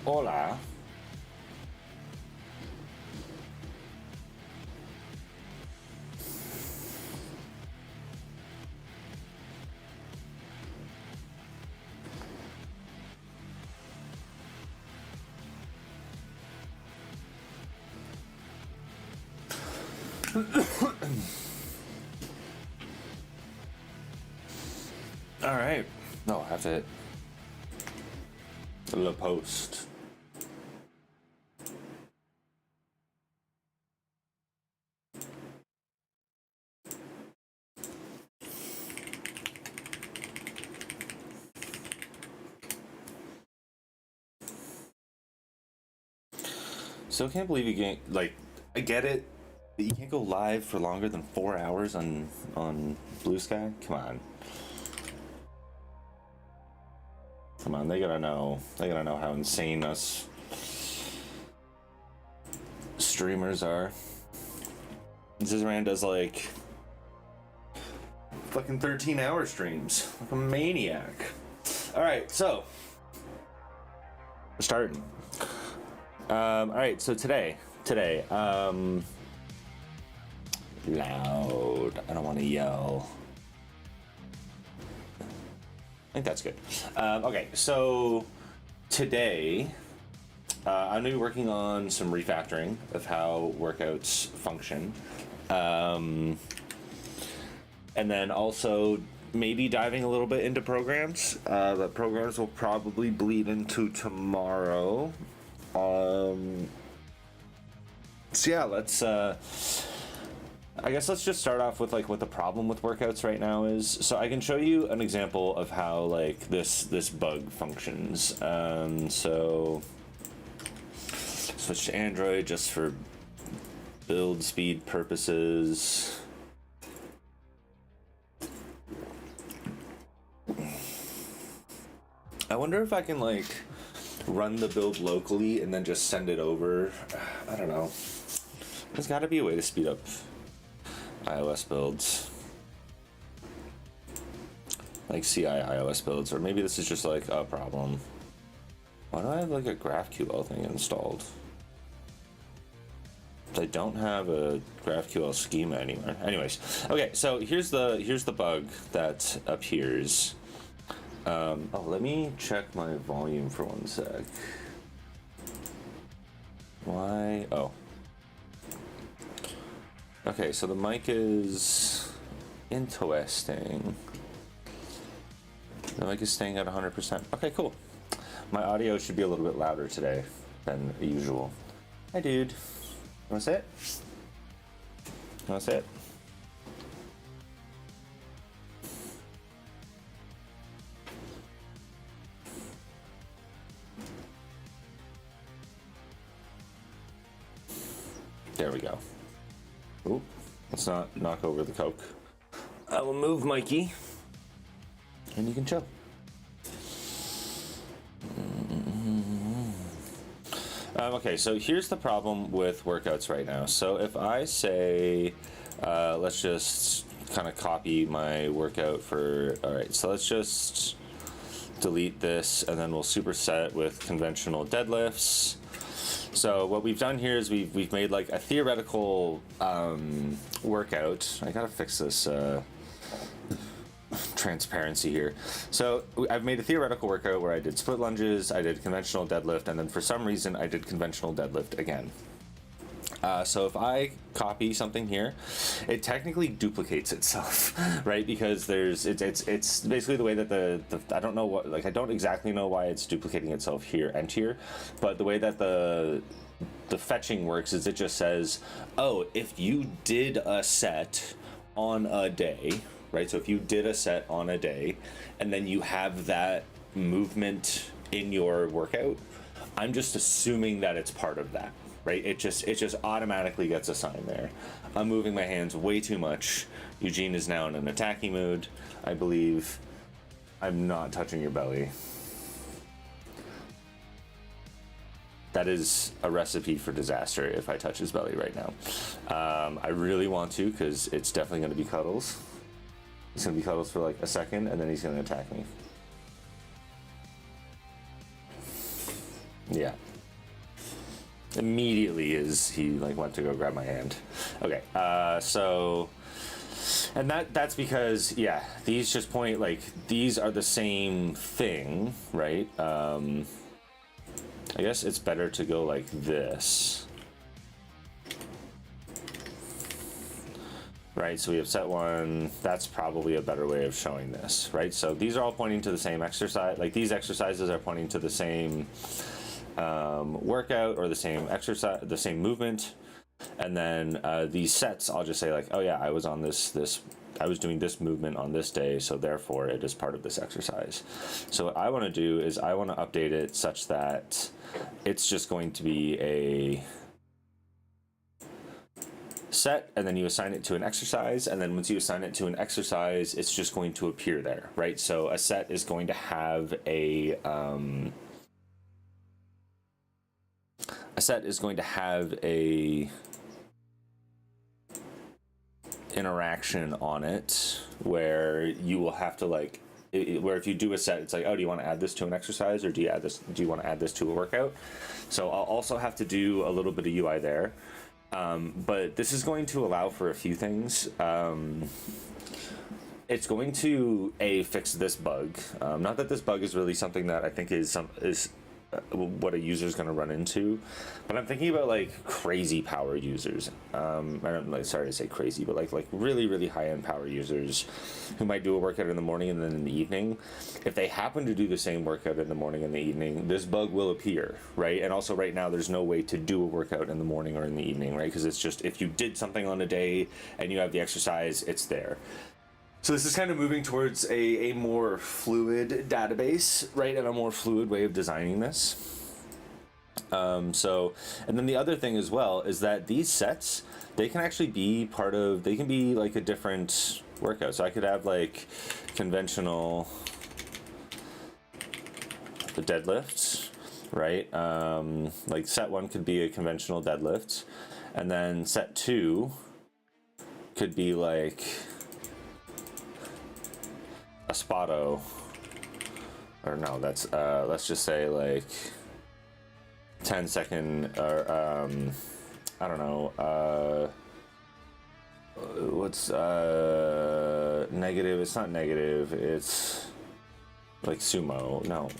Hola. All right. No, I have to hit the post. So I can't believe you can't, like, I get it, but you can't go live for longer than 4 hours on Blue Sky? Come on. Come on, they gotta know how insane us streamers are. Zizran does like fucking 13-hour streams, like a maniac. All right, so we're starting. All right, so today, loud. I don't want to yell. I think that's good. Okay, so today I'm going to be working on some refactoring of how workouts function. And then also maybe diving a little bit into programs. The programs will probably bleed into tomorrow. So yeah, let's I guess let's just start off with like what the problem with workouts right now is. So I can show you an example of how like this bug functions. So switch to Android just for build speed purposes. I wonder if I can like run the build locally and then just send it over. I don't know. There's got to be a way to speed up iOS builds, like CI iOS builds, or maybe this is just like a problem. Why do I have like a GraphQL thing installed? I don't have a GraphQL schema anywhere. Anyways, okay, so here's the bug that appears. Oh, let me check my volume for 1 sec. Why? Oh. Okay, so the mic is interesting. The mic is staying at 100%. Okay, cool. My audio should be a little bit louder today than usual. Hi, dude. You wanna say it? You wanna say it? There we go. Ooh, let's not knock over the Coke. I will move Mikey, and you can chill. Okay, so here's the problem with workouts right now. So if I say, let's just kind of copy my workout for, all right, so let's just delete this, and then we'll superset with conventional deadlifts. So what we've done here is we've made like a theoretical workout. I gotta fix this transparency here. So I've made a theoretical workout where I did split lunges, I did conventional deadlift, and then for some reason I did conventional deadlift again. So if I copy something here, it technically duplicates itself, right? Because it's basically the way that the I don't know what, like I don't exactly know why it's duplicating itself here and here, but the way that the fetching works is it just says, oh, if you did a set on a day, right? So if you did a set on a day and then you have that movement in your workout, I'm just assuming that it's part of that. Right, it just automatically gets assigned there. I'm moving my hands way too much. Eugene is now in an attacking mood, I believe. I'm not touching your belly. That is a recipe for disaster if I touch his belly right now. I really want to, because it's definitely going to be cuddles. It's going to be cuddles for like a second, and then he's going to attack me. Yeah. Immediately he like went to go grab my hand. Okay, so, and that's because, yeah, these just point, like, these are the same thing, right? I guess it's better to go like this. Right, so we have set one, that's probably a better way of showing this, right? So these are all pointing to the same exercise, like these exercises are pointing to the same workout or the same exercise, the same movement. And then these sets, I'll just say like, oh yeah, I was on I was doing this movement on this day, so therefore it is part of this exercise. So what I want to do is I want to update it such that it's just going to be a set, and then you assign it to an exercise, and then once you assign it to an exercise, it's just going to appear there, right? So a set is going to have a interaction on it where you will have to like, where if you do a set, it's like, oh, do you want to add this to an exercise, or do you want to add this to a workout? So I'll also have to do a little bit of UI there. But this is going to allow for a few things. It's going to fix this bug. Not that this bug is really something that I think is what a user is going to run into, but I'm thinking about like crazy power users. I don't like, sorry to say crazy, but like really high end power users who might do a workout in the morning and then in the evening. If they happen to do the same workout in the morning and the evening, this bug will appear, right? And also right now there's no way to do a workout in the morning or in the evening, right? Because it's just, if you did something on a day and you have the exercise, it's there. So this is kind of moving towards a more fluid database, right? And a more fluid way of designing this. And then the other thing as well is that these sets, they can actually be they can be like a different workout. So I could have like conventional deadlifts, right? Like set one could be a conventional deadlift, and then set two could be like a spotto, or no, that's let's just say like 10-second, or I don't know, what's negative, it's not negative, it's like sumo. No,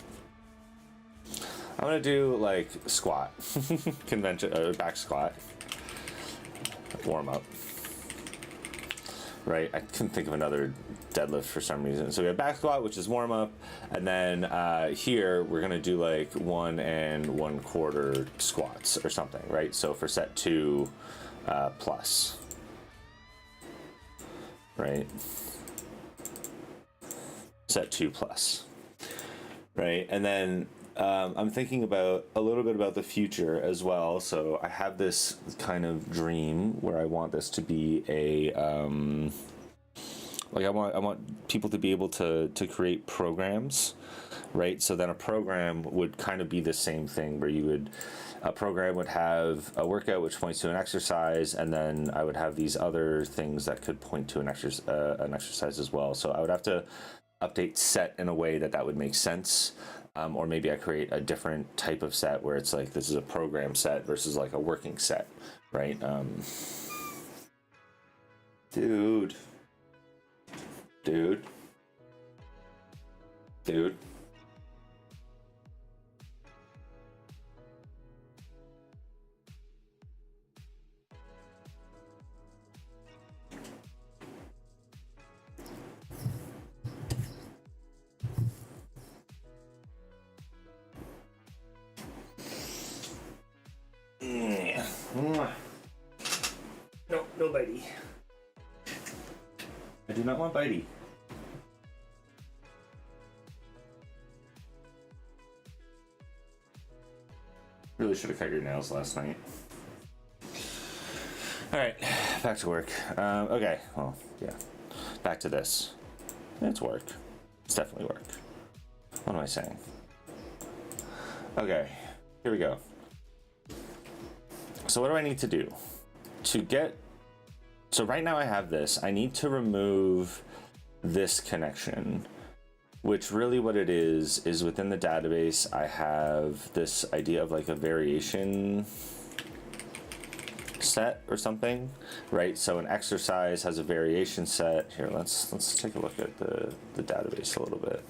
I'm gonna do like squat, convention, back squat, warm up. Right, I couldn't think of another deadlift for some reason. So we have back squat, which is warm up, and then here we're gonna do like 1 1/4 squats or something, right? So for set 2 plus, right? Set 2 plus, right? And then I'm thinking about a little bit about the future as well. So I have this kind of dream where I want this to be a like I want people to be able to create programs, right? So then a program would kind of be the same thing where a program would have a workout which points to an exercise, and then I would have these other things that could point to an exercise as well. So I would have to update set in a way that would make sense. Or maybe I create a different type of set where it's like, this is a program set versus like a working set, right? Dude. No bitey. I do not want bitey. Really should have cut your nails last night. All right, back to work. Okay, well, yeah, back to this. It's work. It's definitely work. What am I saying? Okay, here we go. So what do I need to do to get? So right now I have this. I need to remove this connection, which really what it is within the database, I have this idea of like a variation set or something, right? So an exercise has a variation set. Here, let's take a look at the database a little bit.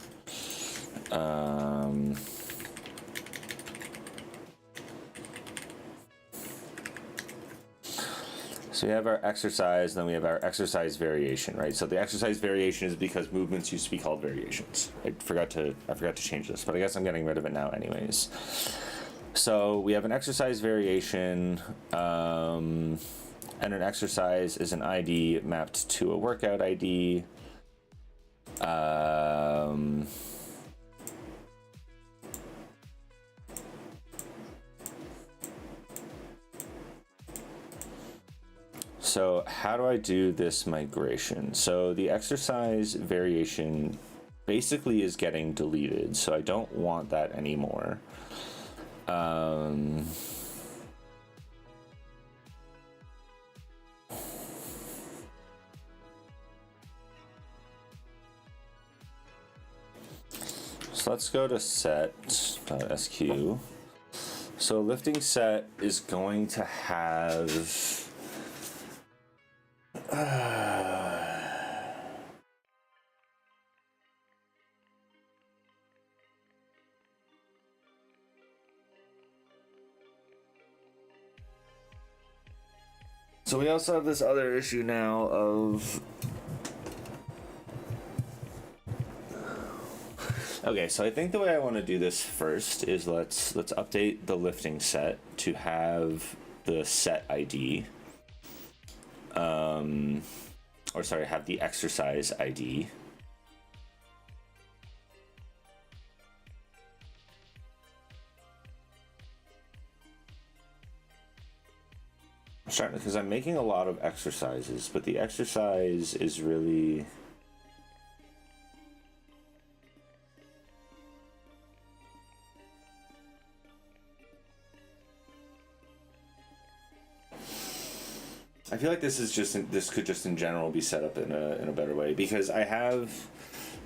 So we have our exercise, then we have our exercise variation, right? So the exercise variation is because movements used to be called variations. I forgot to change this, but I guess I'm getting rid of it now anyways. So we have an exercise variation, and an exercise is an ID mapped to a workout ID. So how do I do this migration? So the exercise variation basically is getting deleted, so I don't want that anymore. So let's go to set.sq. So lifting set is going to have so we also have this other issue now of okay, so I think the way I want to do this first is let's update the lifting set to have the set ID. Or sorry, have the exercise ID. I'm starting because I'm making a lot of exercises, but the exercise is really I feel like this could just in general be set up in a better way, because I have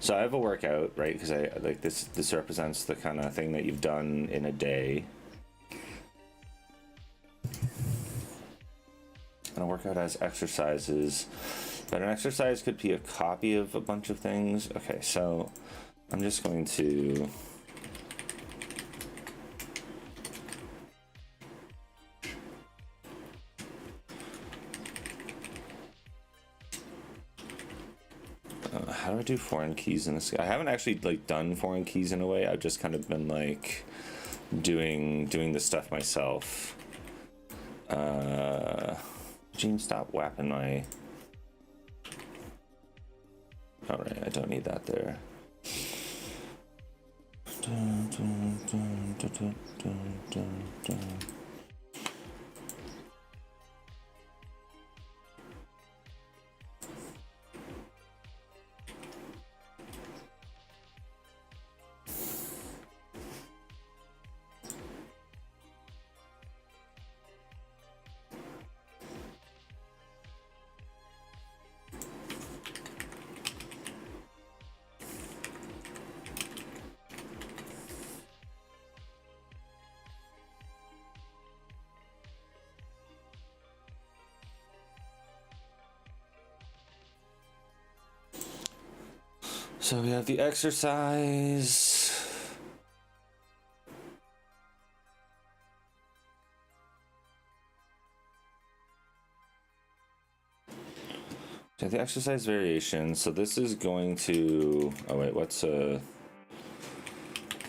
a workout, right? Because I like this represents the kind of thing that you've done in a day. And a workout has exercises, but an exercise could be a copy of a bunch of things. Okay, so I'm just going to how do I do foreign keys in this? I haven't actually like done foreign keys in a way. I've just kind of been like doing the stuff myself. Gene, stop whapping my. All right, I don't need that there. So we have the exercise. So the exercise variation. So this is going to. Oh wait, what's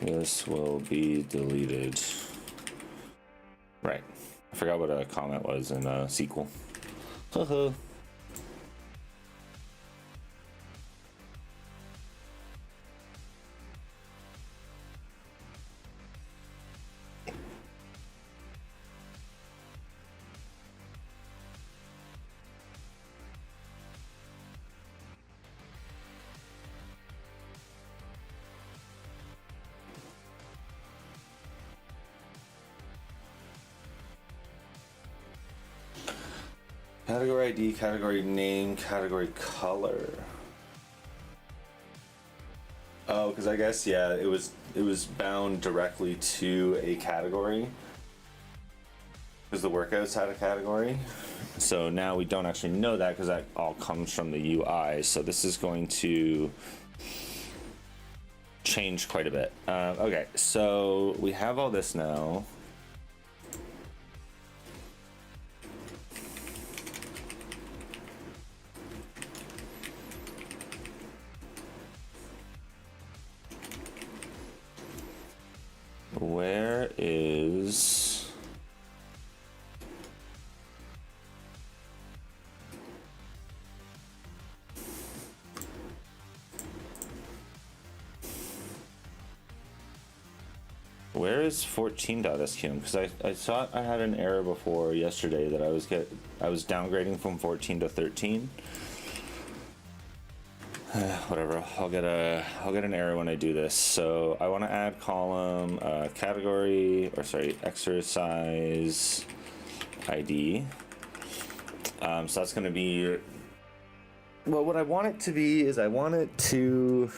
this will be deleted. Right. I forgot what a comment was in SQL. Haha. Category ID, category name, category color. Oh, because I guess, yeah, it was bound directly to a category. Because the workouts had a category. So now we don't actually know that because that all comes from the UI. So this is going to change quite a bit. Okay, so we have all this now. Where is... Where is 14.sqm? Because I thought I had an error before yesterday that I was downgrading from 14 to 13. Whatever. I'll get an error when I do this. So I want to add column category, or sorry, exercise ID. So that's going to be. Well, what I want it to be is I want it to.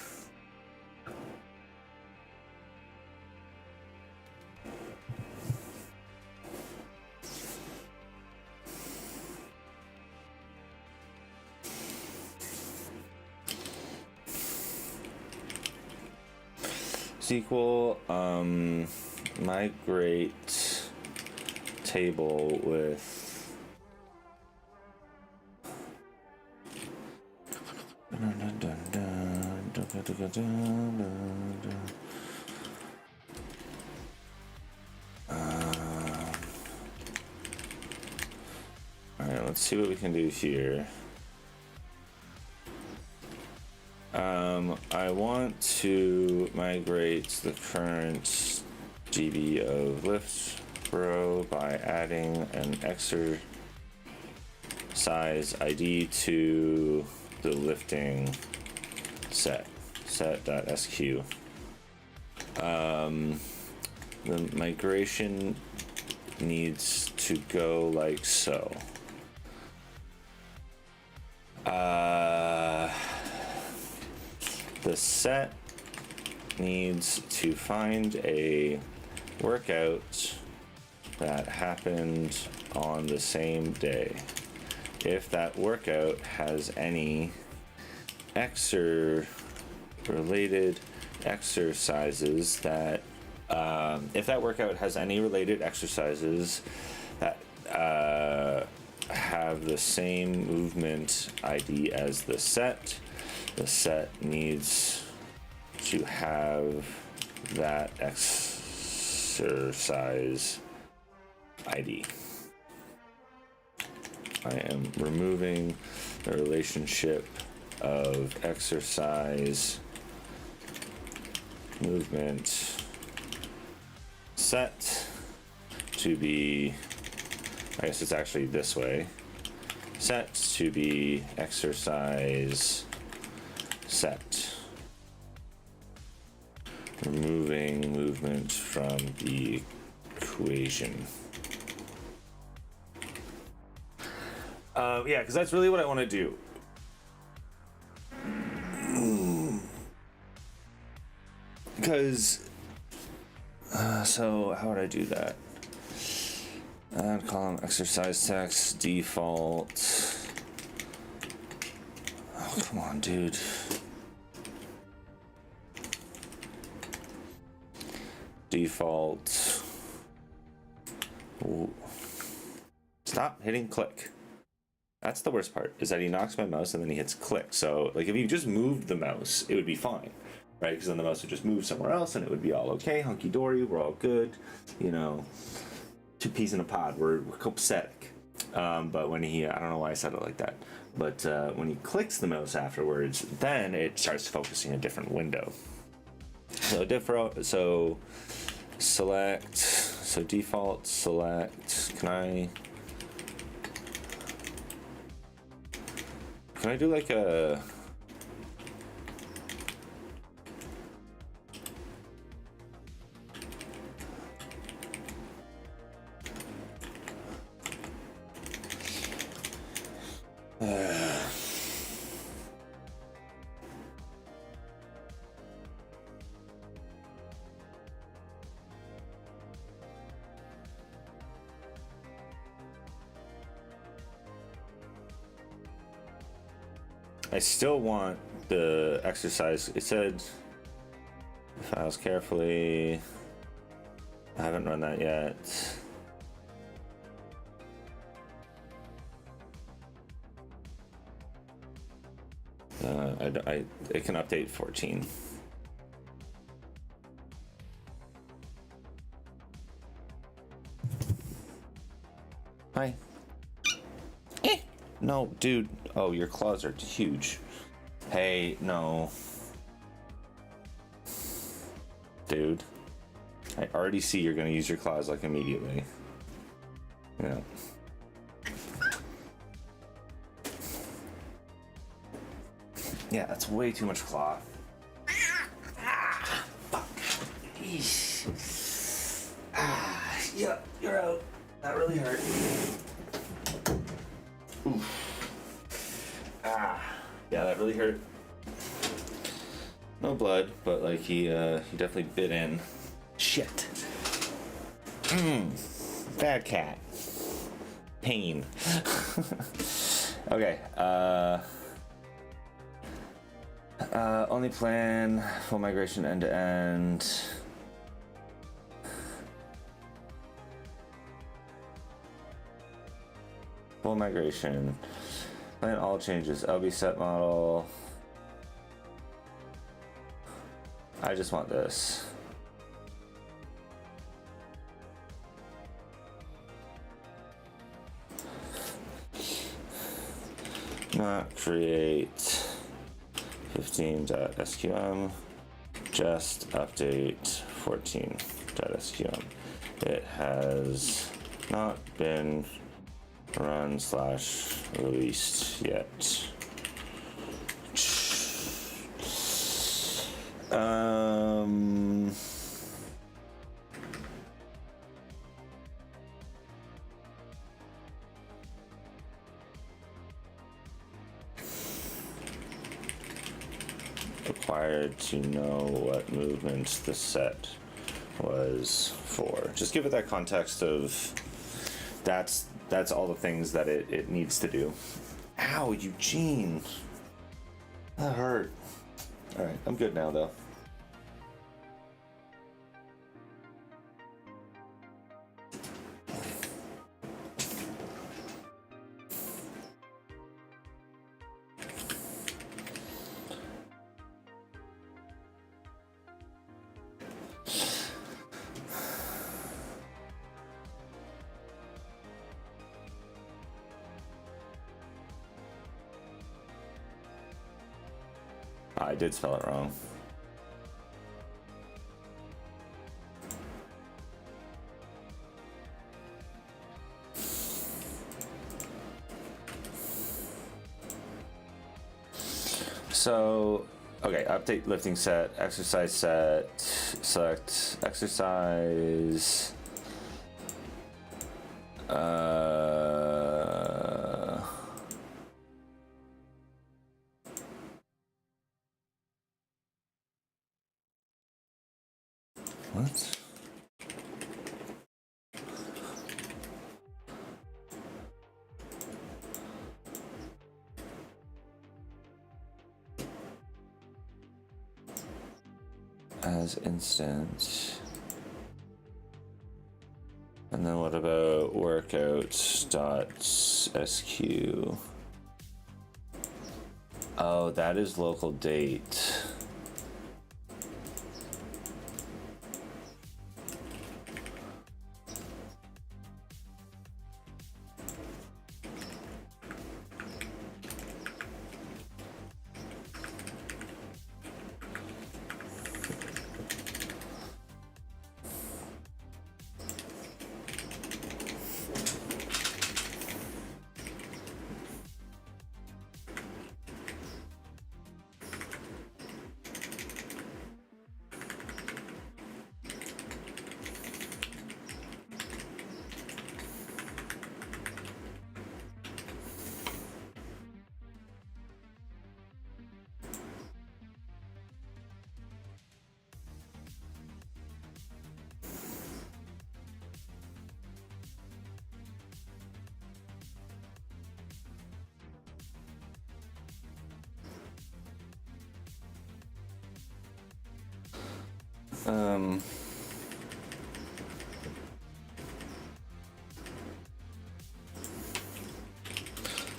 Equal migrate table with all right, let's see what we can do here. I want to migrate the current DB of lift row by adding an exercise ID to the lifting set.sq. The migration needs to go like so. The set needs to find a workout that happened on the same day. If that workout has any related exercises that have the same movement ID as the set needs to have that exercise ID. I am removing the relationship of exercise movement set to be, I guess it's actually this way, set to be exercise set. Removing movement from the equation. Yeah, because that's really what I want to do. Because, so how would I do that? Add column exercise text default. Oh, come on, dude. Default. Ooh. Stop hitting click. That's the worst part, is that he knocks my mouse and then he hits click. So, like, if you just moved the mouse, it would be fine, right? Because then the mouse would just move somewhere else and it would be all okay, hunky-dory, we're all good, you know, two peas in a pod, we're copacetic. But when he, I don't know why I said it like that, but when he clicks the mouse afterwards, then it starts focusing a different window. So select, so default select, can I do like a, I still want the exercise. It said files carefully. I haven't run that yet. It can update 14. Hi. No, dude. Oh, your claws are huge. Hey, no. Dude. I already see you're gonna use your claws like immediately. Yeah. Yeah, that's way too much claw. Ah, fuck. Eesh. Ah, yeah, you're out. That really hurt. Oof. Ah, yeah, that really hurt. No blood, but like he definitely bit in. Shit. Bad cat. Pain. Okay. Only plan full migration end to end. Full migration. Plan all changes. LB set model. I just want this. Not create 15.sqm, just update 14.sqm. It has not been run / released yet. Required to know what movement the set was for. Just give it that context of that's all the things that it needs to do. Ow, Eugene. That hurt. Alright, I'm good now though. I did spell it wrong. So, okay, update lifting set, exercise set, select exercise. What? As instance. And then what about workouts.sq? Oh, that is local date. I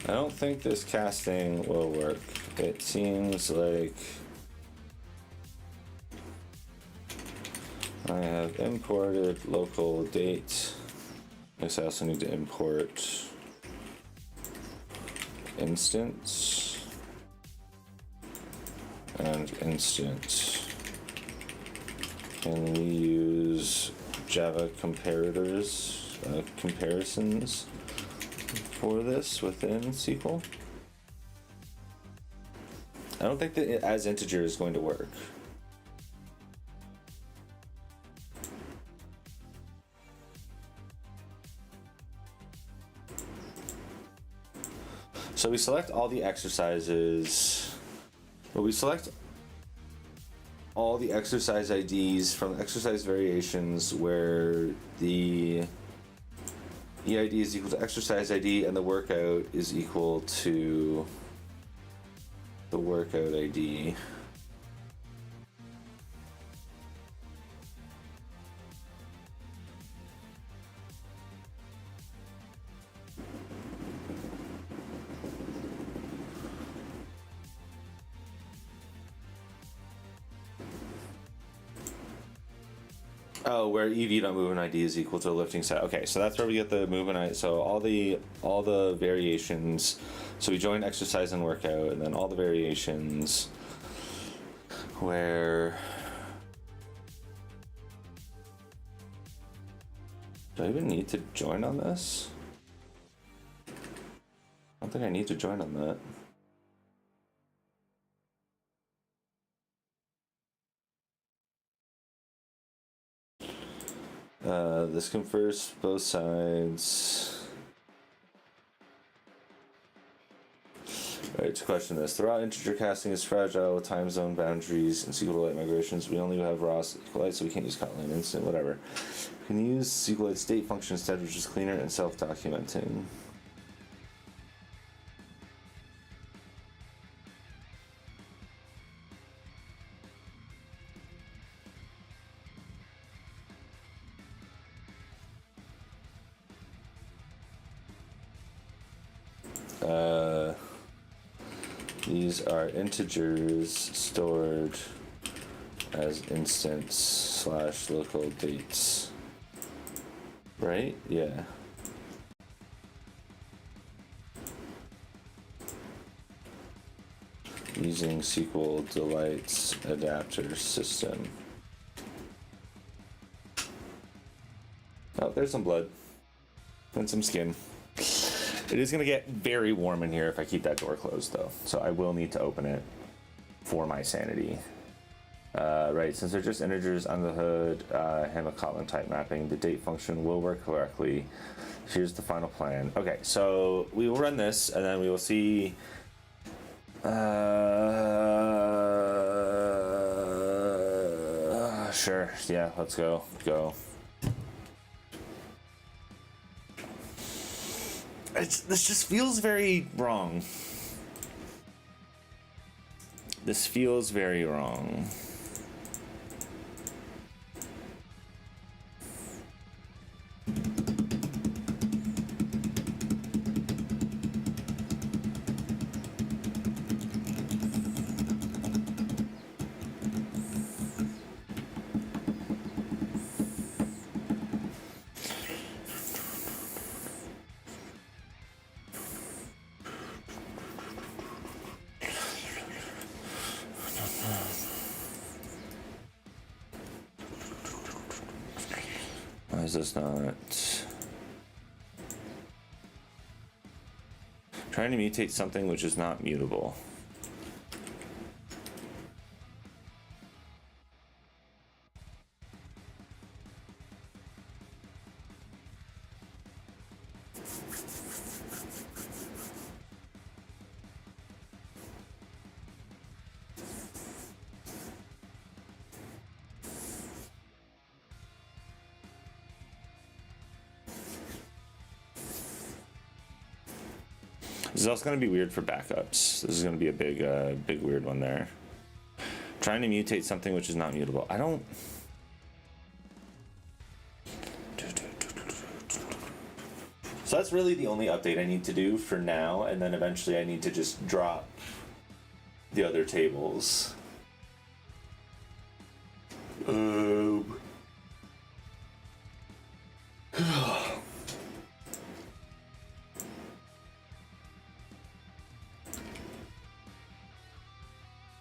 don't think this casting will work. It seems like I have imported local date. I guess I also need to import instance and instance. Can we use Java comparators, comparisons for this within SQL? I don't think that it, as integer is going to work. So we select all the exercises, but we select all the exercise IDs from exercise variations where the EID is equal to exercise ID and the workout is equal to the workout ID. Oh, where EV.movement ID is equal to the lifting set. Okay, so that's where we get the movement ID. So all the variations. So we join exercise and workout, and then all the variations where. Do I even need to join on this? I don't think I need to join on that. This confers both sides. Right, to question this. The raw integer casting is fragile with time zone boundaries and SQLite migrations. We only have raw SQLite, so we can't use Kotlin instant, whatever. We can use SQLite state function instead, which is cleaner and self-documenting. These are integers stored as instance / local dates. Right? Yeah. Using SQL Delights adapter system. Oh, there's some blood and some skin. It is going to get very warm in here if I keep that door closed, though. So I will need to open it for my sanity. Right, since they're just integers on the hood, handle Kotlin type mapping, the date function will work correctly. Here's the final plan. Okay, so we will run this, and then we will see. Sure, yeah, let's go. This just feels very wrong. This feels very wrong. Why is this not trying to mutate something which is not mutable? This is also going to be weird for backups. This is going to be a big weird one there. Trying to mutate something which is not mutable. I don't So that's really the only update I need to do for now, and then eventually I need to just drop the other tables.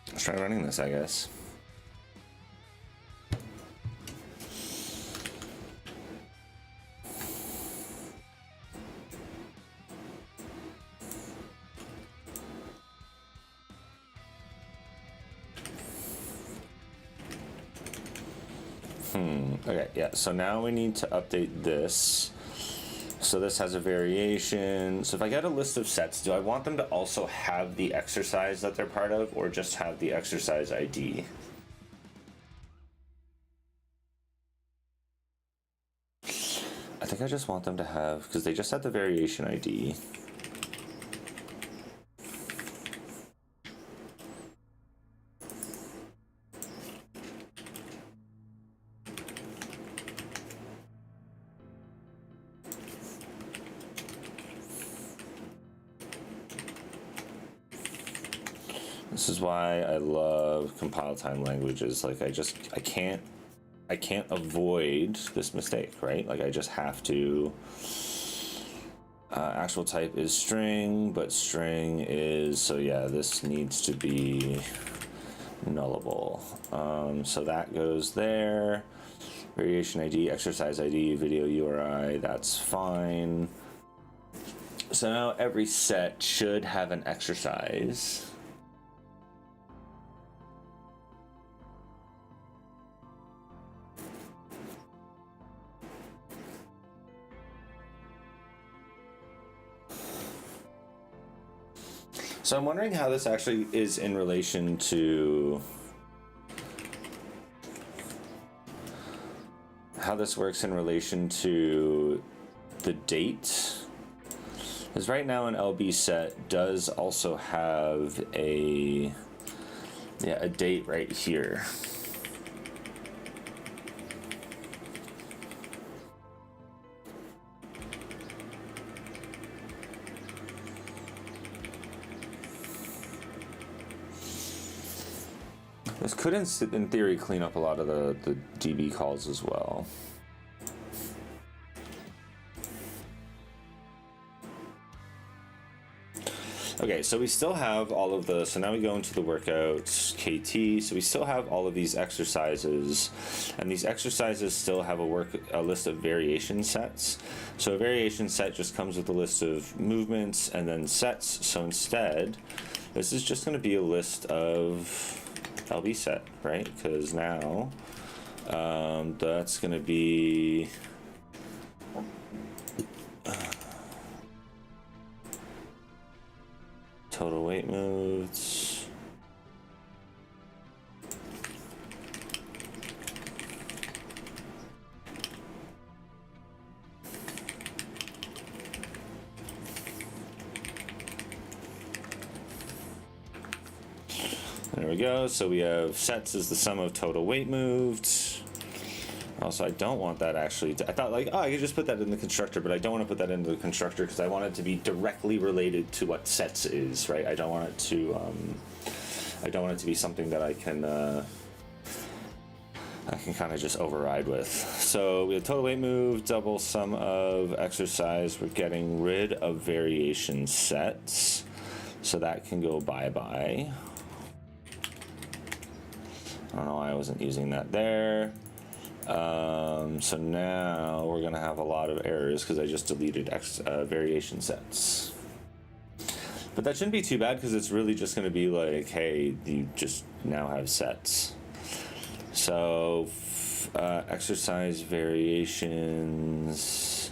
Let's try running this, I guess. Okay, yeah, so now we need to update this. So this has a variation. So if I get a list of sets, do I want them to also have the exercise that they're part of, or just have the exercise ID? I think I just want them to have, because they just had the variation ID. This is why I love compile time languages. Like I can't avoid this mistake, right? Like I just have to. Actual type is string, but string is, so yeah, this needs to be nullable. So that goes there. Variation ID, exercise ID, video URI, that's fine. So now every set should have an exercise. So I'm wondering how this actually is in relation to how this works in relation to the date. Because right now an LB set does also have a date right here. This could, in theory, clean up a lot of the DB calls as well. Okay, so we still have all of the, so now we go into the workouts, KT, so we still have all of these exercises, and these exercises still have a list of variation sets. So a variation set just comes with a list of movements and then sets, so instead, this is just going to be a list of LB set, right? Because now that's going to be total weight moves, there we go. So we have sets is the sum of total weight moved. Also, I don't want that actually. I thought like, oh, I could just put that in the constructor, but I don't want to put that into the constructor because I want it to be directly related to what sets is, right? I don't want it to. I don't want it to be something that I can kind of just override with. So we have total weight moved, double sum of exercise. We're getting rid of variation sets, so that can go bye-bye. I don't know why I wasn't using that there. So now we're gonna have a lot of errors because I just deleted variation sets. But that shouldn't be too bad because it's really just gonna be like, hey, you just now have sets. So exercise variations.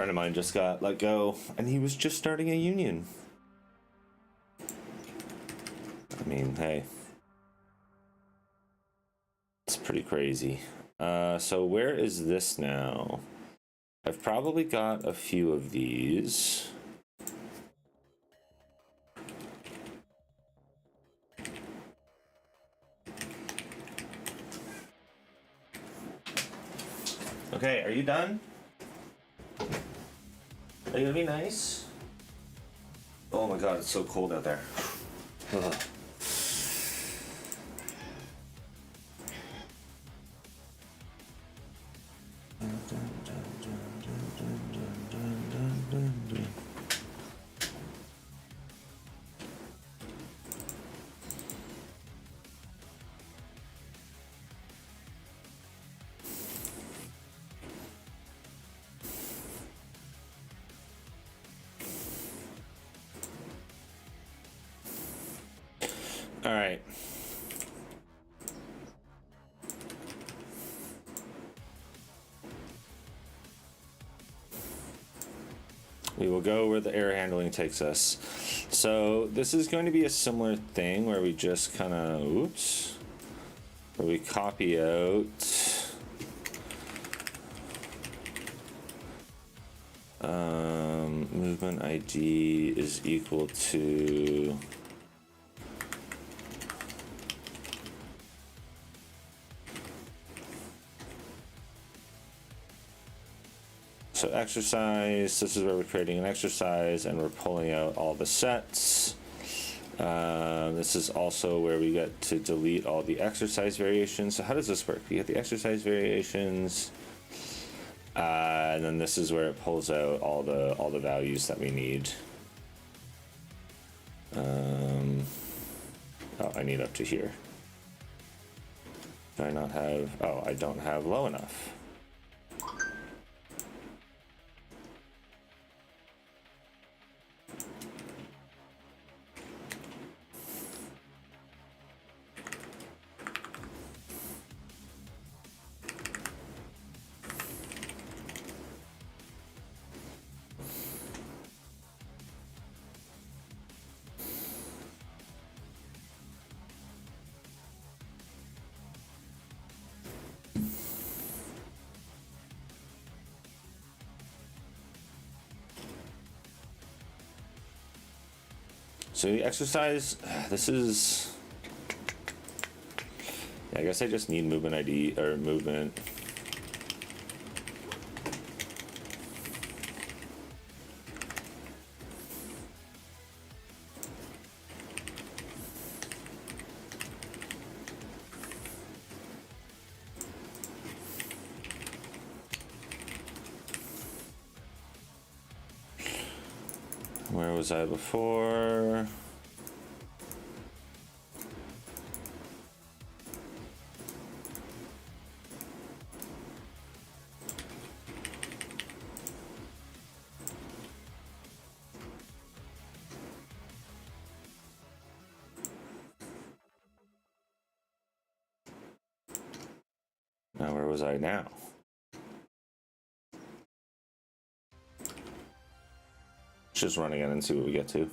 friend of mine just got let go, and he was just starting a union. I mean, hey, it's pretty crazy. So where is this now? I've probably got a few of these. Okay, are you done? Are you gonna be nice? Oh my god, it's so cold out there. Ugh. All right. We will go where the error handling takes us. So this is going to be a similar thing where we just kind of, oops, where we copy out movement ID is equal to so exercise, this is where we're creating an exercise and we're pulling out all the sets. This is also where we get to delete all the exercise variations. So how does this work? You get the exercise variations, and then this is where it pulls out all the values that we need. Oh, I need up to here. Do I not have? Oh, I don't have low enough. So the exercise, this is, yeah, I guess I just need movement ID or movement. Where was I before? Now, where was I now? Just run again and see what we get to.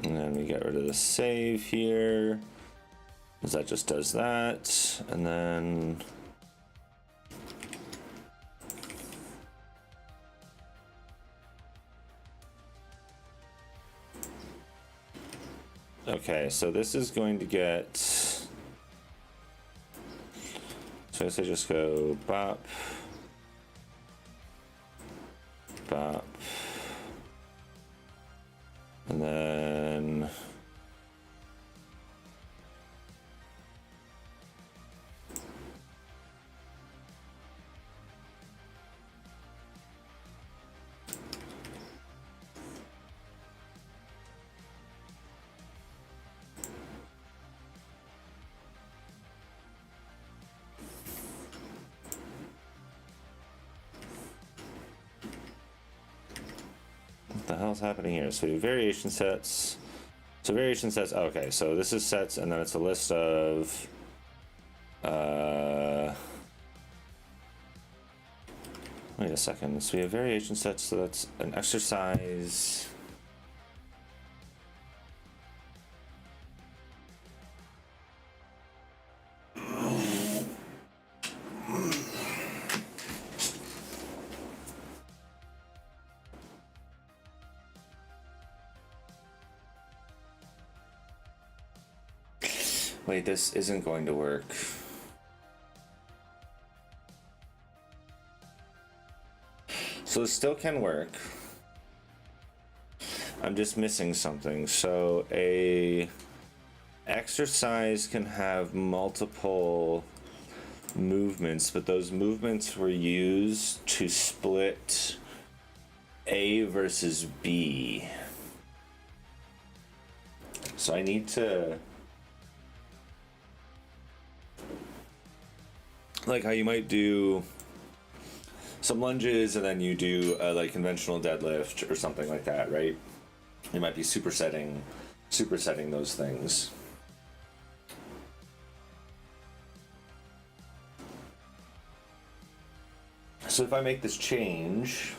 And then we get rid of the save here, because that just does that. And then okay, so this is going to get, so I say just go bop. Bop. And then what the hell's happening here? So we have variation sets. So variation sets, okay, so this is sets, and then it's a list of wait a second. So we have variation sets, so that's an exercise. Wait, this isn't going to work. So this still can work. I'm just missing something. So a exercise can have multiple movements, but those movements were used to split A versus B. So I need to, like how you might do some lunges and then you do a like conventional deadlift or something like that, right? You might be supersetting those things. So if I make this change,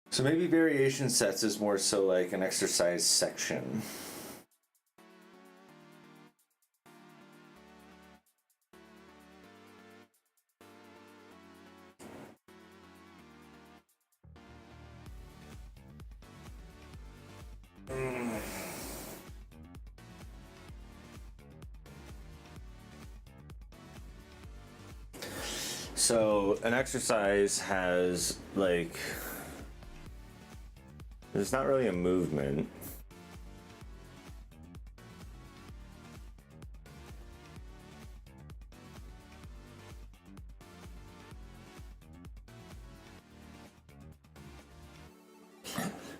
so maybe variation sets is more so like an exercise section. So an exercise has like, there's not really a movement.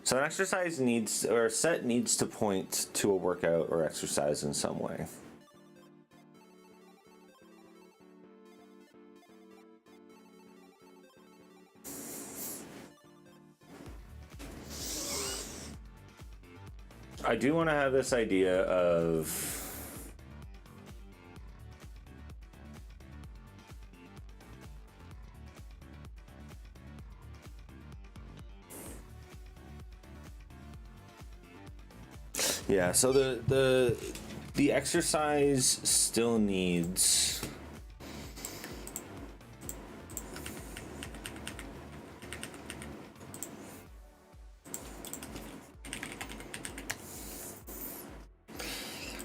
So an exercise needs, or a set needs to point to a workout or exercise in some way. I do want to have this idea of yeah, so the exercise still needs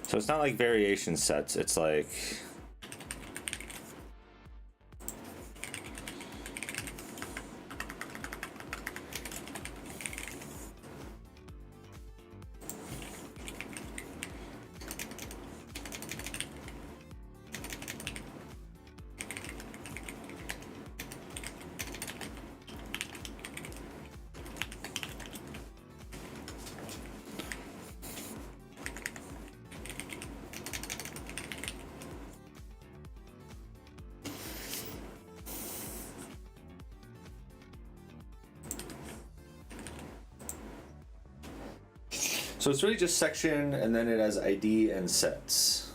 so it's not like variation sets, it's like so it's really just section, and then it has ID and sets.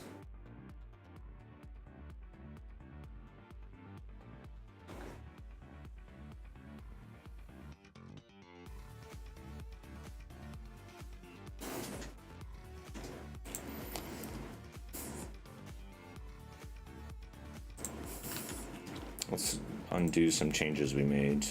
Let's undo some changes we made.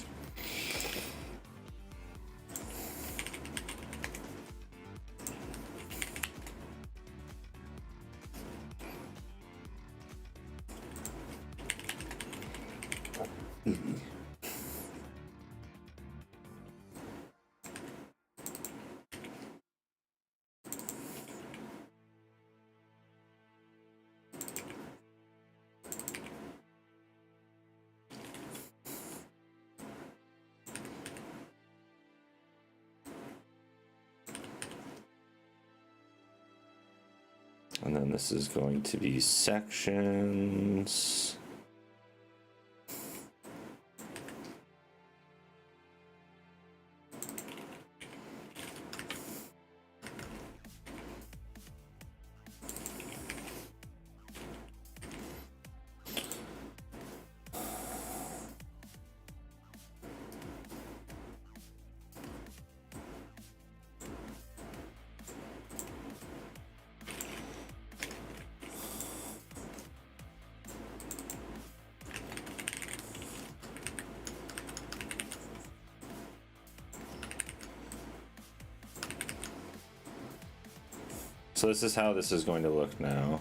And then this is going to be sections. So this is how this is going to look now.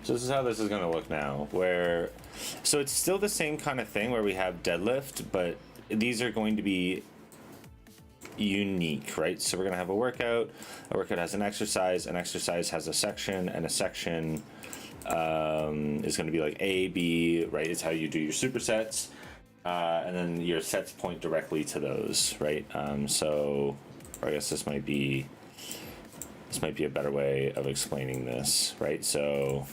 So this is how this is going to look now, where, so it's still the same kind of thing where we have deadlift, but these are going to be unique, right? So we're going to have a workout has an exercise has a section, and a section is going to be like A, B, right? It's how you do your supersets, and then your sets point directly to those, right? So I guess this might be a better way of explaining this, right? So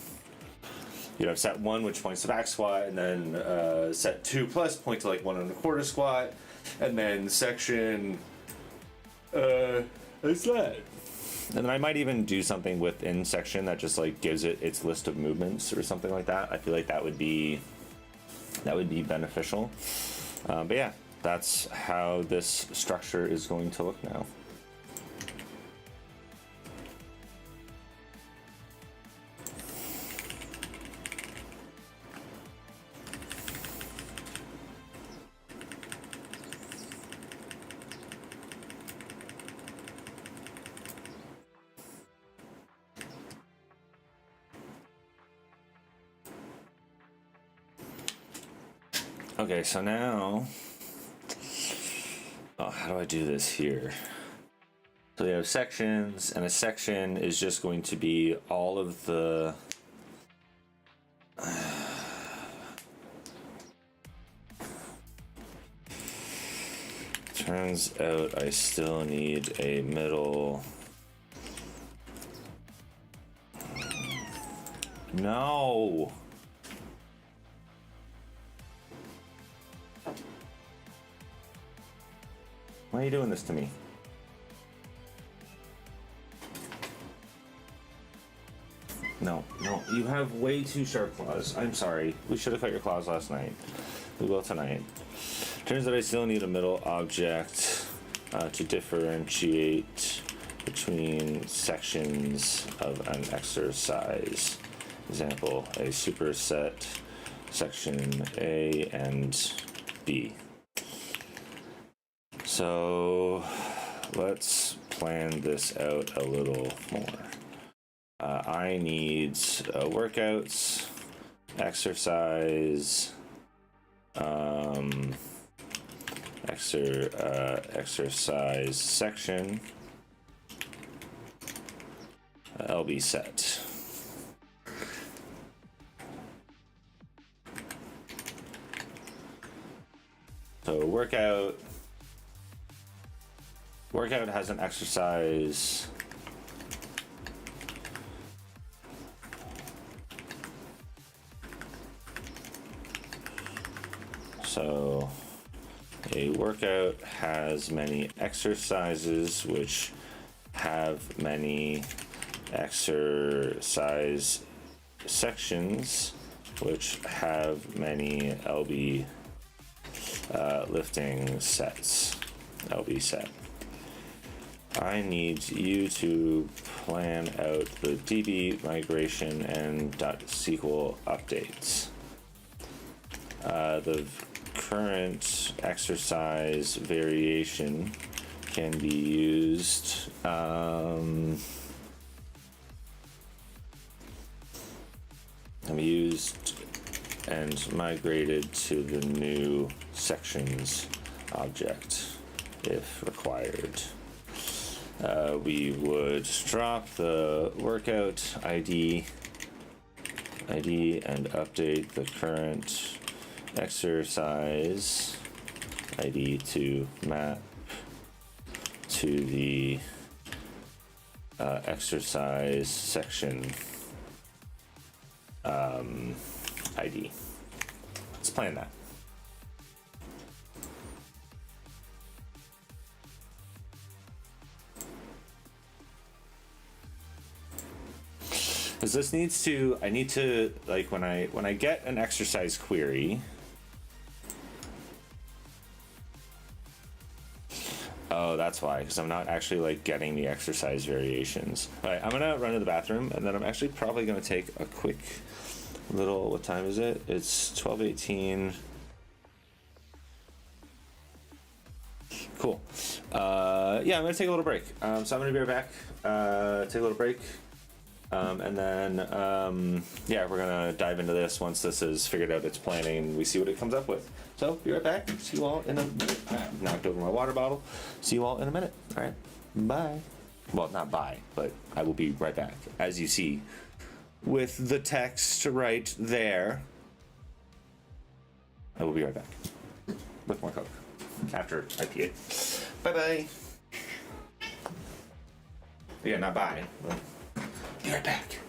you have set 1, which points to back squat, and then set 2 plus point to like 1 1/4 squat, and then section is that. And then I might even do something within section that just like gives it its list of movements or something like that. I feel like that would be beneficial. But yeah, that's how this structure is going to look now. Okay, so now, how do I do this here? So we have sections, and a section is just going to be all of the turns out I still need a middle. No. Why are you doing this to me? No, you have way too sharp claws. I'm sorry. We should have cut your claws last night. We will tonight. Turns out I still need a middle object to differentiate between sections of an exercise. Example, a superset section A and B. So let's plan this out a little more. I need workouts, exercise, exercise section, LB set. So workout has an exercise. So a workout has many exercises which have many exercise sections which have many LB lifting sets. LB set. I need you to plan out the DB migration and .SQL updates. The current exercise variation can be used and migrated to the new sections object if required. We would drop the workout ID and update the current exercise ID to map to the exercise section ID. Let's plan that. Because this needs to, I need to, like, when I get an exercise query, oh, that's why, because I'm not actually like getting the exercise variations. All right, I'm gonna run to the bathroom, and then I'm actually probably gonna take a quick little, what time is it? It's 12:18. Cool. Yeah, I'm gonna take a little break. So I'm gonna be right back. Take a little break. And then, yeah, we're gonna dive into this once this is figured out its planning. We see what it comes up with. So, be right back. See you all in a minute. I knocked over my water bottle. See you all in a minute. All right. Bye. Well, not bye, but I will be right back. As you see, with the text right there, I will be right back with more Coke after I pee it. Bye-bye. Yeah, not bye. But be right back.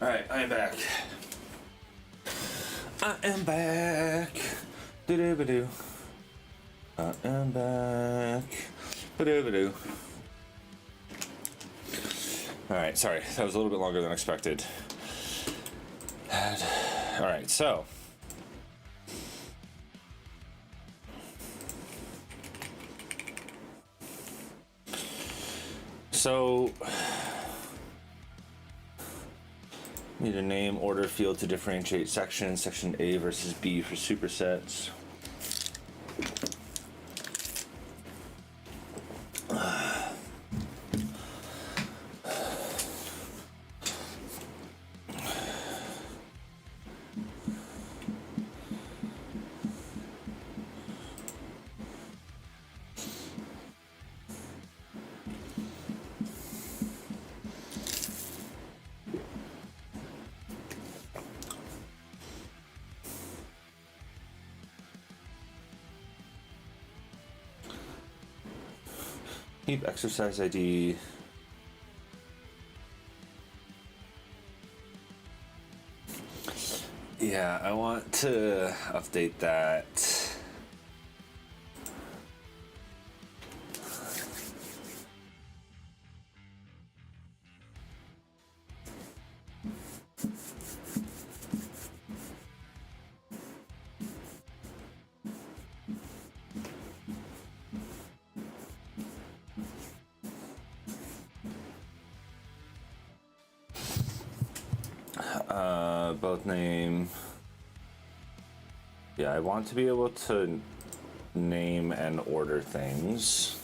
Alright, I am back. I am back. Do-do-ba-do. I am back. Ba-do-ba-do. Alright, sorry. That was a little bit longer than expected. Alright, so. Need a name order field to differentiate sections, section A versus B for supersets. Keep exercise ID. Yeah, I want to update that. Both name. Yeah, I want to be able to name and order things.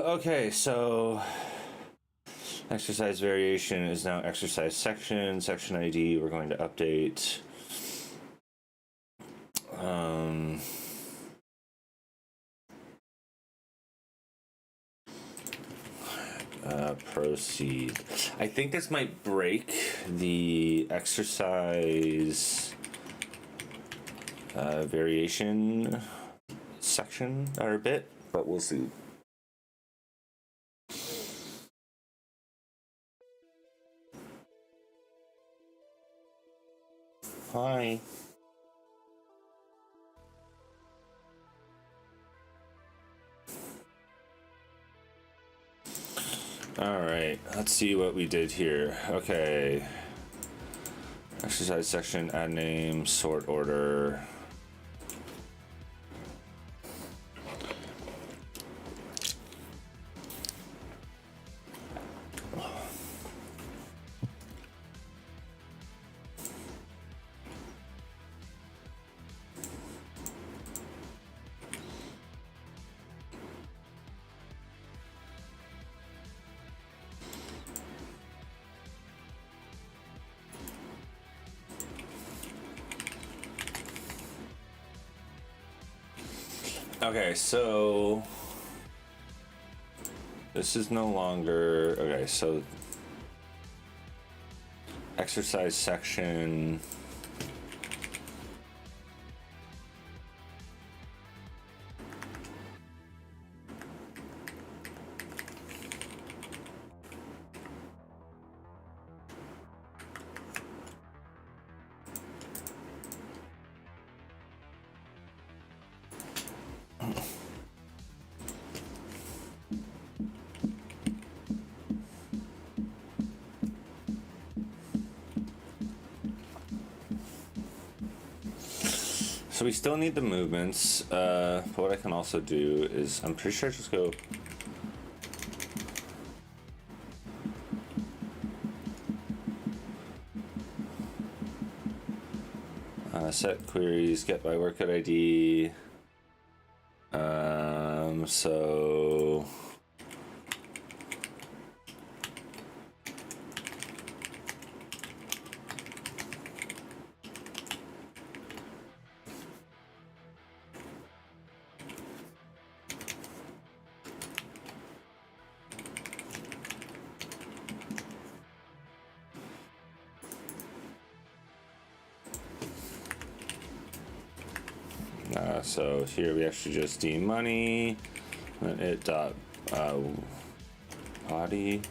Okay, so exercise variation is now exercise section, section ID. We're going to update. Proceed. I think this might break the exercise variation section or a bit, but we'll see. Hi. All right, let's see what we did here. Okay. Exercise section, add name, sort order. Okay, so this is no longer, okay, so exercise section. So we still need the movements, but what I can also do is, I'm pretty sure I just go set queries, get by workout ID. So So here we actually just demoney, and it dot body.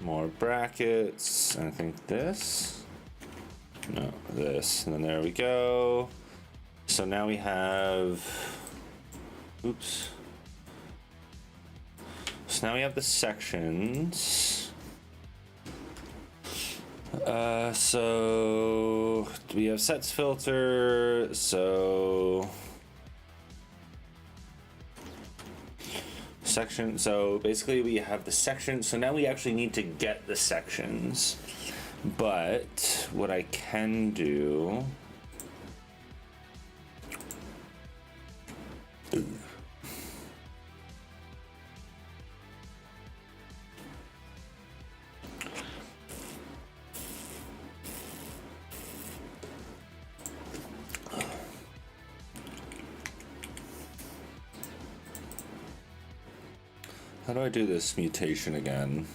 More brackets, I think this, no, this, and then there we go. So now we have, oops. So now we have the sections. So we have sets filter, so section, so basically we have the section, so now we actually need to get the sections, but what I can do how do I do this mutation again?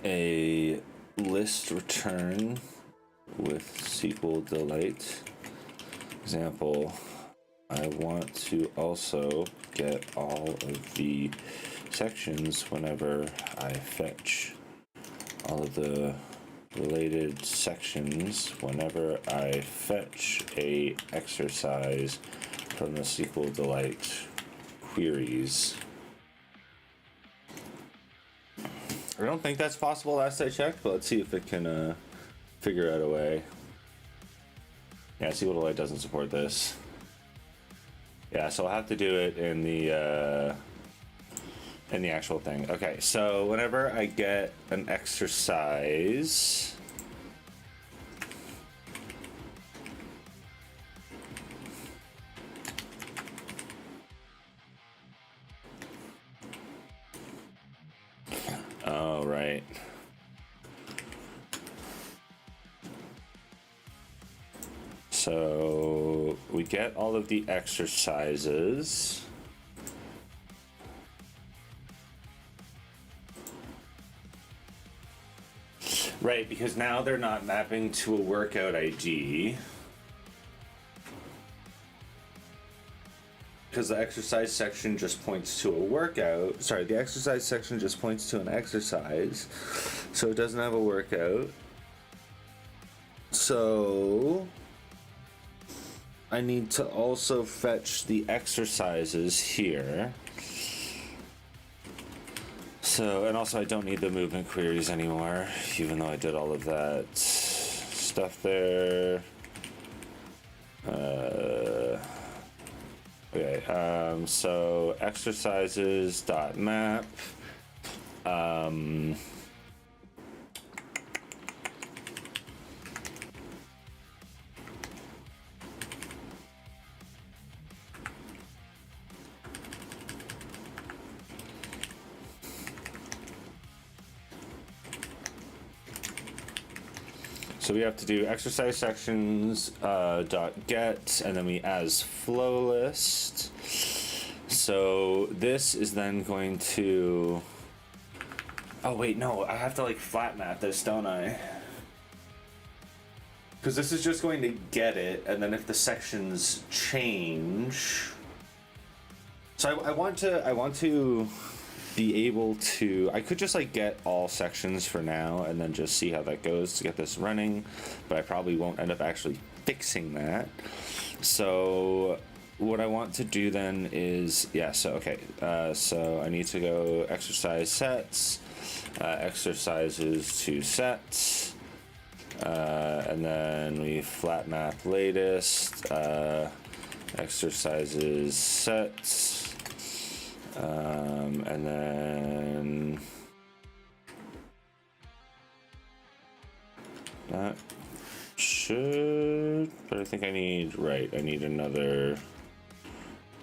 A list return with SQL delete. Example, I want to also get all of the sections whenever I fetch all of the related sections whenever I fetch a exercise from the SQL delete queries. I don't think that's possible last I checked, but let's see if it can figure out a way. Yeah, SQL delete doesn't support this. Yeah, so I'll have to do it in the actual thing. Okay, so whenever I get an exercise, oh, right. So we get all of the exercises. Right, because now they're not mapping to a workout ID. Because the exercise section just points to a workout. Sorry, the exercise section just points to an exercise. So it doesn't have a workout. So I need to also fetch the exercises here. So, and also I don't need the movement queries anymore, even though I did all of that stuff there. Okay, so exercises dot map. So we have to do exercise sections dot get, and then we as flow list. So this is then going to. Oh wait, no, I have to like flat map this, don't I? Because this is just going to get it, and then if the sections change. So I want to be able to, I could just like get all sections for now and then just see how that goes to get this running, but I probably won't end up actually fixing that. So what I want to do then is, yeah, so, okay. So I need to go exercise sets, exercises to sets, and then we flat map latest, exercises sets, and then that should, but I think I need another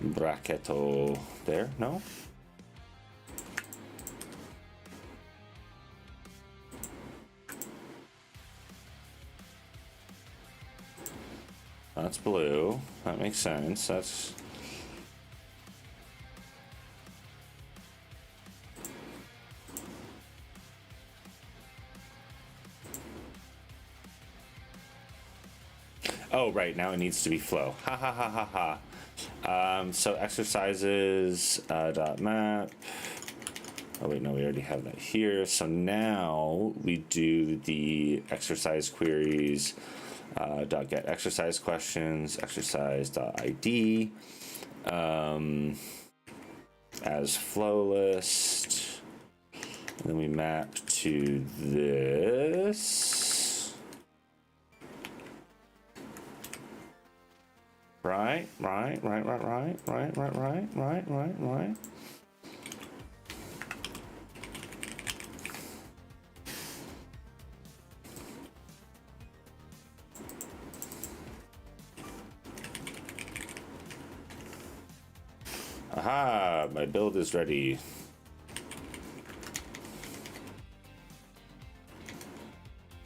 bracketo there. No, that's blue. That makes sense. That's oh, right, now it needs to be flow. Ha ha ha ha ha. So exercises dot map. Oh wait, no, we already have that here. So now we do the exercise queries dot get exercise questions, exercise dot ID as flow list. And then we map to this. Right. Aha, my build is ready.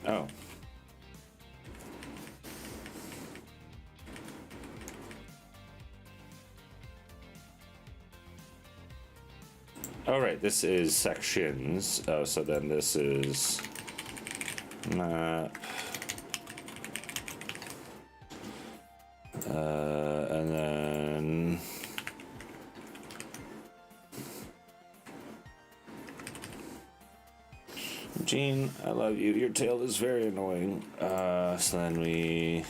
Oh. All right, this is sections. Oh, so then this is map. And then Gene, I love you. Your tail is very annoying. So then we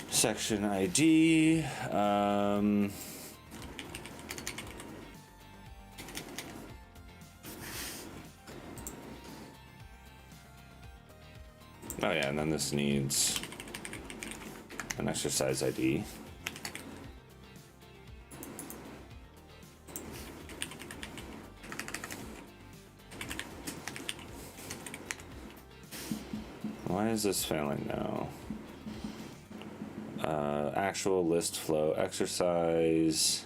section ID. Oh yeah, and then this needs an exercise ID. Why is this failing now? Actual list flow exercise.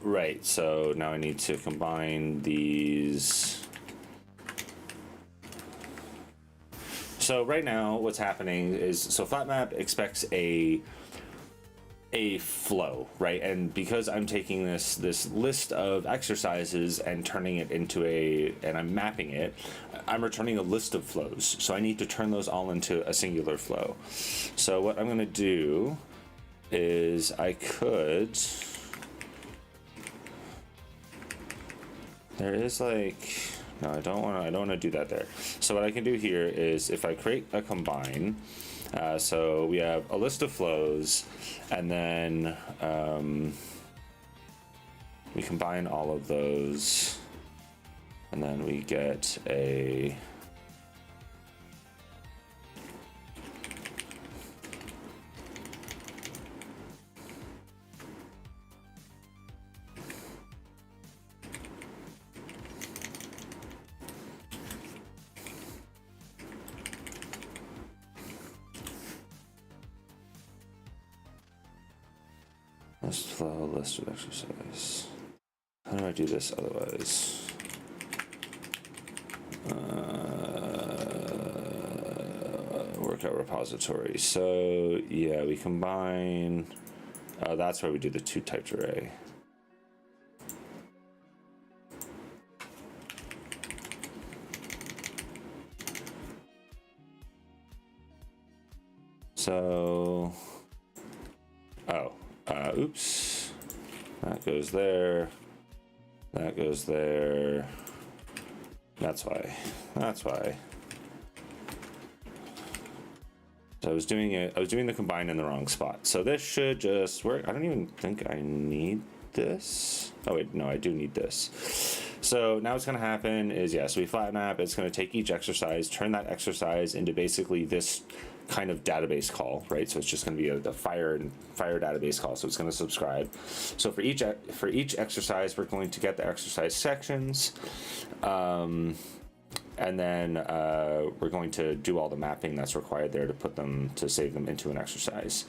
Right, so now I need to combine these. So right now what's happening is, so flatmap expects a flow, right? And because I'm taking this list of exercises and turning it into and I'm mapping it, I'm returning a list of flows. So I need to turn those all into a singular flow. So what I'm going to do is I could, there is like, no, I don't want to do that there. So what I can do here is if I create a combine, so we have a list of flows, and then we combine all of those, and then we get a list flow, list of exercise. How do I do this otherwise? Workout repository. So yeah, we combine. That's where we do the two typed array. So, oops, that goes there, that goes there, that's why, So I was doing the combine in the wrong spot. So this should just work. I don't even think I need this. Oh wait, no, I do need this. So now what's going to happen is, so we flat map. It's going to take each exercise, turn that exercise into basically this kind of database call, right? So it's just going to be the fire database call. So it's going to subscribe. So for each exercise, we're going to get the exercise sections. And then we're going to do all the mapping that's required there to save them into an exercise.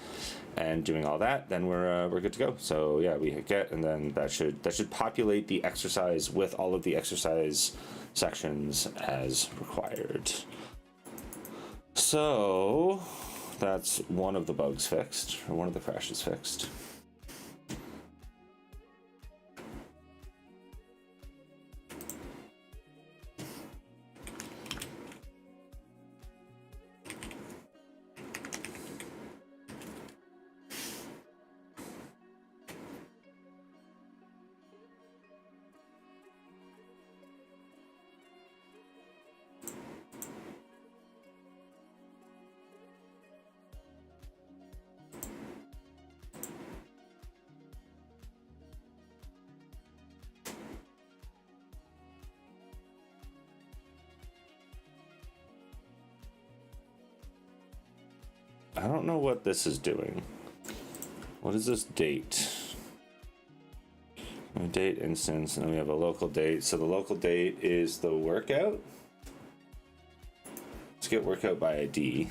And doing all that, then we're good to go. So yeah, we hit get, and then that should populate the exercise with all of the exercise sections as required. So that's one of the bugs fixed, or one of the crashes fixed. I don't know what this is doing. What is this date? A date instance, and then we have a local date. So the local date is the workout. Let's get workout by ID.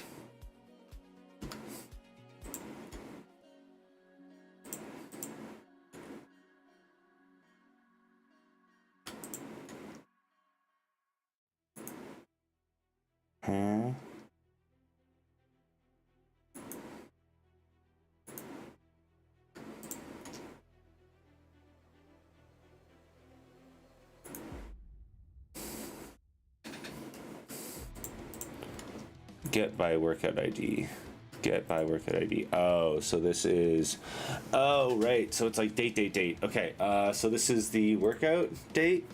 Get by workout ID. Get by workout ID. Oh, so this is, oh, right. So it's like date. Okay. So this is the workout date.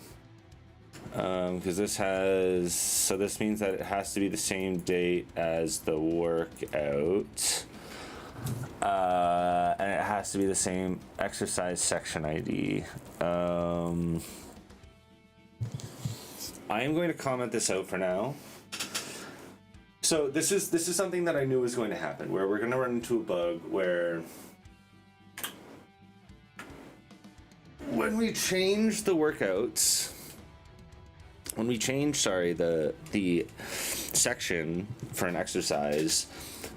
Because this means that it has to be the same date as the workout. And it has to be the same exercise section ID. I am going to comment this out for now. So this is something that I knew was going to happen, where we're going to run into a bug where when we change the workouts, the section for an exercise,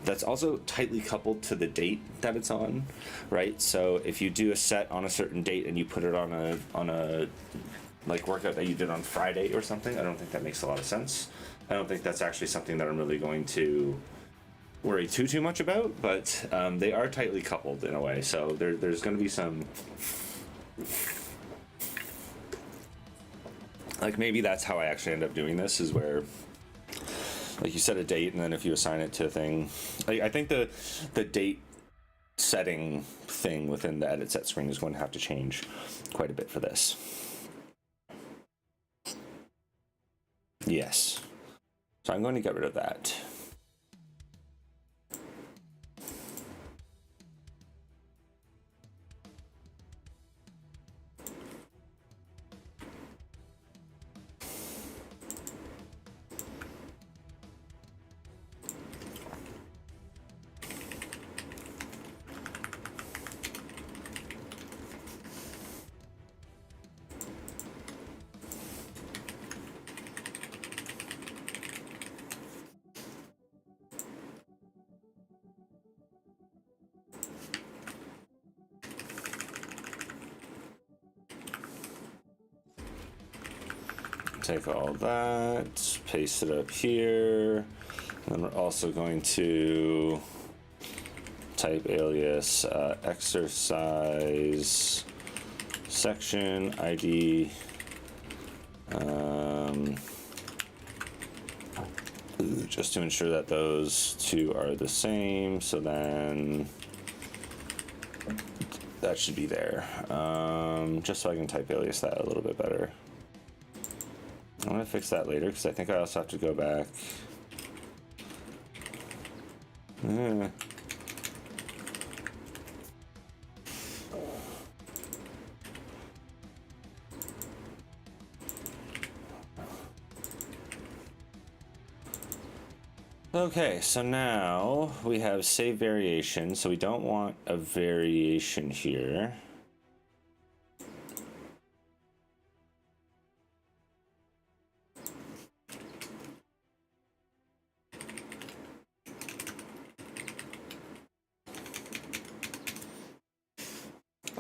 that's also tightly coupled to the date that it's on, right? So if you do a set on a certain date and you put it on a like workout that you did on Friday or something, I don't think that makes a lot of sense. I don't think that's actually something that I'm really going to worry too much about, but they are tightly coupled in a way. So there's going to be some, like, maybe that's how I actually end up doing this, is where, like, you set a date and then if you assign it to a thing, I think the date setting thing within the edit set screen is going to have to change quite a bit for this. Yes. So I'm going to get rid of that. Take all that, paste it up here, and then we're also going to type alias exercise section ID, just to ensure that those two are the same. So then that should be there, just so I can type alias that a little bit better. I'm going to fix that later because I think I also have to go back Okay, so now we have save variation, so we don't want a variation here.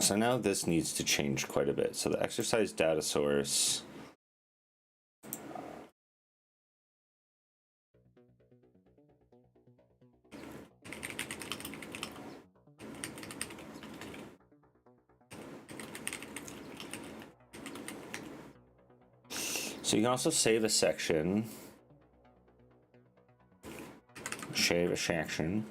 So now this needs to change quite a bit. So the exercise data source. So you can also save a section. Save a section.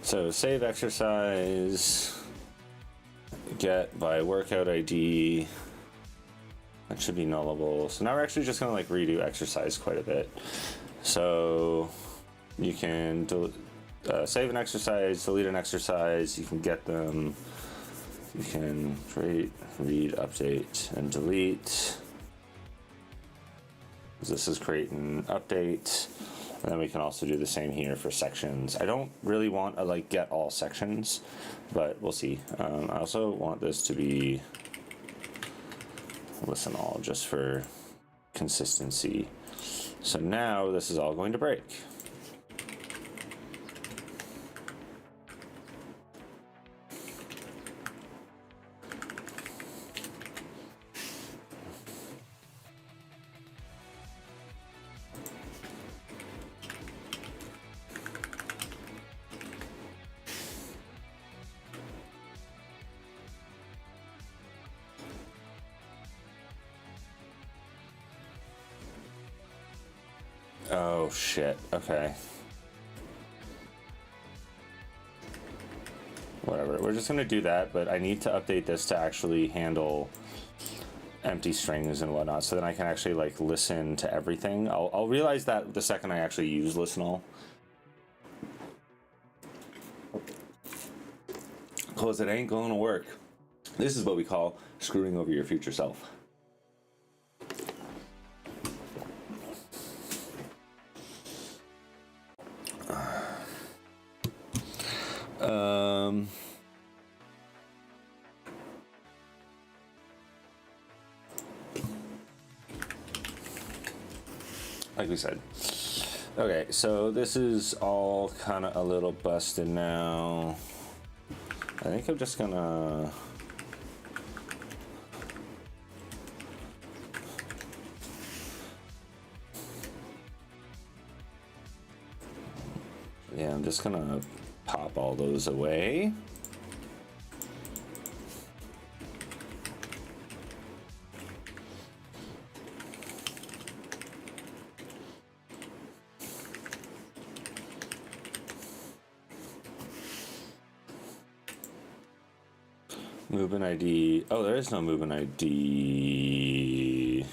So save exercise, get by workout ID, that should be nullable. So now we're actually just gonna like redo exercise quite a bit. So you can save an exercise, delete an exercise, you can get them, you can create, read, update, and delete. This is create and update. And then we can also do the same here for sections. I don't really want to like get all sections, but we'll see. I also want this to be listen all just for consistency. So now this is all going to break. Oh shit, okay. Whatever, we're just gonna do that, but I need to update this to actually handle empty strings and whatnot, so then I can actually like listen to everything. I'll realize that the second I actually use listen all. Cause it ain't gonna work. This is what we call screwing over your future self. Like we said. Okay, so this is all kind of a little busted now. I think I'm just gonna... Yeah, I'm just gonna pop all those away. Movement ID. Oh, there is no movement ID.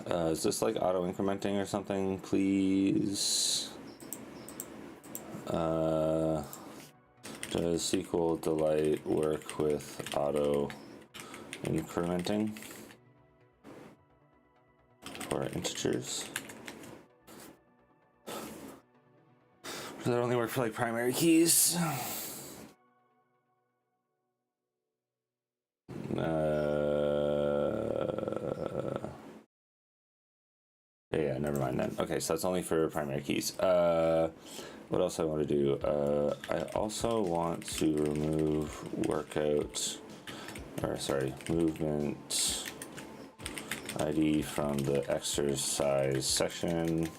Is this like auto incrementing or something, please? Does SQL work with auto incrementing for integers? Does that only work for like primary keys? Yeah, never mind then. Okay, so that's only for primary keys. What else I want to do? I also want to remove movement ID from the exercise section.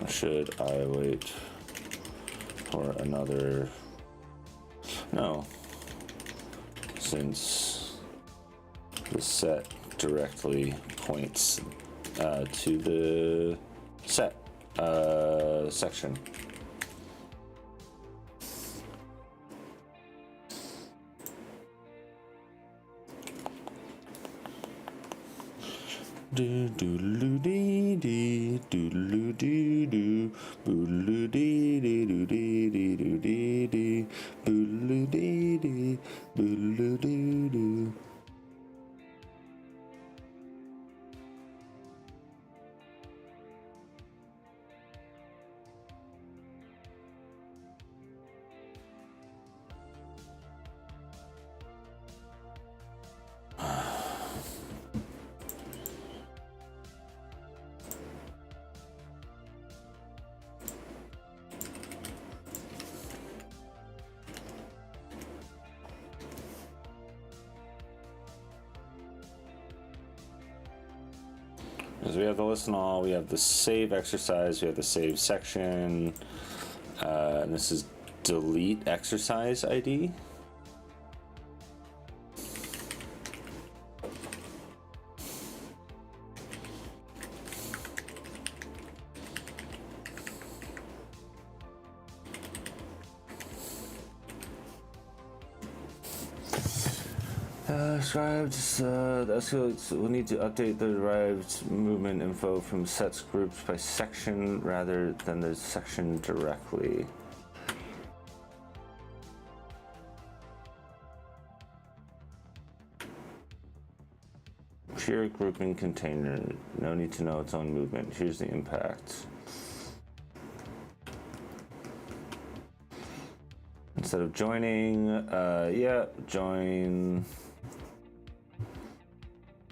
Should I wait for another? No, since the set directly points to the set section. Do do do dee dee do do dee do do dee dee do dee dee do dee dee do dee dee do dee dee. We have the listen all, we have the save exercise, we have the save section, and this is delete exercise ID. Derived, we'll need to update the derived movement info from sets grouped by section rather than the section directly. Pure grouping container, no need to know its own movement. Here's the impact. Instead of joining, join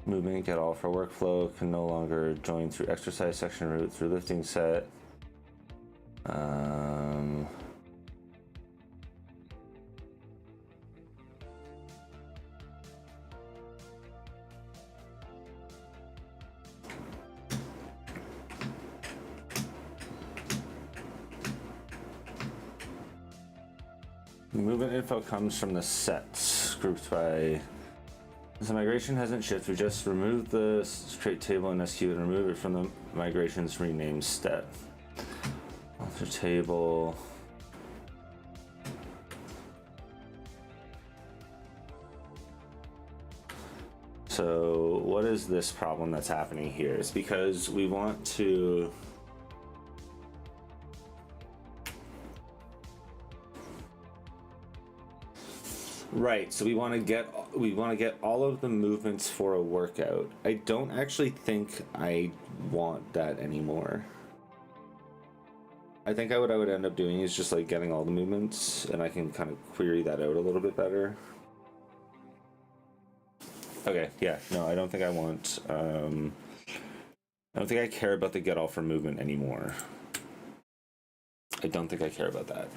movement get all for workflow can no longer join through exercise section route through lifting set. Movement info comes from the sets grouped by. The migration hasn't shipped. We just removed the straight table in SQ and remove it from the migrations rename step. Author table. So what is this problem that's happening here? It's because we want to right, so we want to get all of the movements for a workout. I don't actually think I want that anymore. I think what I would end up doing is just like getting all the movements, and I can kind of query that out a little bit better. Okay, yeah, no, I don't think I want. I don't think I care about the get all for movement anymore. I don't think I care about that.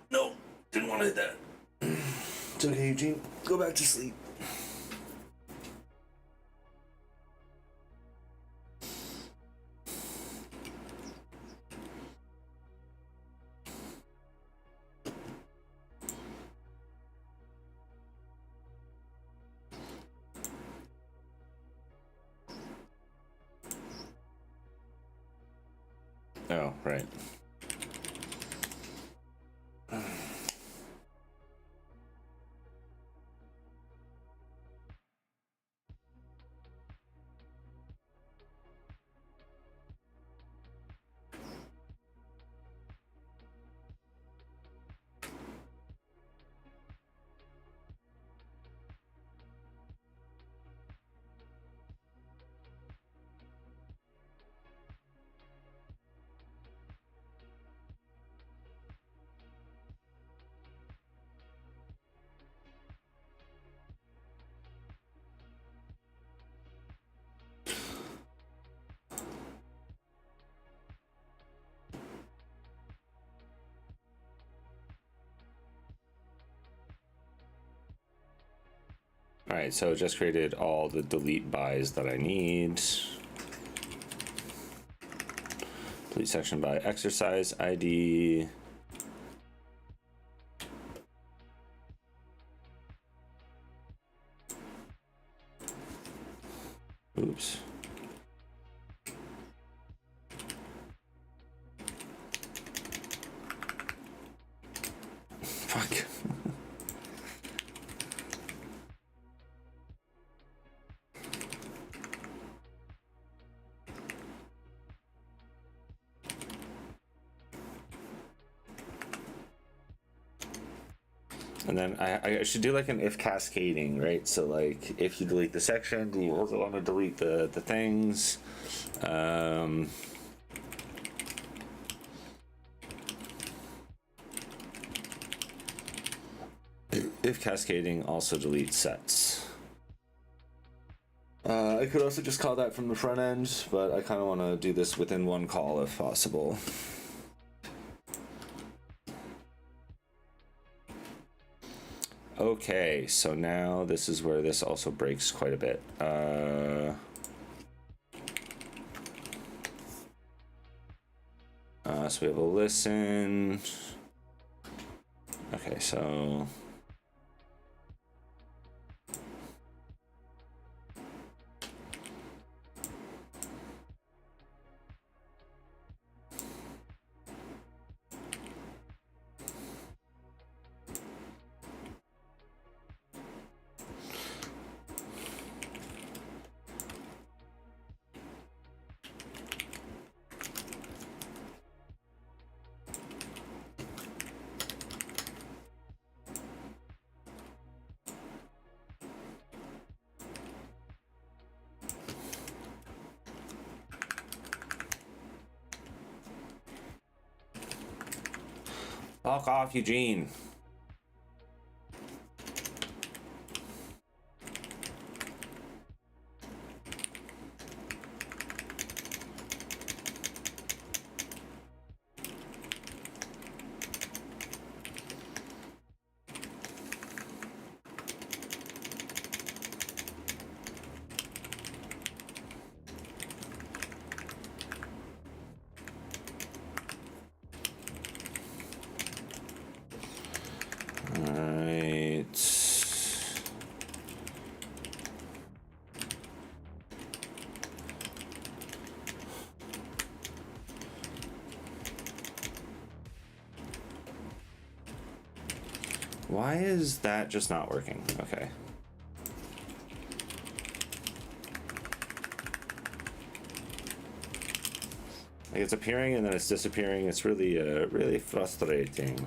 No, didn't want to hit that. It's okay, Eugene. Go back to sleep. Oh, right. All right, so it just created all the delete bys that I need. Delete section by exercise ID. Oops. Fuck. And then I should do like an if cascading, right? So like if you delete the section, do you also want to delete the things? If cascading also deletes sets. I could also just call that from the front end, but I kind of want to do this within one call if possible. Okay, so now this is where this also breaks quite a bit. So we have a listen. Okay, so fuck off, Eugene. Why is that just not working? Okay. Like it's appearing and then it's disappearing. It's really, really frustrating.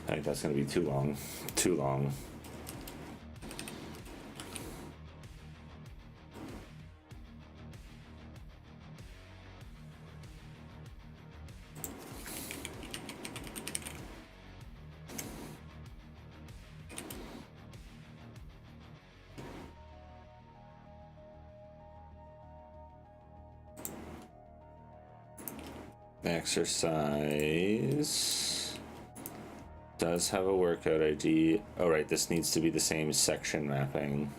I think that's gonna be too long. Too long. Exercise does have a workout ID. Oh right, this needs to be the same section mapping.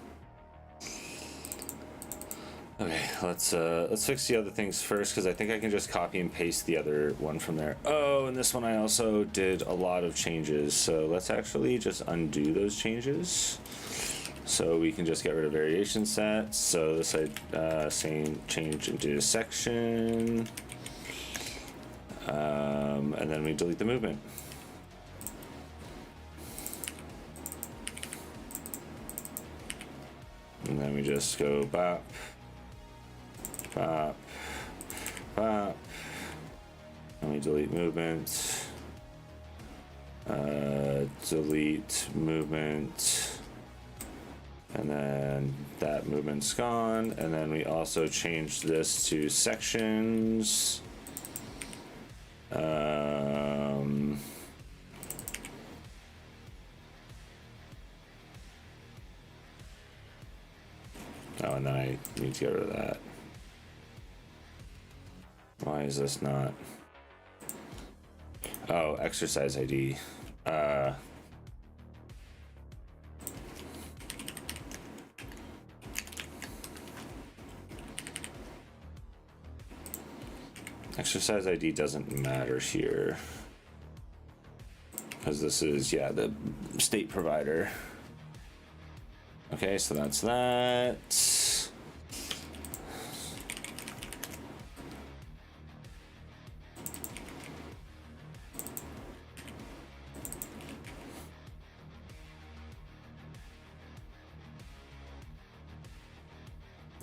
Okay, let's fix the other things first because I think I can just copy and paste the other one from there. Oh, and this one I also did a lot of changes, so let's actually just undo those changes. So we can just get rid of variation sets. So this same change into section. And then we delete the movement. And then we just go bop, bop, bop. And we delete movement. Delete movement. And then that movement's gone. And then we also changed this to sections. Oh, and then I need to get rid of that. Why is this not? Oh, exercise ID. Exercise ID doesn't matter here. Because this is, yeah, the state provider. Okay, so that's that.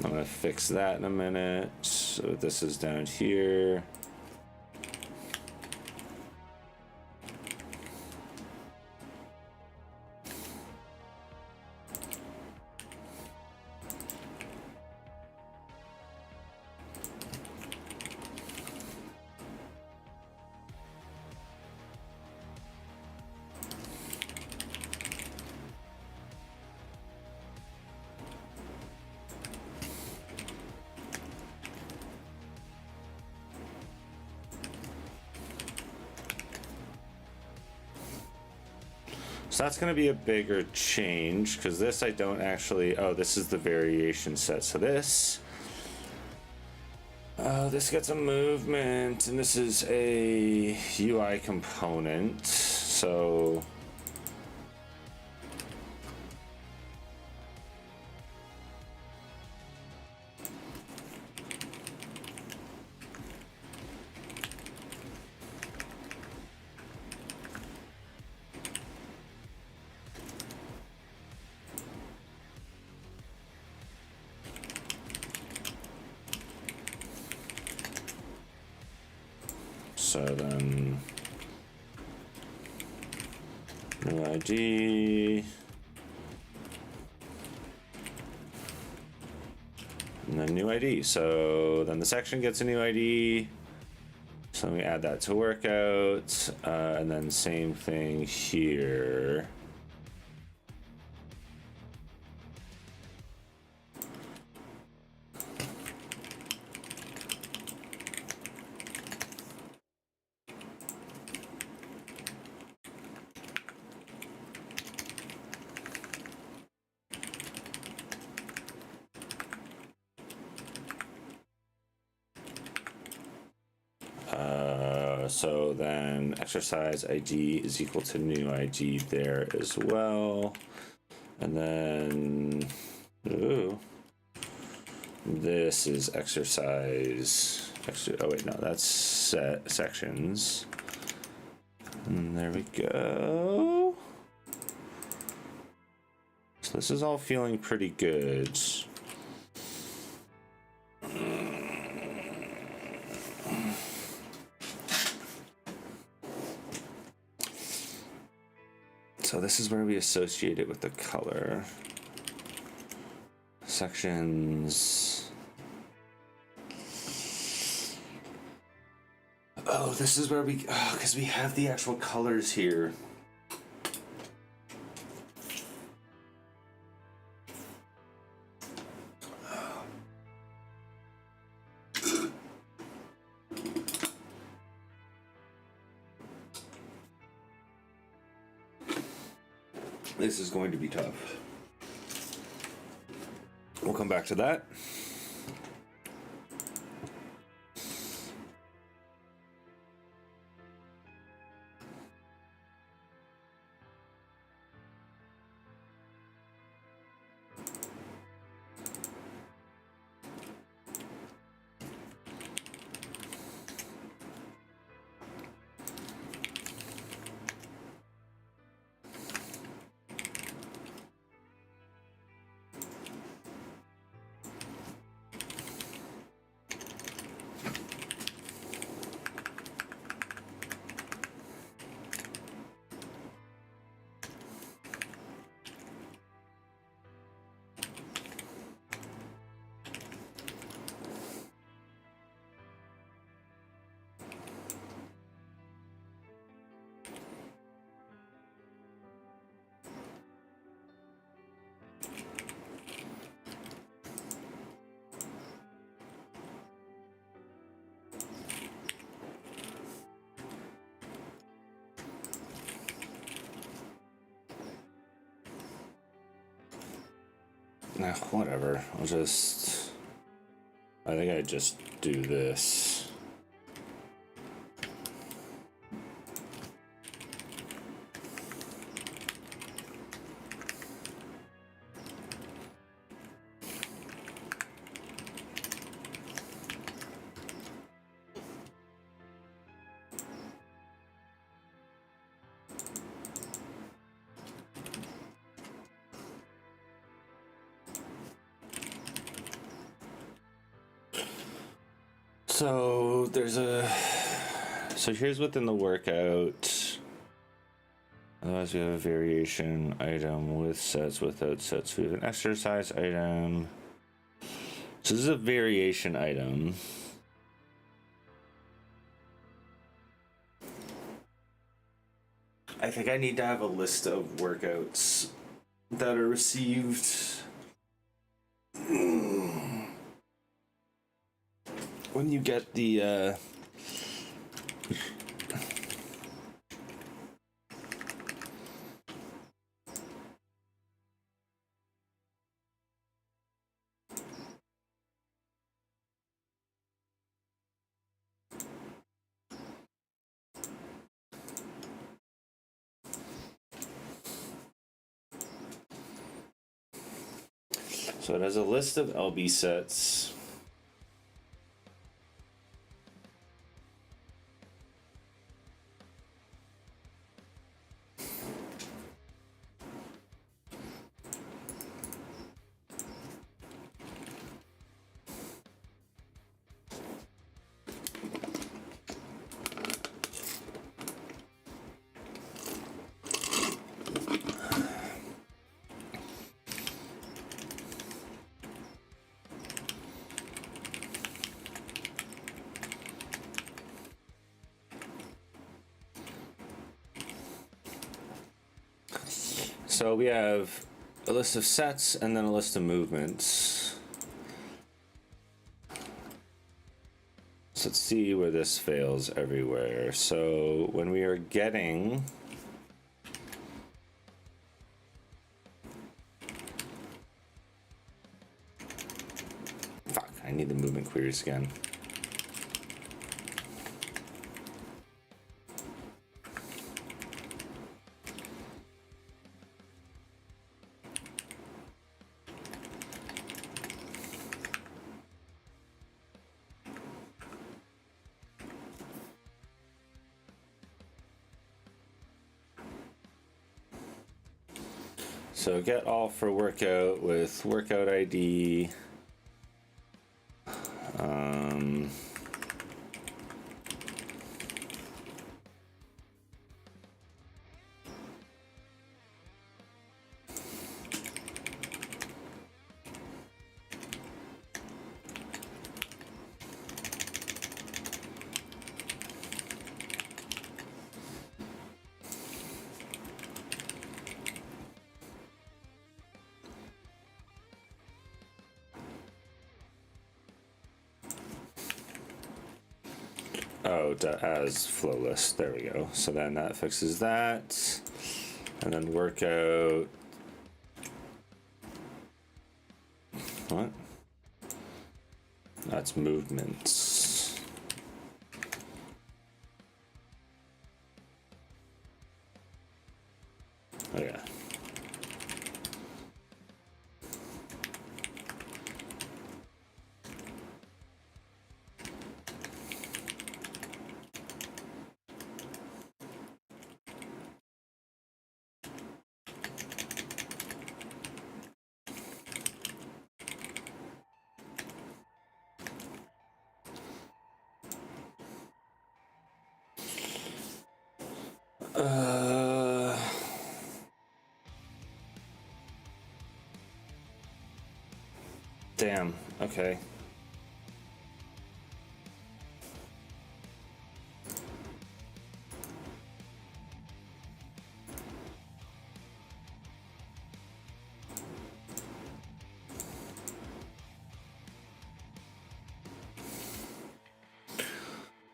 I'm gonna fix that in a minute. So this is down here. So that's going to be a bigger change because this I don't actually, oh, this is the variation set. So this gets a movement and this is a UI component. So then new ID, and then new ID. So then the section gets a new ID. So let me add that to workout, and then same thing here. So then exercise ID is equal to new ID there as well. And then, ooh, this is exercise. Oh wait, no, that's set sections. And there we go. So this is all feeling pretty good. So this is where we associate it with the color. Sections. Oh, this is where we, because we have the actual colors here. This is going to be tough. We'll come back to that. Nah, whatever. I think I just do this. So here's within the workout. Otherwise we have a variation item with sets, without sets. We have an exercise item. So this is a variation item. I think I need to have a list of workouts that are received. When you get the so it has a list of LB sets. So we have a list of sets and then a list of movements. So let's see where this fails everywhere. So when we are getting I need the movement queries again. So get all for workout with workout ID. Oh, as flow list. There we go. So then that fixes that. And then workout. What? That's movements. Oh yeah. Damn. Okay.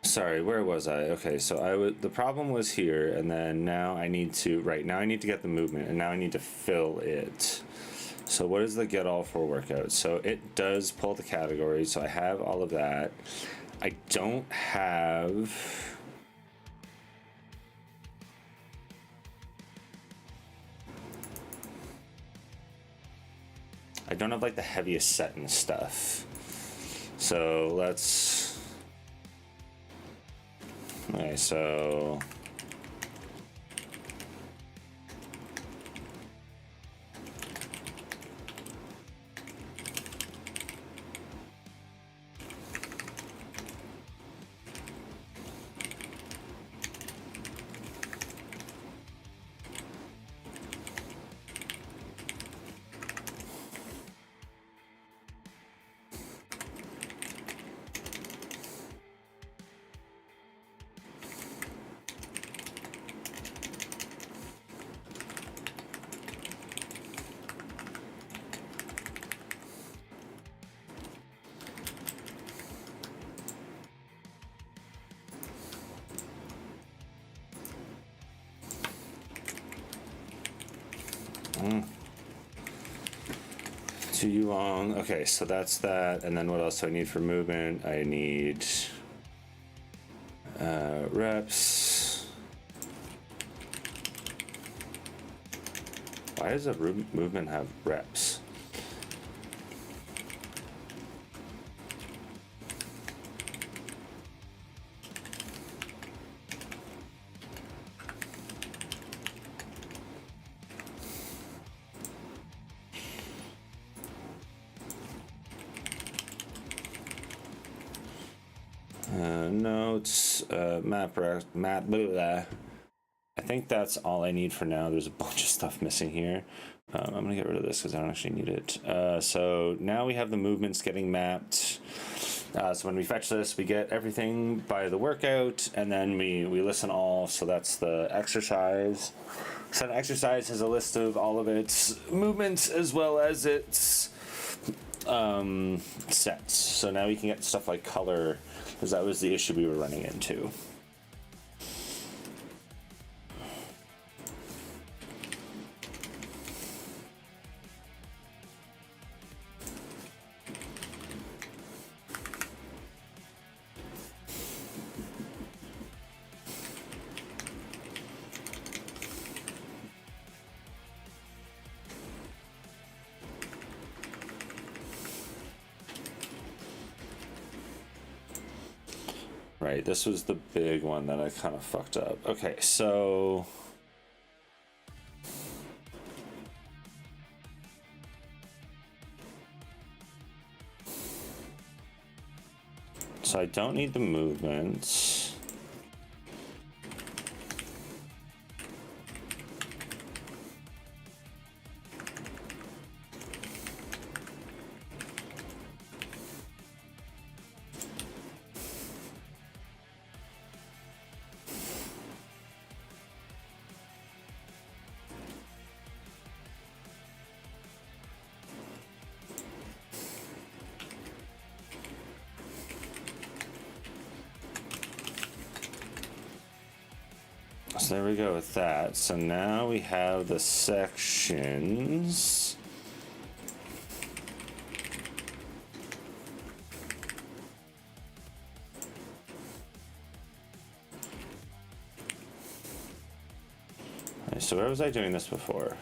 Sorry, where was I? Okay, so the problem was here, and then now I need to, right, now I need to get the movement, and now I need to fill it. So what is the get all for workout? So it does pull the category, so I have all of that. I don't have... I don't have like the heaviest set and stuff. So let's... Okay, so... Too long. Okay, so that's that. And then what else do I need for movement? I need reps. Why does a movement have reps? Notes, map, blah, blah. I think that's all I need for now. There's a bunch of stuff missing here. I'm gonna get rid of this because I don't actually need it. So now we have the movements getting mapped. So when we fetch this, we get everything by the workout, and then we listen all. So that's the exercise. So the exercise has a list of all of its movements as well as its sets. So now we can get stuff like color, because that was the issue we were running into. Right, this was the big one that I kind of fucked up. Okay, so... So I don't need the movements. So there we go with that. So now we have the sections. Okay, so where was I doing this before?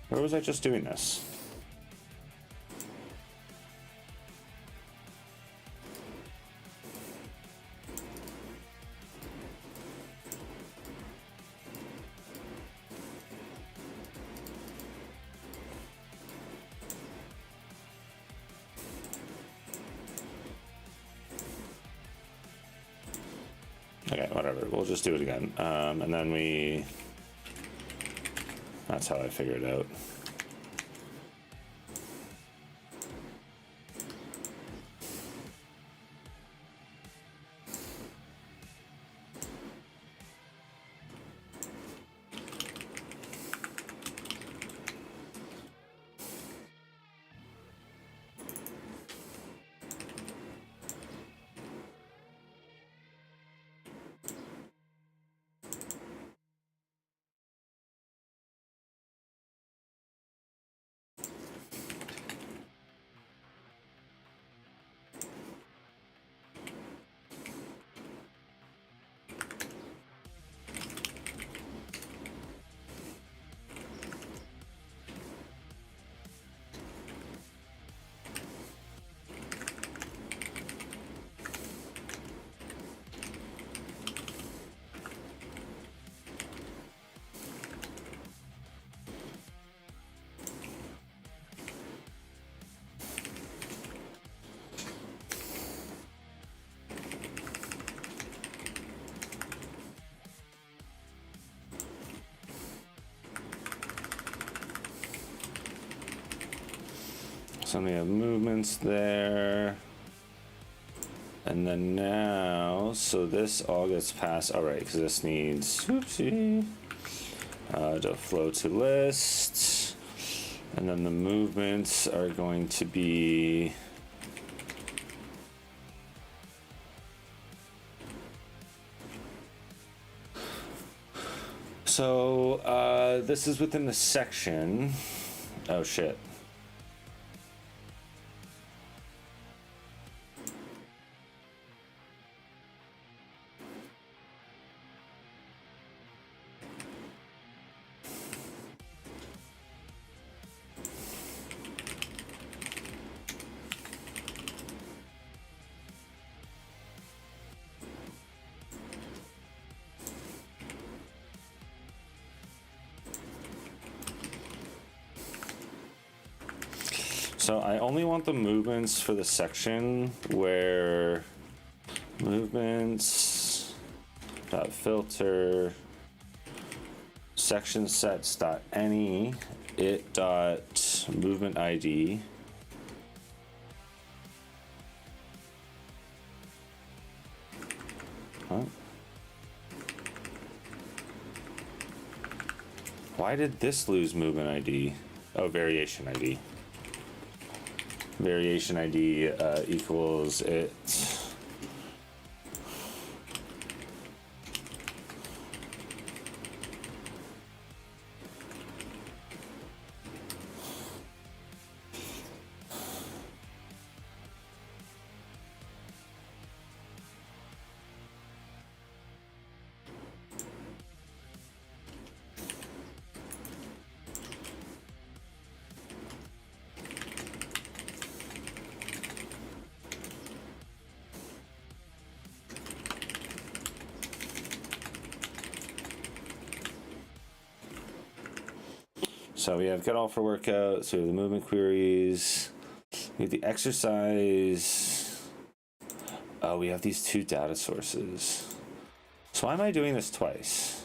Where was I just doing this? Okay, whatever. We'll just do it again. And then we... That's how I figured it out. So we have movements there. And then now, so this all gets passed. All right, because this needs, oopsie, to flow to list. And then the movements are going to be, so this is within the section. Oh shit. So I only want the movements for the section where movements dot filter section sets dot any it dot movement ID. Huh? Why did this lose movement ID? Oh, variation ID. Variation ID equals it. So we have get all for workout, so we have the movement queries, we have the exercise. Oh, we have these two data sources. So why am I doing this twice?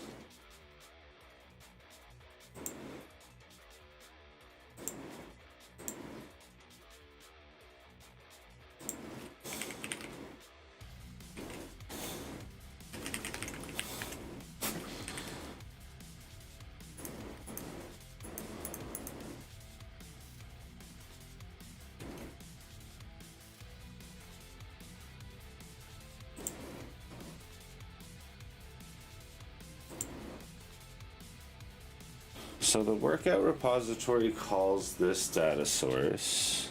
So the workout repository calls this data source.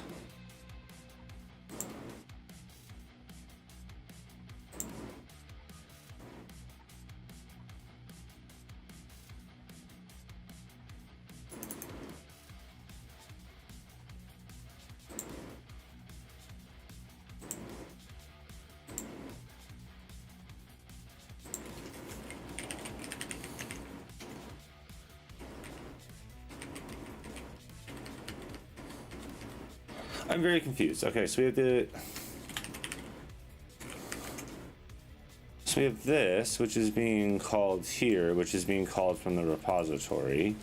I'm very confused. Okay, so we have this, which is being called here, which is being called from the repository.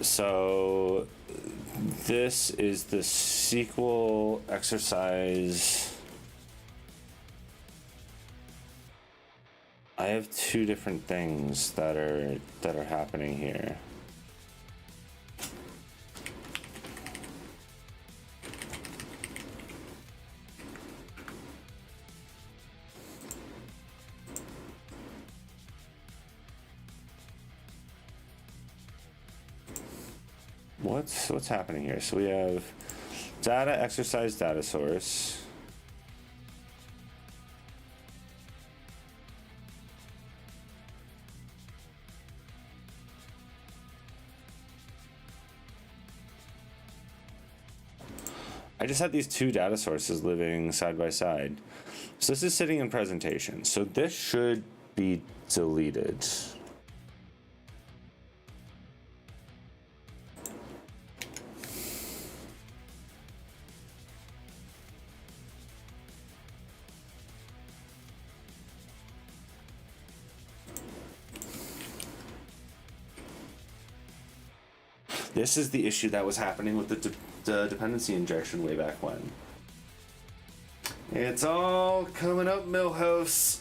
So this is the SQL exercise. I have two different things that are happening here. What's happening here? So we have data exercise data source. I just had these two data sources living side by side. So this is sitting in presentation. So this should be deleted. This is the issue that was happening with the dependency injection way back when. It's all coming up, Millhouse.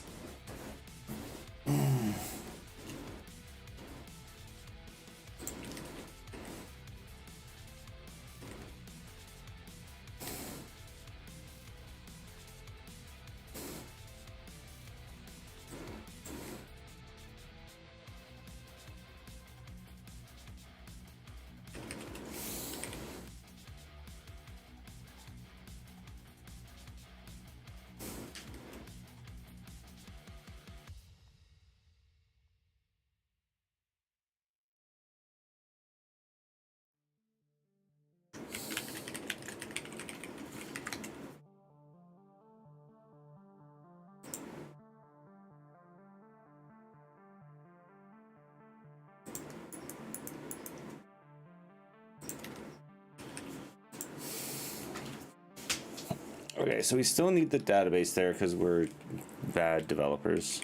Okay, so we still need the database there because we're bad developers.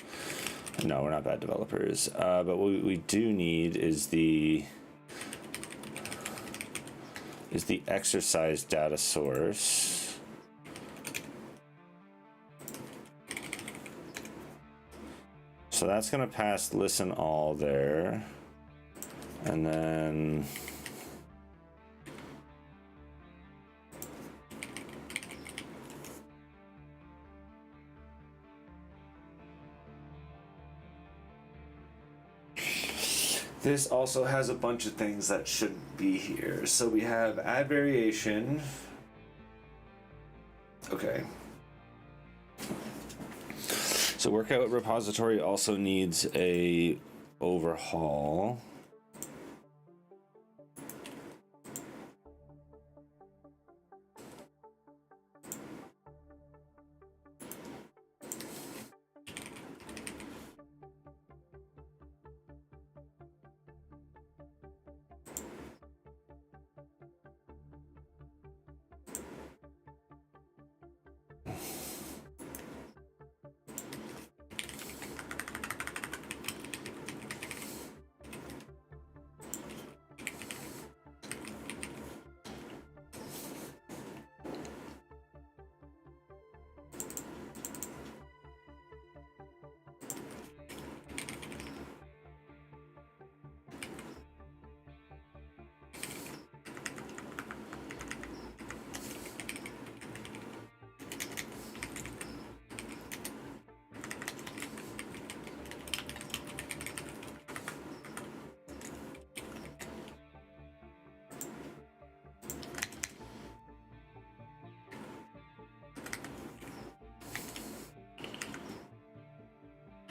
No, we're not bad developers. But what we do need is the exercise data source. So that's going to pass listen all there. And then this also has a bunch of things that shouldn't be here. So we have add variation. Okay. So workout repository also needs a overhaul.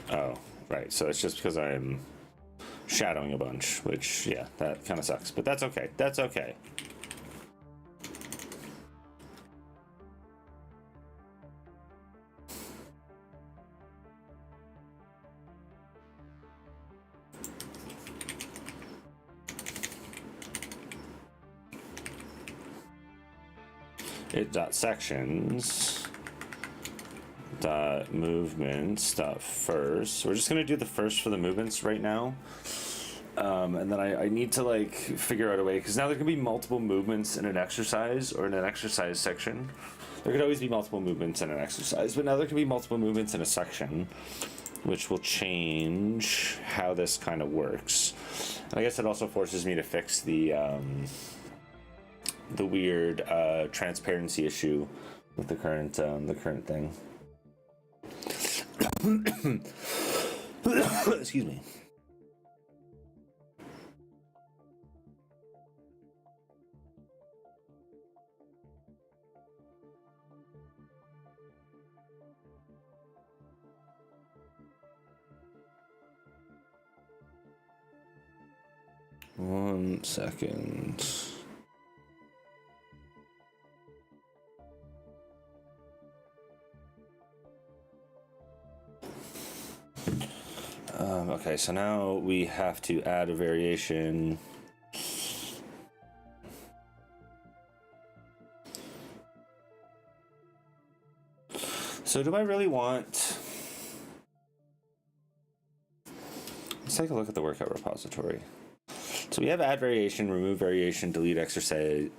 Oh, right. So it's just because I'm shadowing a bunch, which, yeah, that kind of sucks. But that's okay. That's okay. It.sections. Movements first. We're just gonna do the first for the movements right now, and then I need to like figure out a way, because now there can be multiple movements in an exercise or in an exercise section. There could always be multiple movements in an exercise, but now there can be multiple movements in a section, which will change how this kind of works. And I guess it also forces me to fix the weird transparency issue with the current thing. Excuse me. One second. Okay, so now we have to add a variation. So do I really want... Let's take a look at the workout repository. So So we have add variation, remove variation, delete exercise,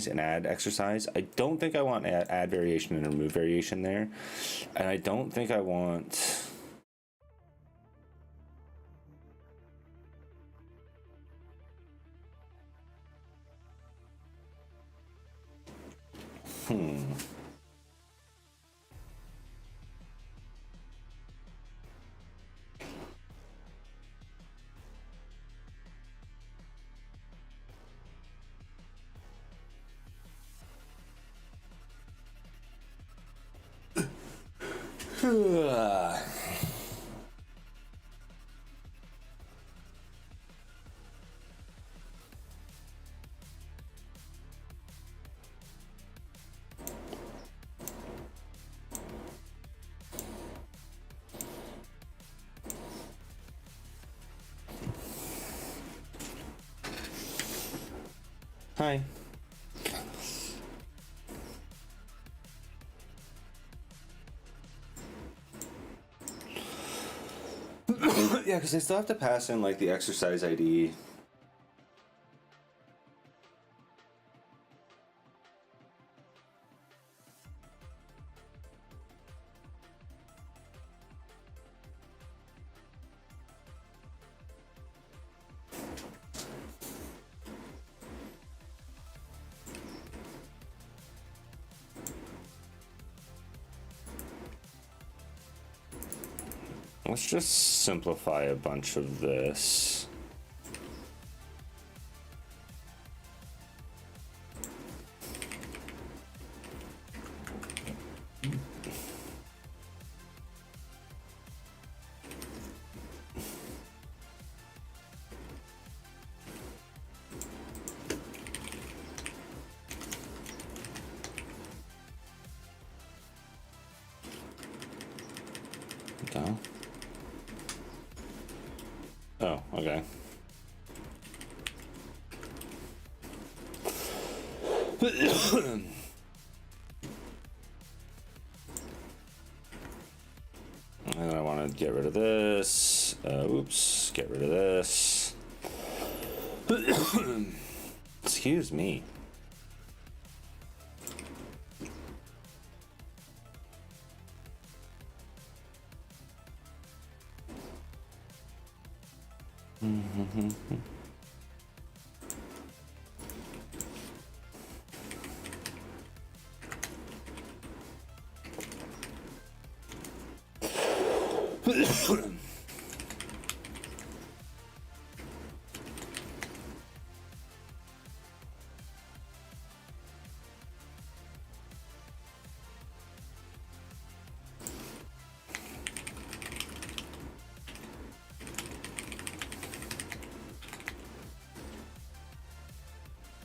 and add exercise. I don't think I want add variation and remove variation there. And I don't think I want... Hi. Yeah, because I still have to pass in like the exercise ID. Let's just simplify a bunch of this. Go. Oh, okay. And I want to get rid of this. Oops, get rid of this. Excuse me.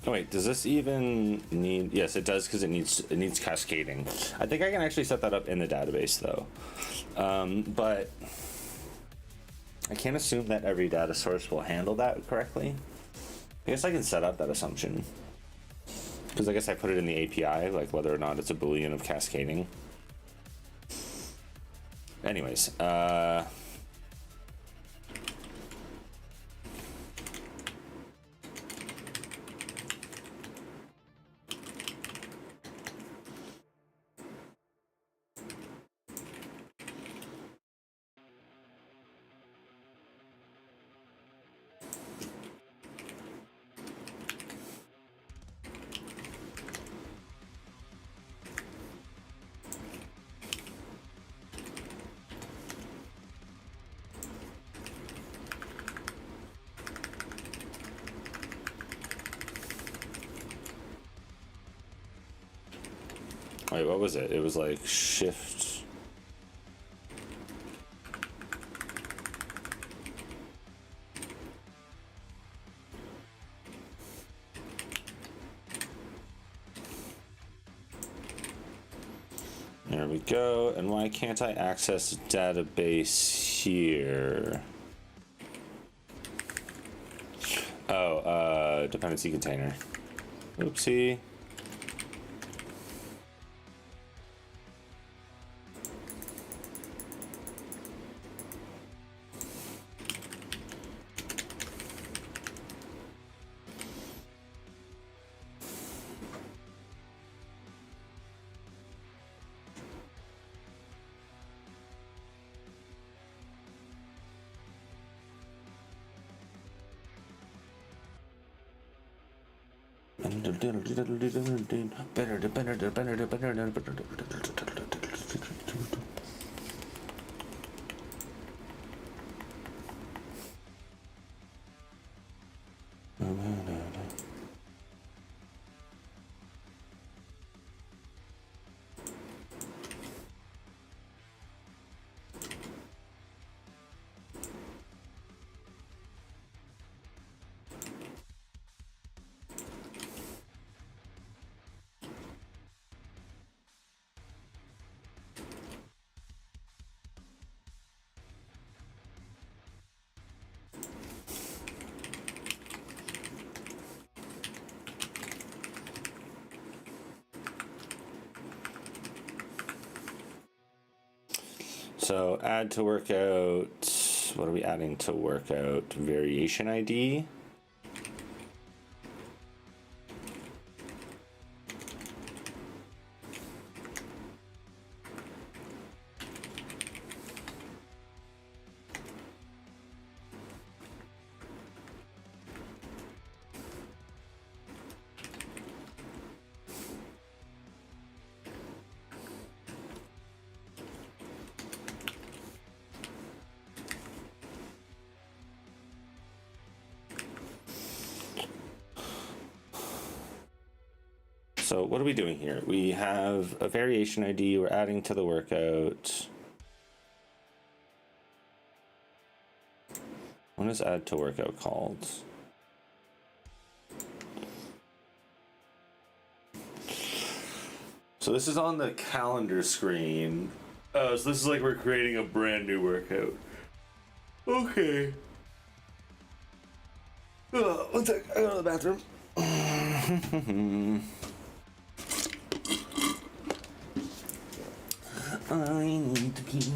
Oh wait, does this even need? Yes, it does, because it needs cascading. I think I can actually set that up in the database though, but I can't assume that every data source will handle that correctly. I guess I can set up that assumption, because I guess I put it in the API, like whether or not it's a Boolean of cascading. Anyways, wait, what was it? It was like shift. There we go. And why can't I access database here? Oh, dependency container. Oopsie. So add to workout. What are we adding to workout? Variation ID. So what are we doing here? We have a variation ID we're adding to the workout. When is add to workout called? So this is on the calendar screen. Oh, so this is like we're creating a brand new workout. Okay. One sec, I go to the bathroom. I need to pee.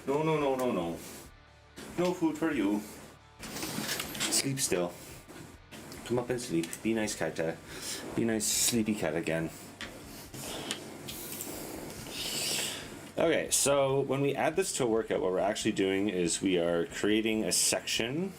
No, no, no, no, no. No food for you. Sleep still. Come up and sleep. Be nice, cat. Be nice, sleepy cat again. Okay, so when we add this to a workout, what we're actually doing is we are creating a section.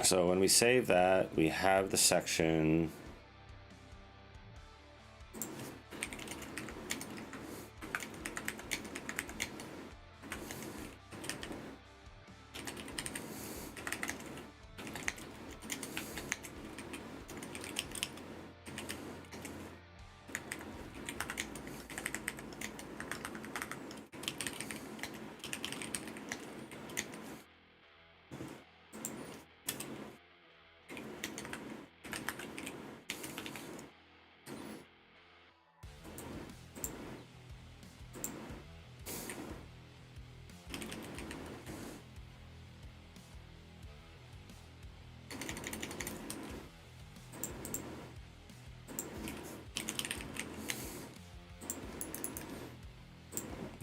So when we save that, we have the section.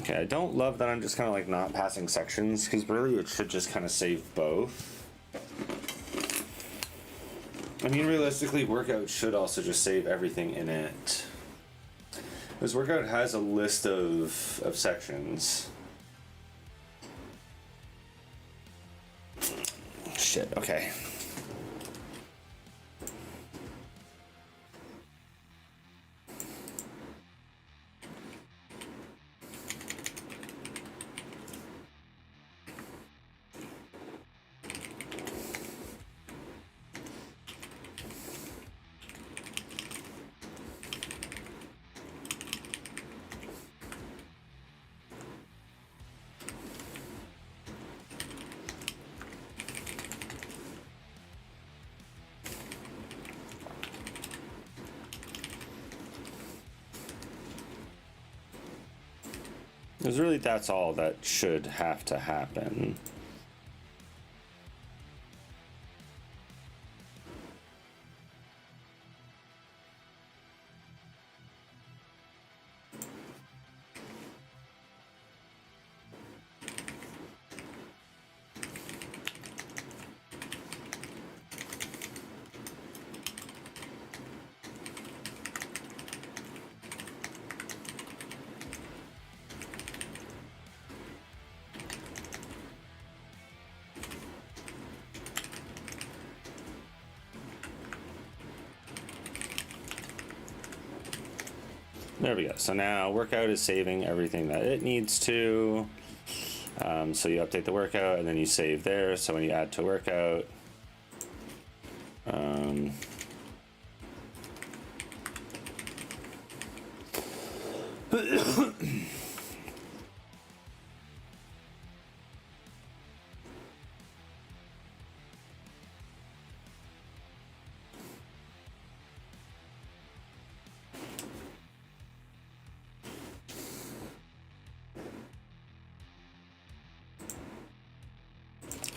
Okay, I don't love that I'm just kind of like not passing sections, because really it should just kind of save both. I mean, realistically, workout should also just save everything in it. This workout has a list of sections. Shit, okay. Because really that's all that should have to happen. There we go. So now workout is saving everything that it needs to. So you update the workout and then you save there. So when you add to workout,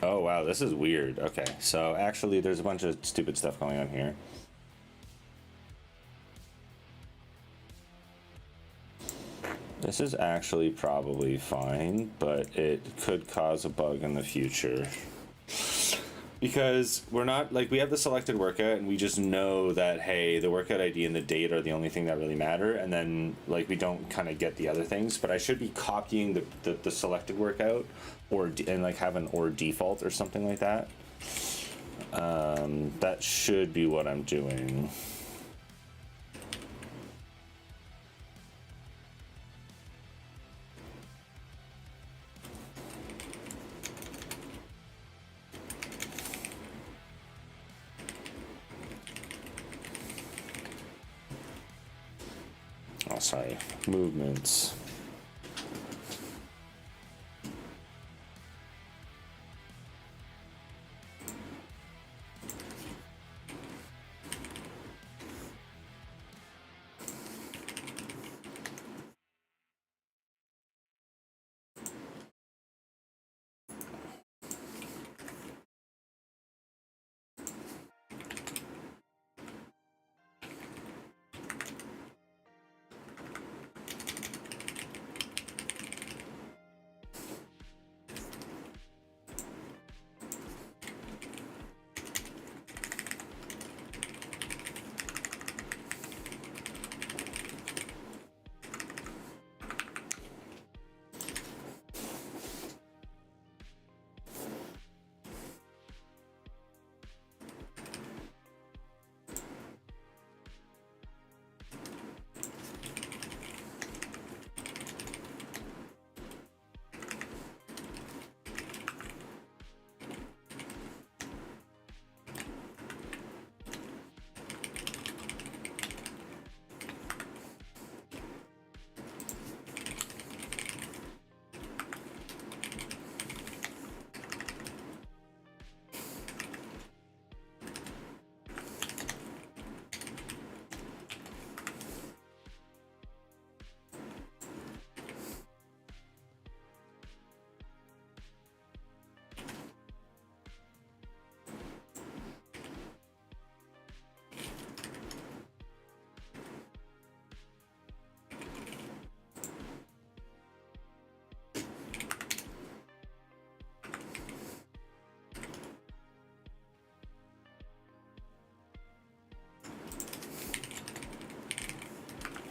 oh wow, this is weird. Okay, so actually there's a bunch of stupid stuff going on here. This is actually probably fine, but it could cause a bug in the future. Because we're not, like, we have the selected workout and we just know that, hey, the workout ID and the date are the only thing that really matter, and then, like, we don't kind of get the other things, but I should be copying the selected workout and, like, have an or default or something like that. That should be what I'm doing. Oh, sorry, movements.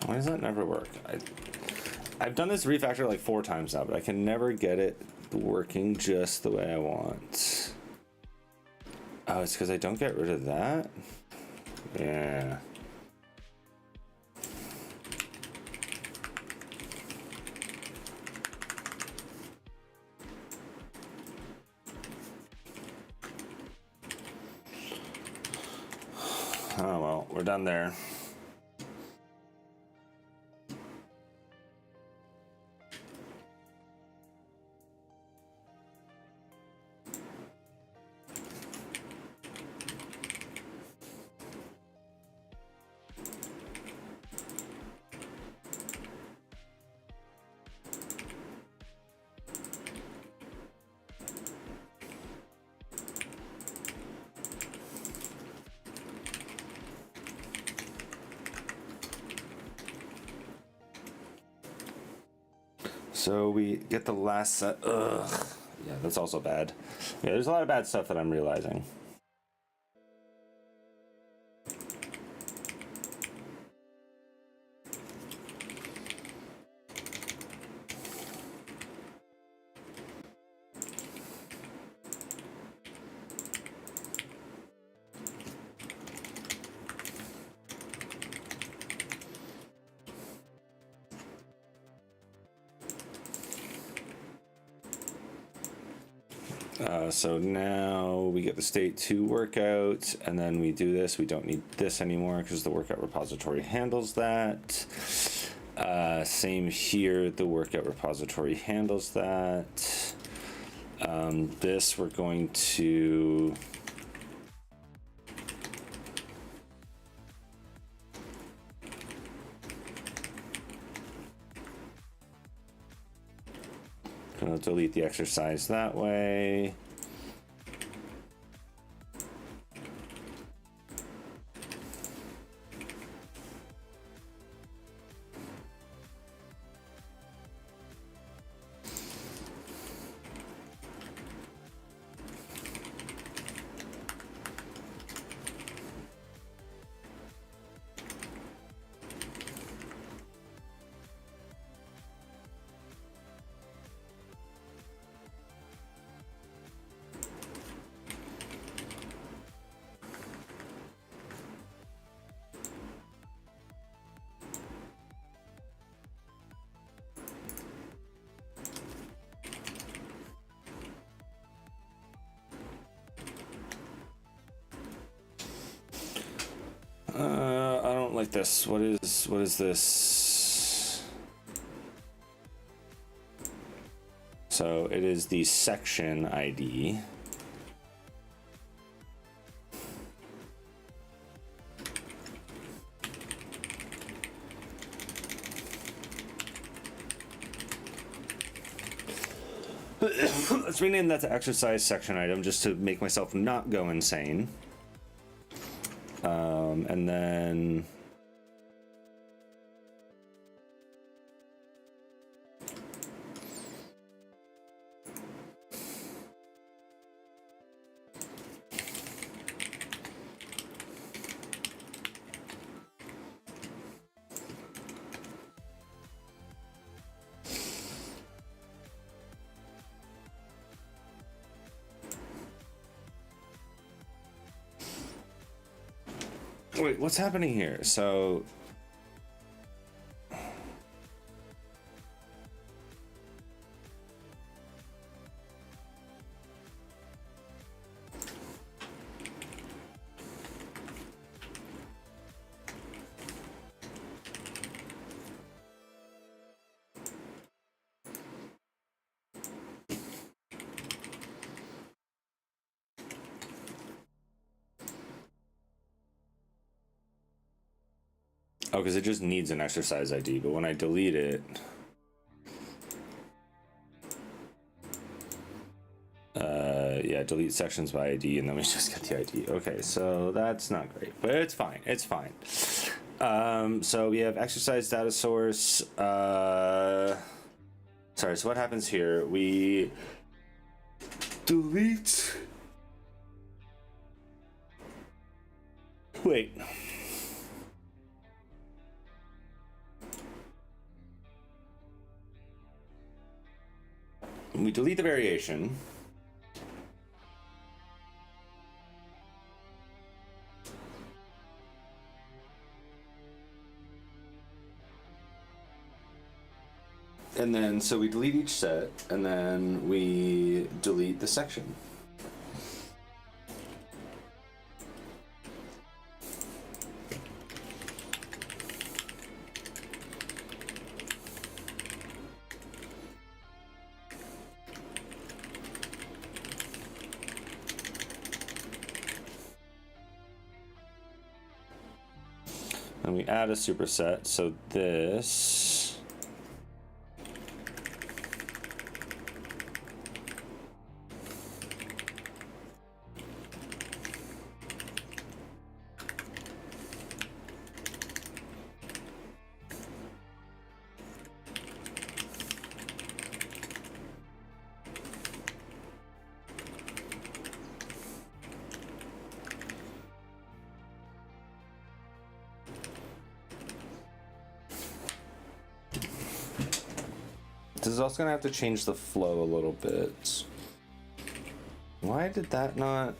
Why does that never work? I've done this refactor like 4 times now, but I can never get it working just the way I want. Oh, it's because I don't get rid of that? Yeah. Oh well, we're done there. So we get the last set. Ugh. Yeah, that's also bad. Yeah, there's a lot of bad stuff that I'm realizing. So now we get the state 2 workout, and then we do this. We don't need this anymore because the workout repository handles that. Same here, the workout repository handles that. This we're going to delete the exercise that way. I don't like this. What is this? So it is the section ID. Let's rename that to exercise section item just to make myself not go insane. And then wait, what's happening here? So oh, because it just needs an exercise ID, but when I delete it, yeah, delete sections by ID, and then we just get the ID. Okay, so that's not great, but it's fine. It's fine. So we have exercise data source. Sorry, so what happens here? We delete. Wait. we delete the variation. And then, so we delete each set, and then we delete the section. And we add a superset, so this is also gonna have to change the flow a little bit. Why did that not?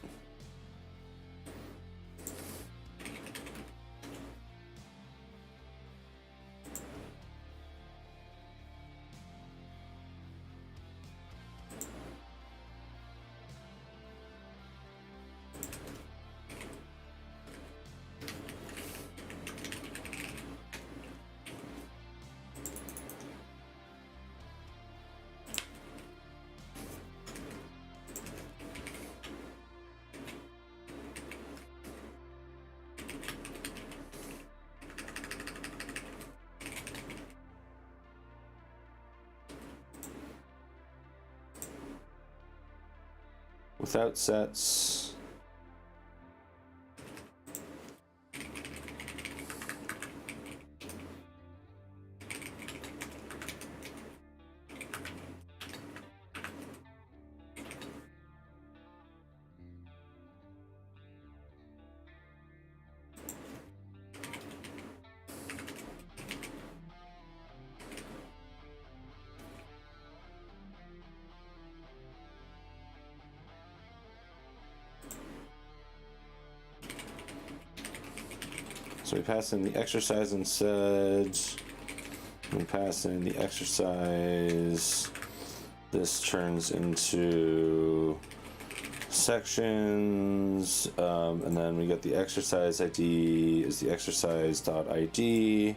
Without sets. So we pass in the exercise instead. We pass in the exercise. This turns into sections, and then we get the exercise ID is the exercise.id,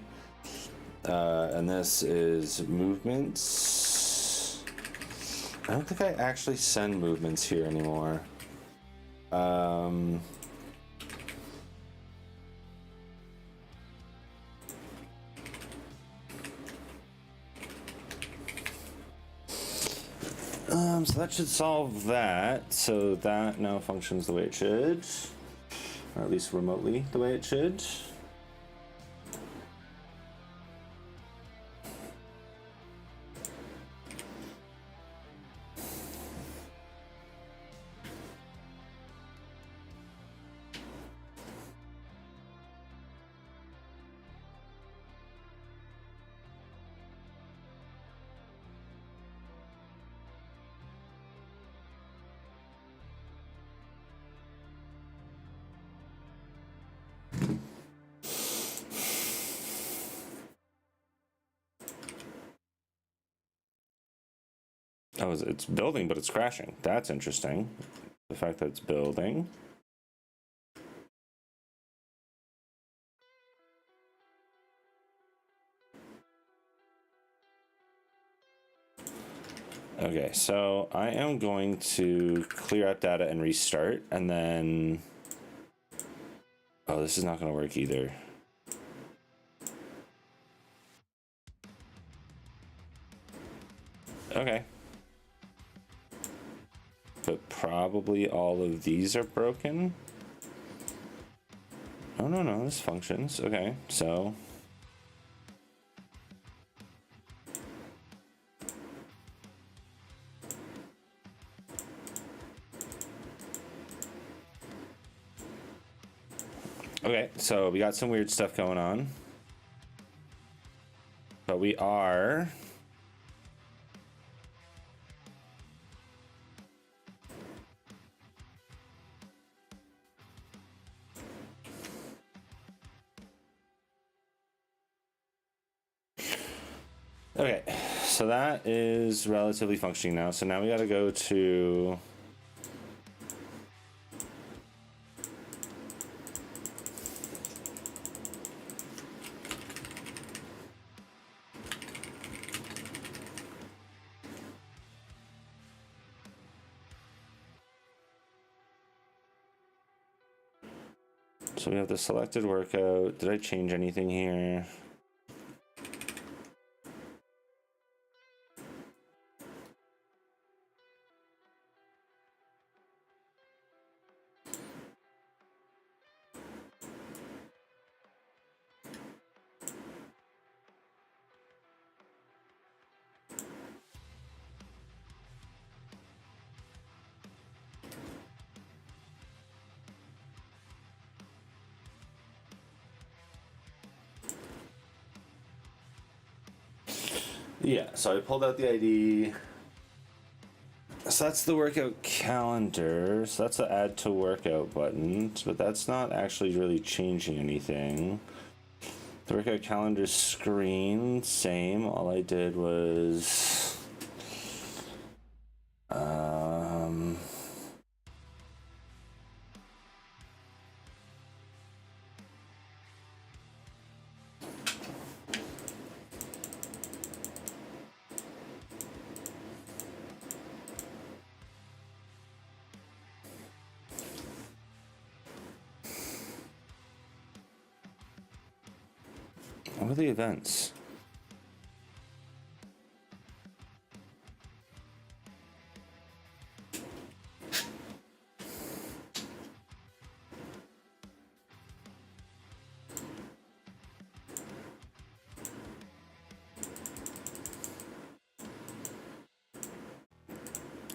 and this is movements. I don't think I actually send movements here anymore. So that should solve that. So that now functions the way it should, or at least remotely the way it should. Oh, it's building, but it's crashing. That's interesting. The fact that it's building. Okay, so I am going to clear out data and restart, and then... Oh, this is not going to work either. Okay. But probably all of these are broken. Oh, no, this functions. Okay, so... Okay, so we got some weird stuff going on. But we are... So that is relatively functioning now. So now we got to go to so we have the selected workout. Did I change anything here? Yeah, so I pulled out the ID. So that's the workout calendar. So that's the add to workout button, but that's not actually really changing anything. The workout calendar screen, same. All I did was what are the events?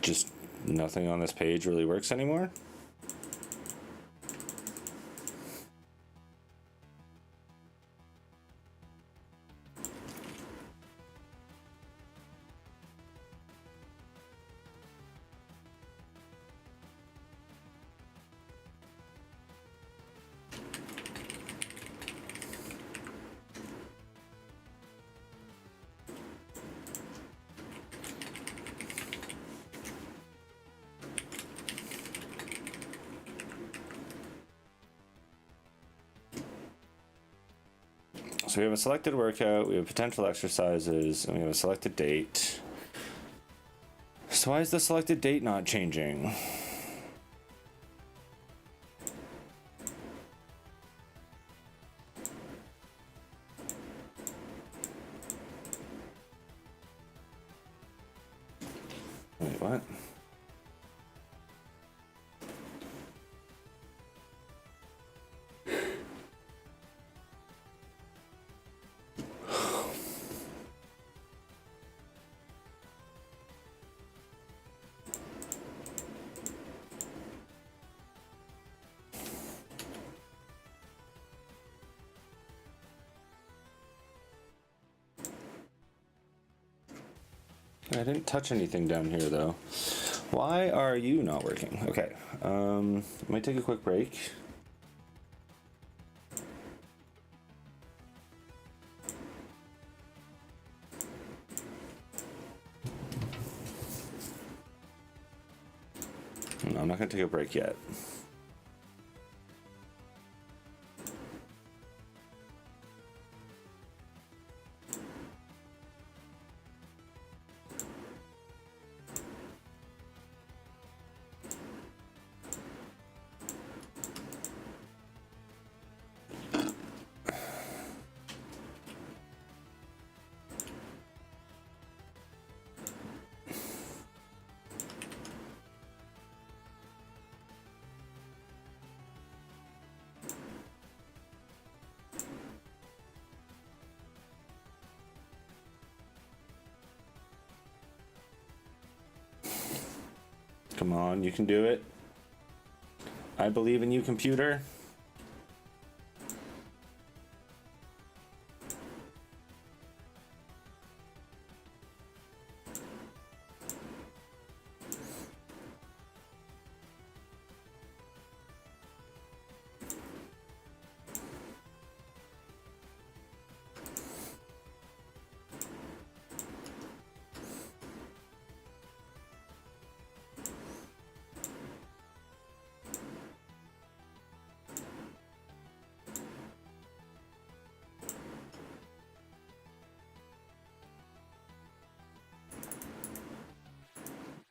Just nothing on this page really works anymore? So we have a selected workout, we have potential exercises, and we have a selected date. So why is the selected date not changing? Wait, what? I didn't touch anything down here though. Why are you not working? Okay, might take a quick break. No, I'm not gonna take a break yet. Come on, you can do it. I believe in you, computer.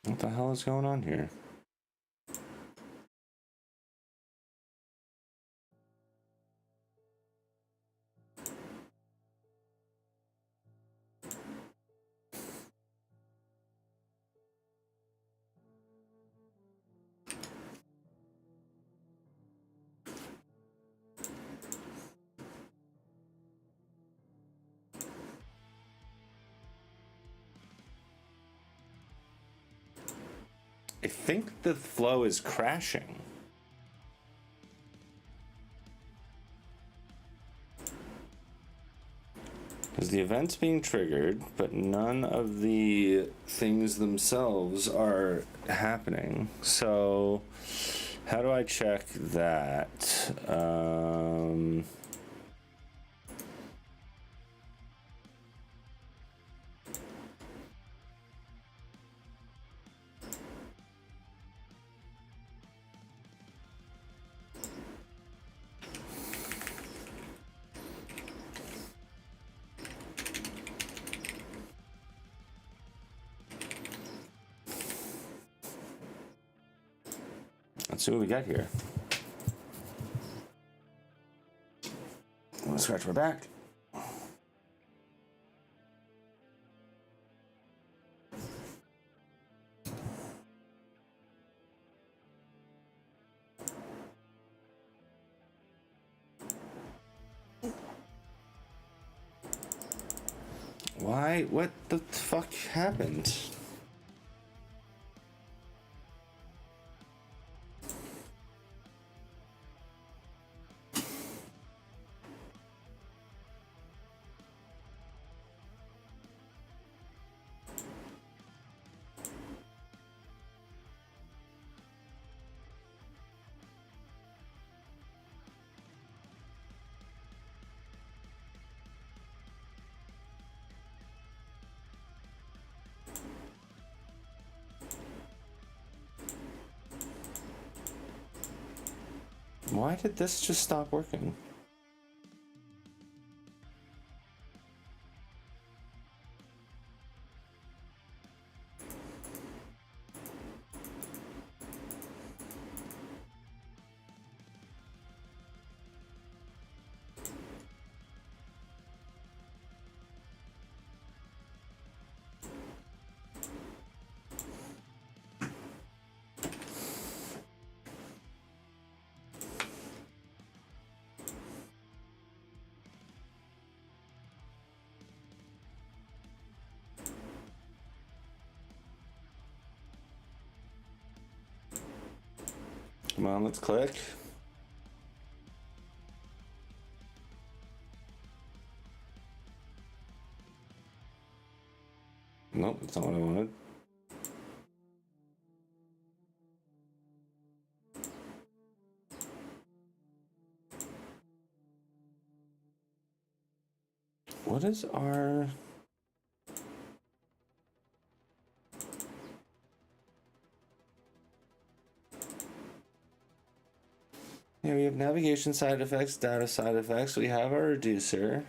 What the hell is going on here? I think the flow is crashing. Because the event's being triggered, but none of the things themselves are happening. So, how do I check that? Let's see what we got here. I'm gonna scratch my back. Why? What the fuck happened? Why did this just stop working? Come on, let's click. Nope, that's not what I wanted. What is our... Yeah, we have navigation side effects, data side effects. We have our reducer.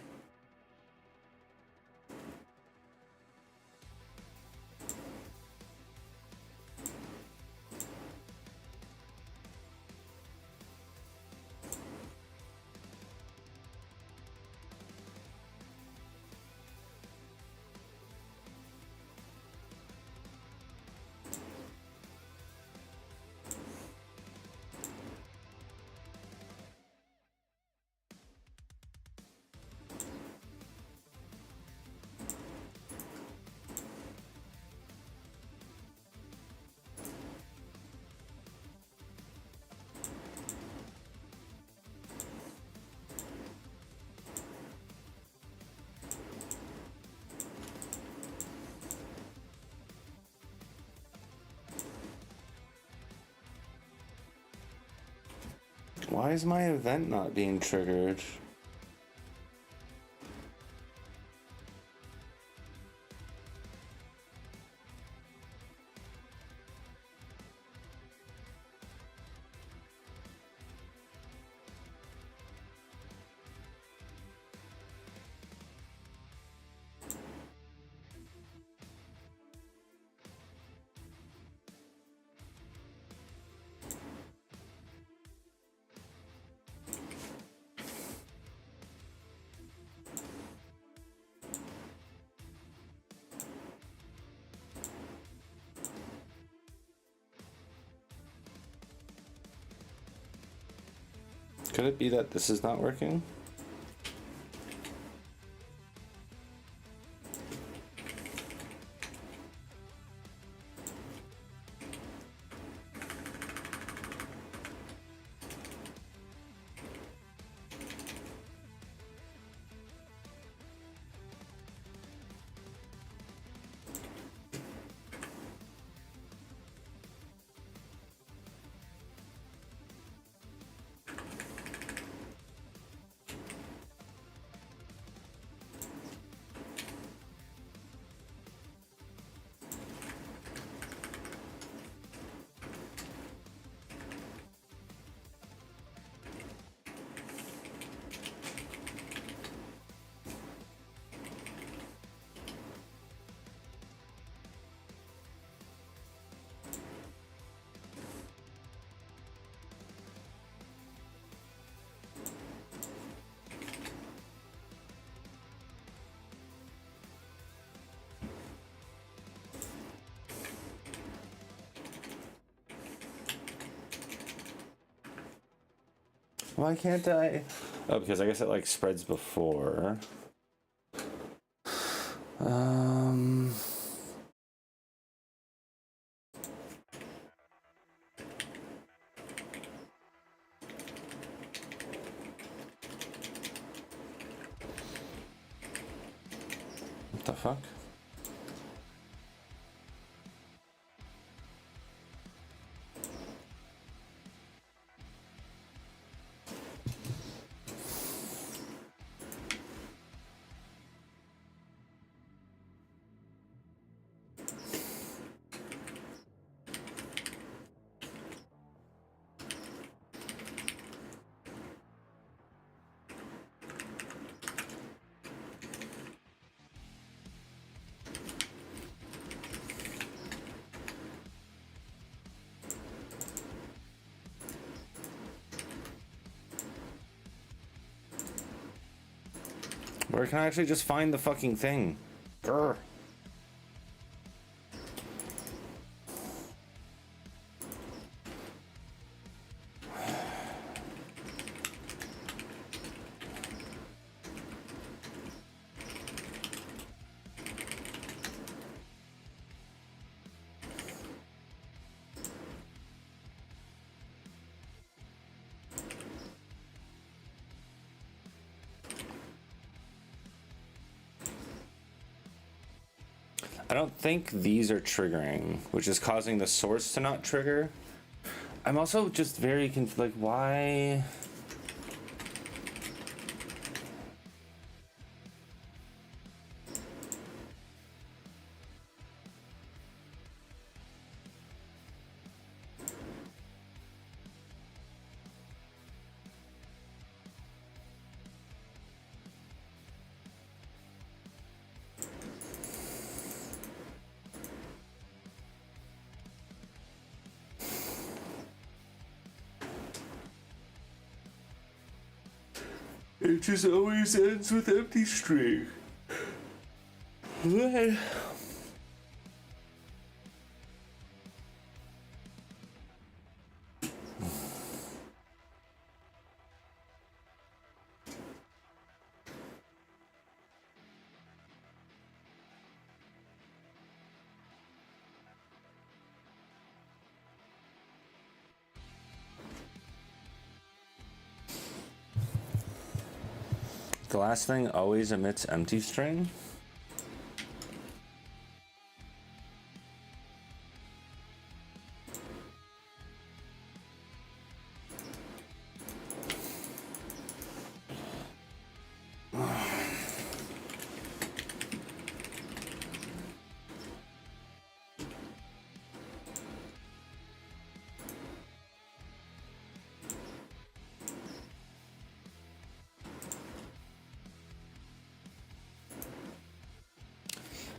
Why is my event not being triggered? Could it be that this is not working? Why can't I? Oh, because I guess it like spreads before. What the fuck? Where can I actually just find the fucking thing? Grr. I don't think these are triggering, which is causing the source to not trigger. I'm also just very like, why? It just always ends with empty string. What? The last thing always emits empty string.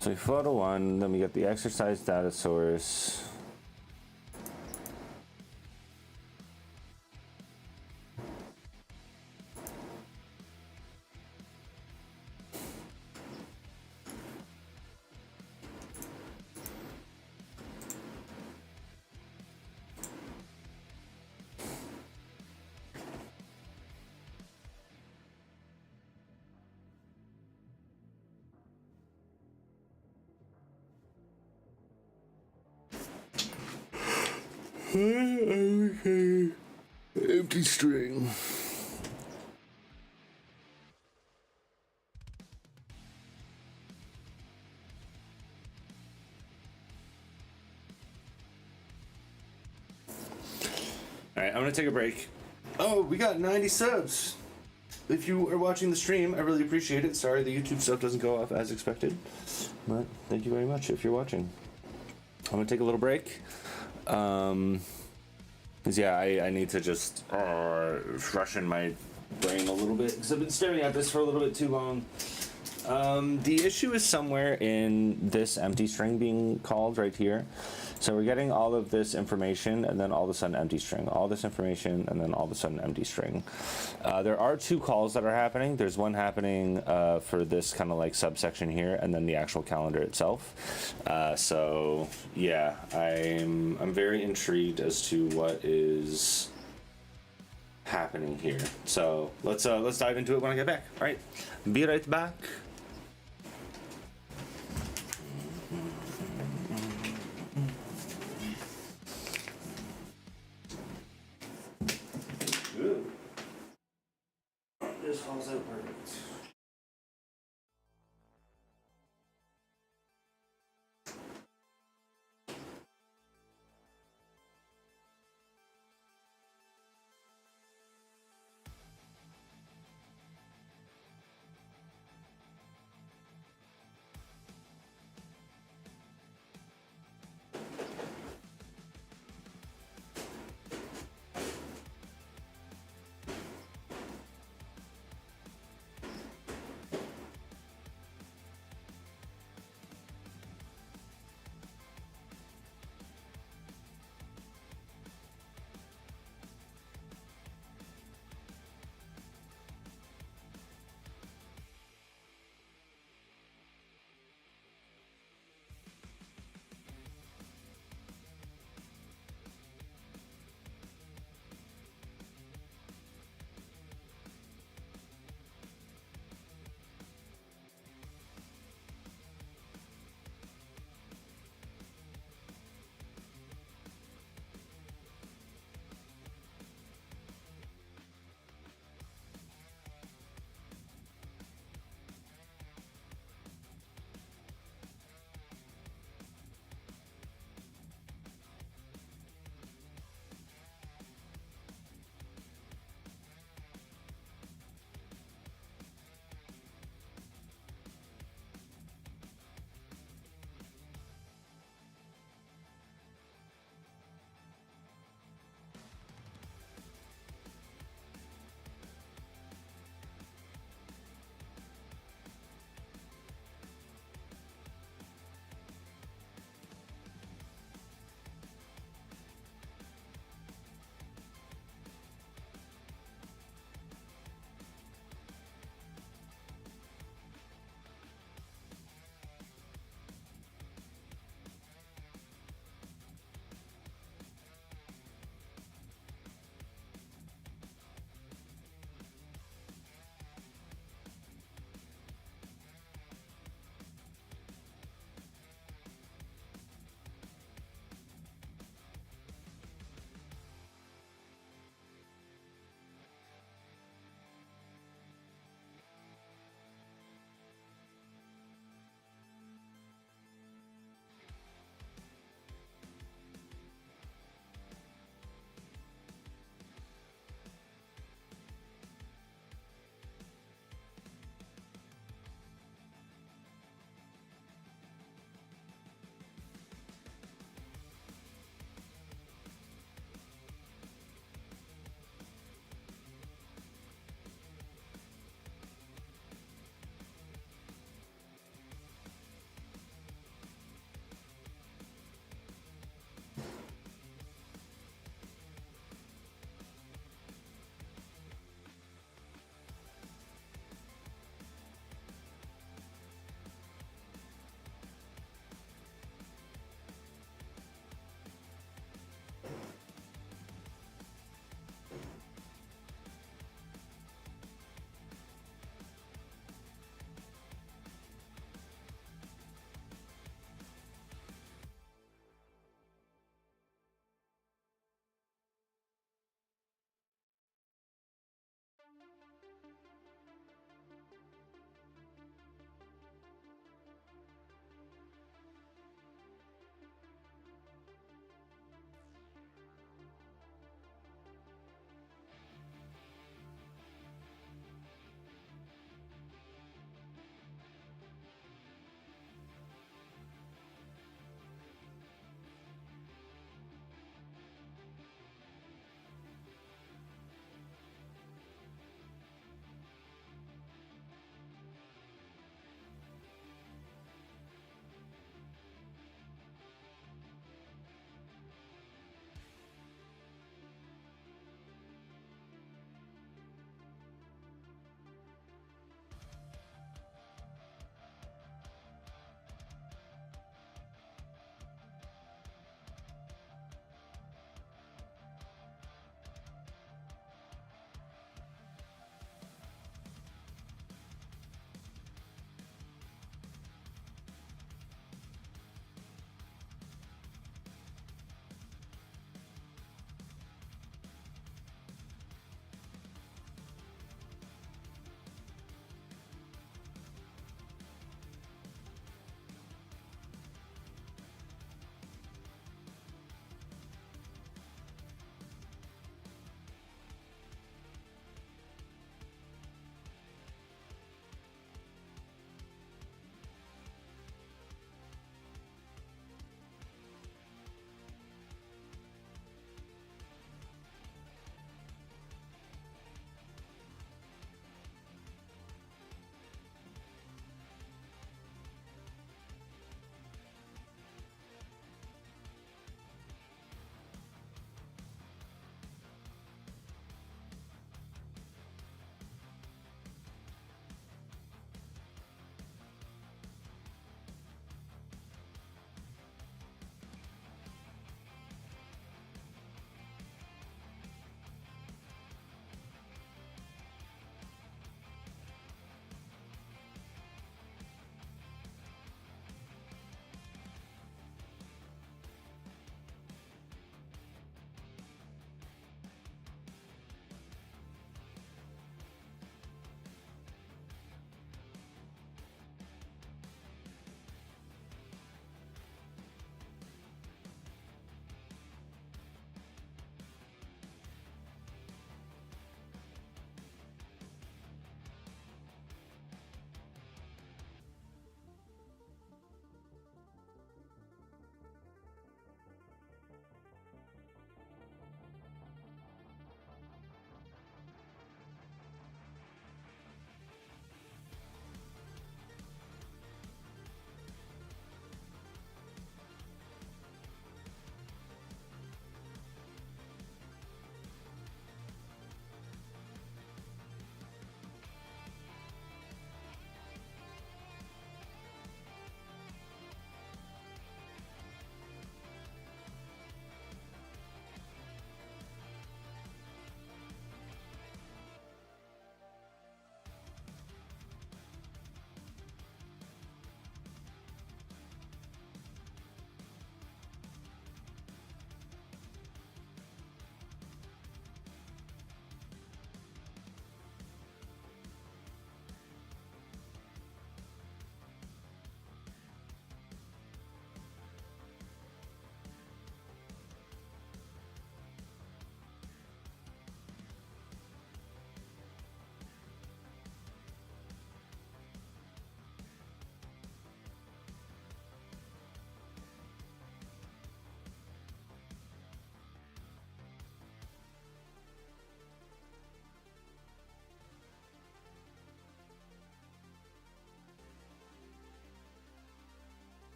So we float a 1, then we get the exercise data source. Empty string. All right, I'm gonna take a break. Oh, we got 90 subs. If you are watching the stream, I really appreciate it. Sorry the YouTube stuff doesn't go off as expected, but thank you very much if you're watching. I'm gonna take a little break. Cause yeah, I need to just freshen my brain a little bit because I've been staring at this for a little bit too long. The issue is somewhere in this empty string being called right here. So we're getting all of this information and then all of a sudden empty string, all this information and then all of a sudden empty string. There are two calls that are happening. There's one happening for this kind of like subsection here and then the actual calendar itself. So yeah, I'm very intrigued as to what is happening here. So let's dive into it when I get back. All right, be right back. This falls out perfect.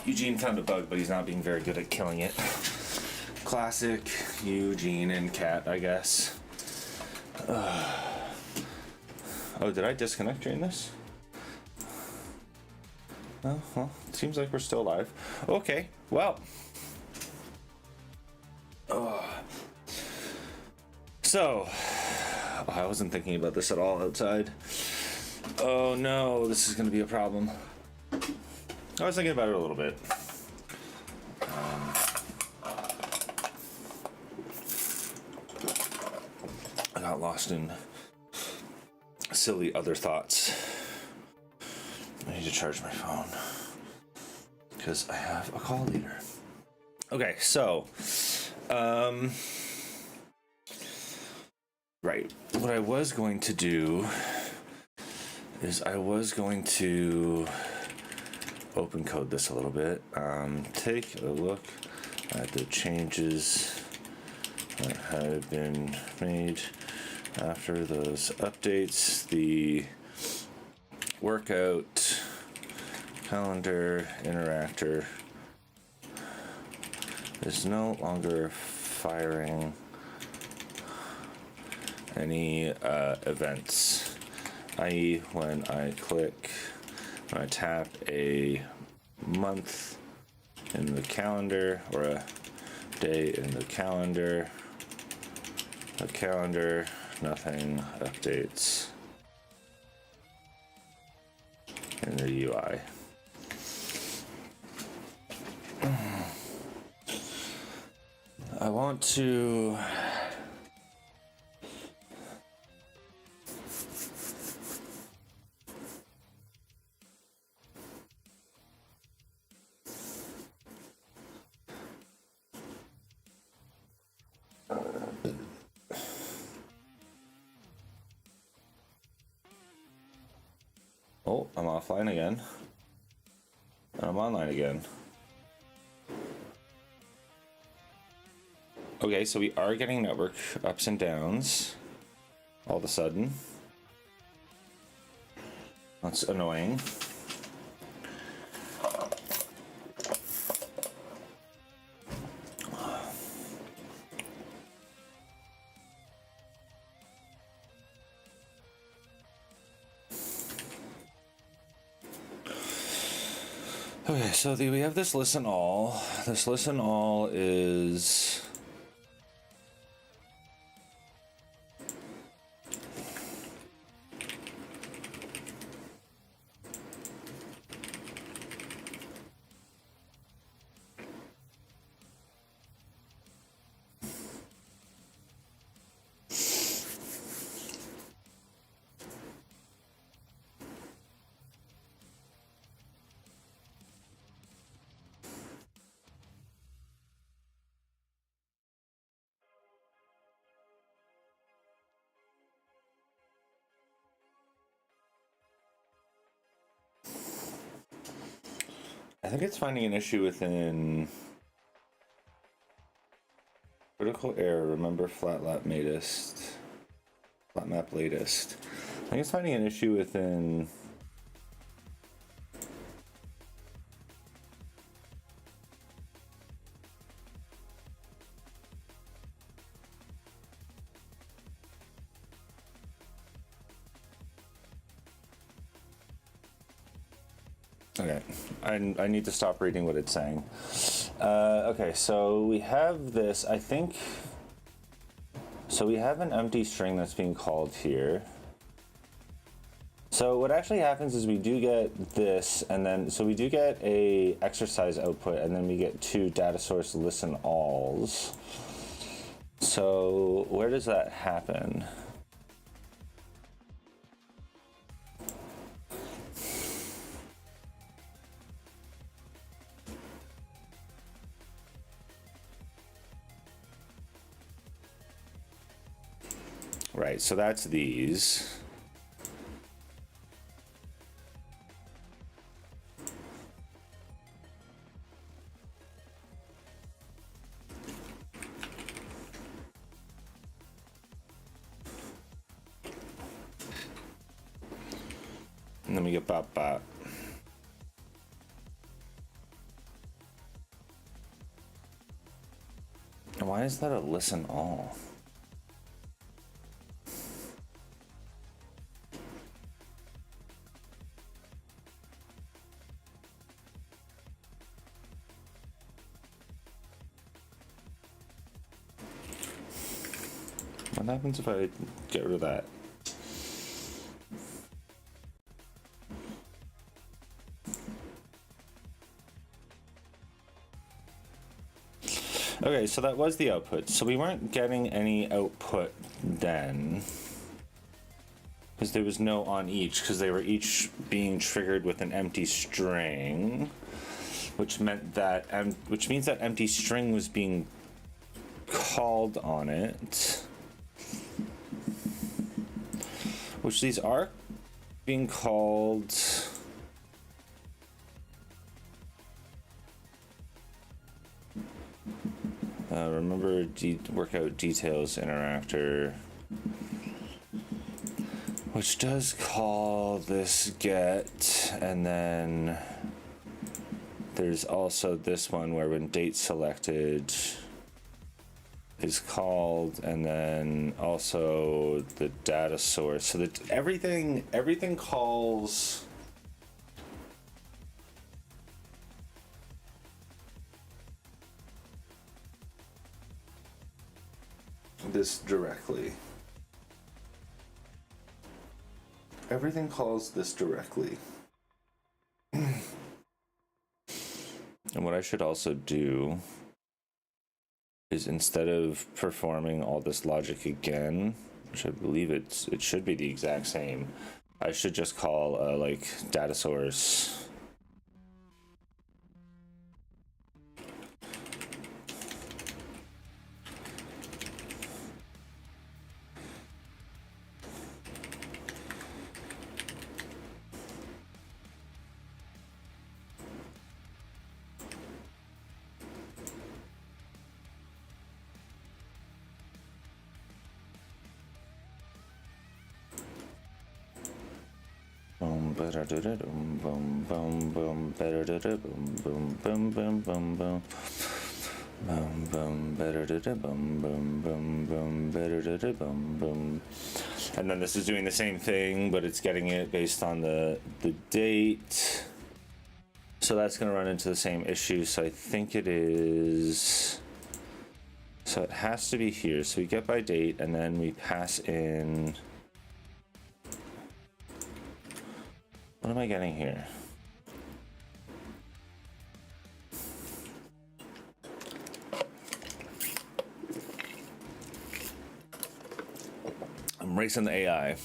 Eugene found a bug, but he's not being very good at killing it. Classic Eugene and cat, I guess. Oh, did I disconnect during this? Oh, well, it seems like we're still live. Okay, well. So, I wasn't thinking about this at all outside. Oh no, this is going to be a problem. I was thinking about it a little bit. I got lost in silly other thoughts. I need to charge my phone because I have a call later. Okay, so, right. What I was going to do is I was going to open code this a little bit. Take a look at the changes that have been made after those updates. The workout calendar interactor is no longer firing any events, i.e. when I tap a month in the calendar or a day in the calendar, nothing updates in the UI. I want to oh, I'm offline again. And I'm online again. Okay, so we are getting network ups and downs all of a sudden. That's annoying. Okay, so we have this listen all. This listen all is I think it's finding an issue within critical error. Remember flat map latest. I think it's finding an issue within okay, I need to stop reading what it's saying. Okay, so we have this, I think, so we have an empty string that's being called here. So what actually happens is we do get this, and then, so we do get a exercise output, and then we get two data source listen alls. So where does that happen? Right, so that's these. And then we get bop bop. why is that a listen all? What happens if I get rid of that? Okay, so that was the output. So we weren't getting any output then, because there was no on each, because they were each being triggered with an empty string, which meant that, which means that empty string was being called on it, which these are being called. Remember, work out details interactor, which does call this get, and then there's also this one where when date selected is called, and then also the data source. So that everything calls this directly. Everything calls this directly. And what I should also do is, instead of performing all this logic again, which I believe it should be the exact same, I should just call like data source. And then this is doing the same thing, but it's getting it based on the date. So that's going to run into the same issue. So I think it is. So it has to be here. So we get by date, and then we pass in. What am I getting here? I'm racing the AI.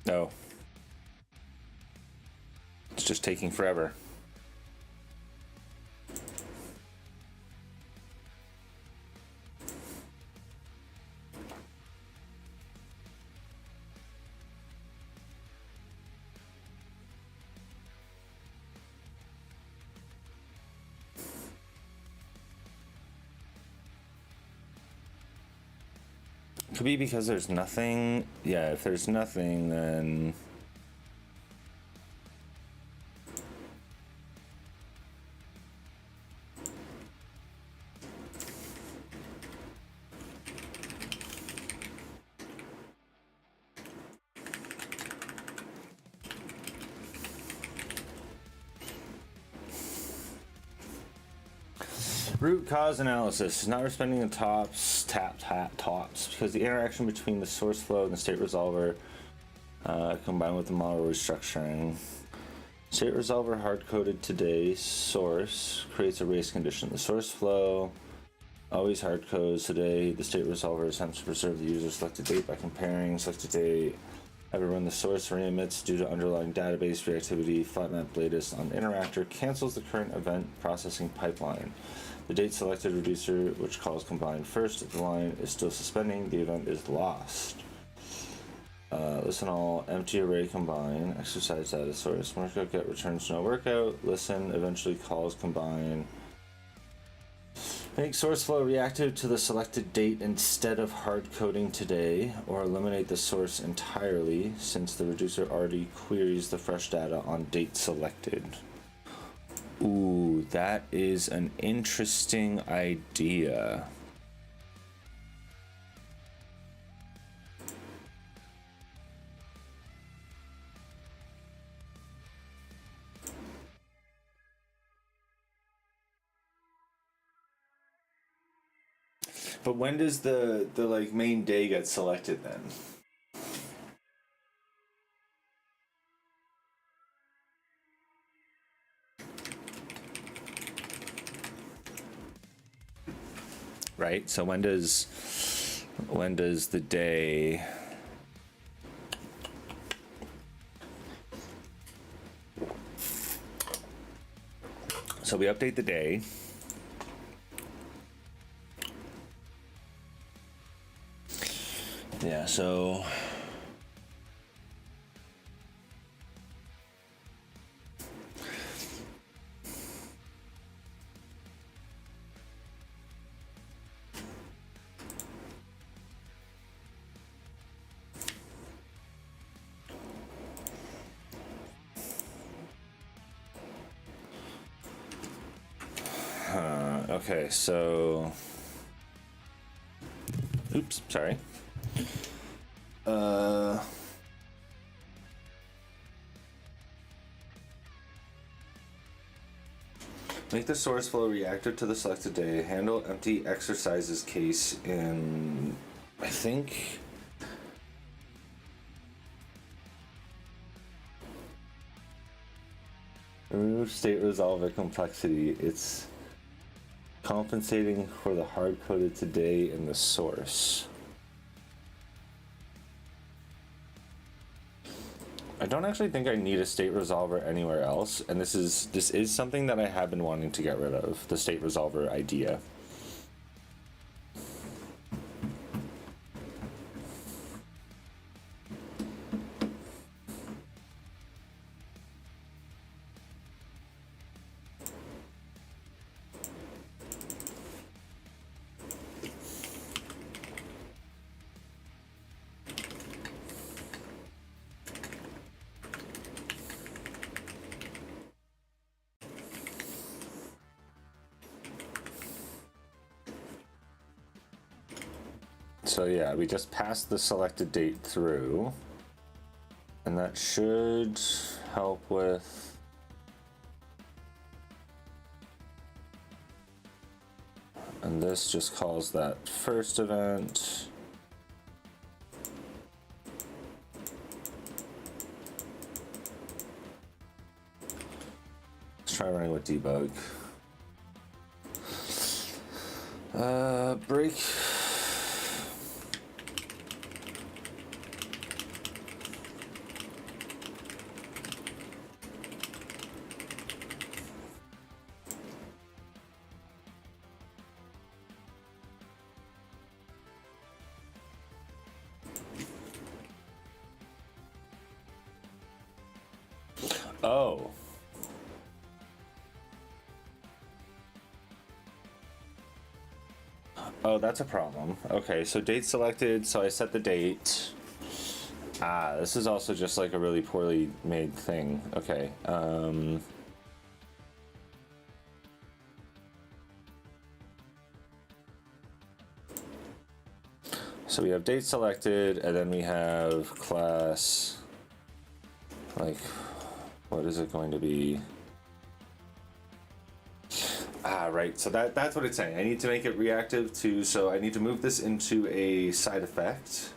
No. It's just taking forever. Could be because there's nothing. Yeah, if there's nothing, then root cause analysis is not respecting the tops because the interaction between the source flow and the state resolver combined with the model restructuring. State resolver hard-coded today source creates a race condition. The source flow always hard-codes today. The state resolver attempts to preserve the user selected date by comparing selected date When the source reemits due to underlying database reactivity, flatmap latest on interactor cancels the current event processing pipeline. The date selected reducer, which calls combine first, if the line is still suspending, the event is lost. Listen all, empty array combine, exercise data source, workout get returns no workout, listen, eventually calls combine. Make source flow reactive to the selected date instead of hard coding today, or eliminate the source entirely since the reducer already queries the fresh data on date selected. Ooh, that is an interesting idea. But when does the like main day get selected then? Right? So when does the day So we update the day. Yeah, so okay, so oops, sorry. Make the source flow reactive to the selected day. Handle empty exercises case in, I think, remove state resolver complexity. It's compensating for the hard-coded today in the source. I don't actually think I need a state resolver anywhere else, and this is something that I have been wanting to get rid of, the state resolver idea. So yeah, we just passed the selected date through, and that should help with and this just calls that first event. Let's try running with debug. Break. Oh. Oh, that's a problem. Okay, so date selected, so I set the date. Ah, this is also just like a really poorly made thing. Okay. So we have date selected, and then we have class, like, what is it going to be? Ah, right, so that's what it's saying. I need to make it reactive to, so I need to move this into a side effect.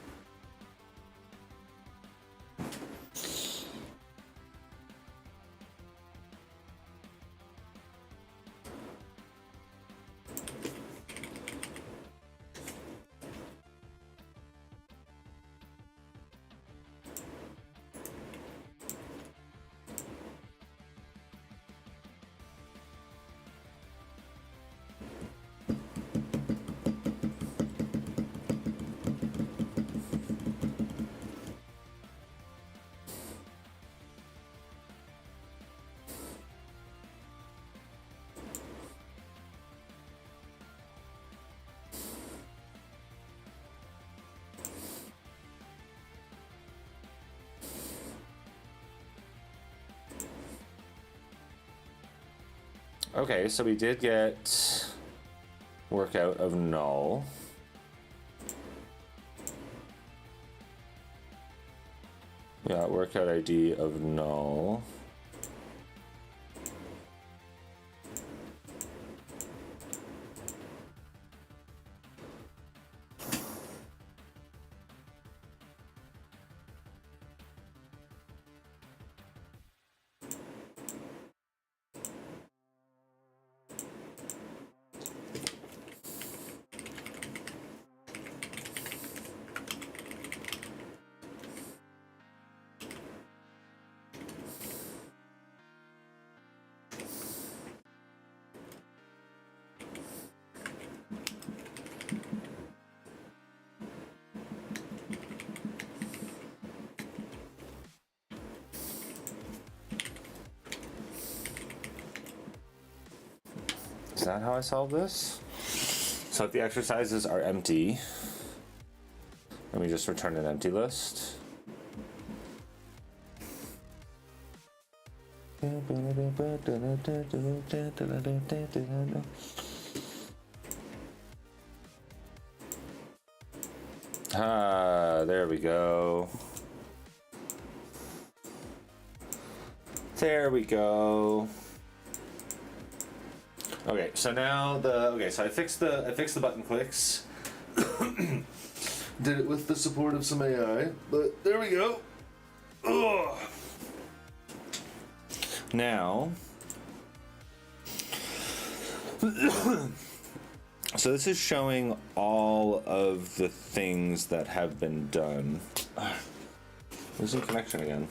Okay, so we did get workout of null. We got workout ID of null. Is that how I solve this? So if the exercises are empty, let me just return an empty list. Ah, there we go. There we go. Okay, so now so I fixed the button clicks. Did it with the support of some AI, but there we go. Ugh. Now, so this is showing all of the things that have been done. Losing connection again.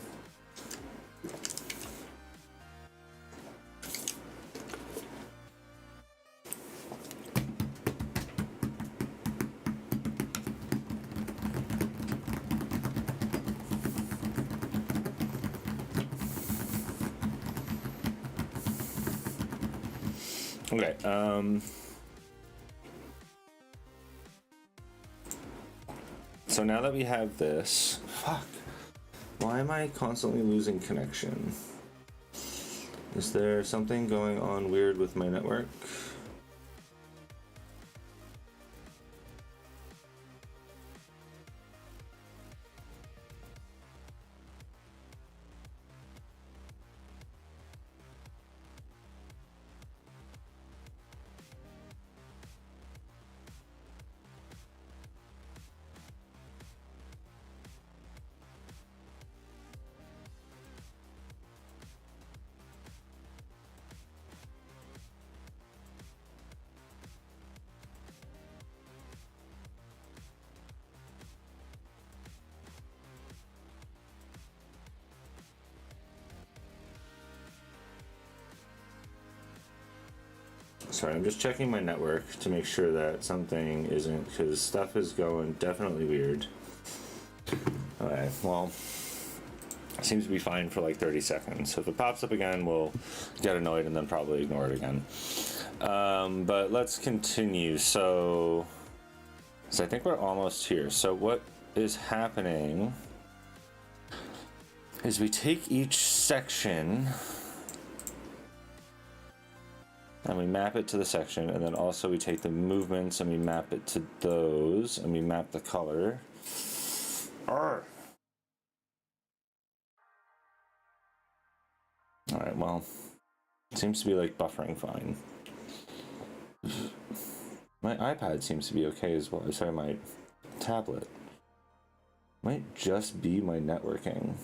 Okay, so now that we have this, fuck, why am I constantly losing connection? Is there something going on weird with my network? Sorry, I'm just checking my network to make sure that something isn't, because stuff is going definitely weird. Okay, well, it seems to be fine for like 30 seconds. So if it pops up again, we'll get annoyed and then probably ignore it again. But let's continue. So I think we're almost here. So what is happening is we take each section and we map it to the section, and then also we take the movements and we map it to those, and we map the color. Alright, well, it seems to be like buffering fine. My iPad seems to be okay as well. Sorry, my tablet. Might just be my networking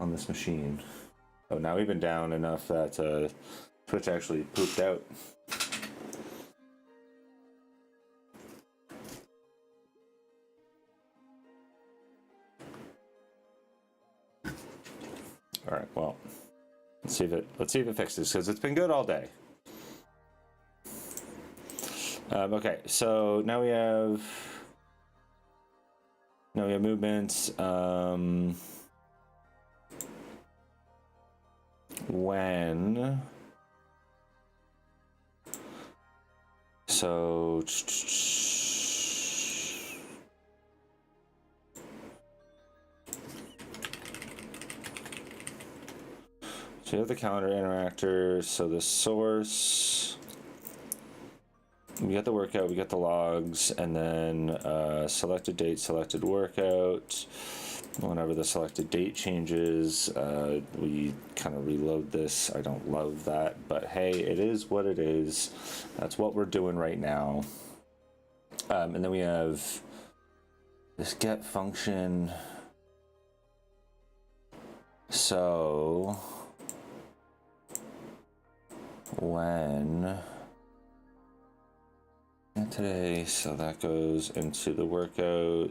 on this machine. Oh, now we've been down enough that Twitch actually pooped out. All right, well, let's see if it fixes, because it's been good all day. Okay, so now we have movements. When so So we have the calendar interactor, so the source, we got the workout, we got the logs, and then selected date, selected workout. Whenever the selected date changes, we kind of reload this. I don't love that, but hey, it is what it is. That's what we're doing right now. And then we have this get function. So when today, so that goes into the workout.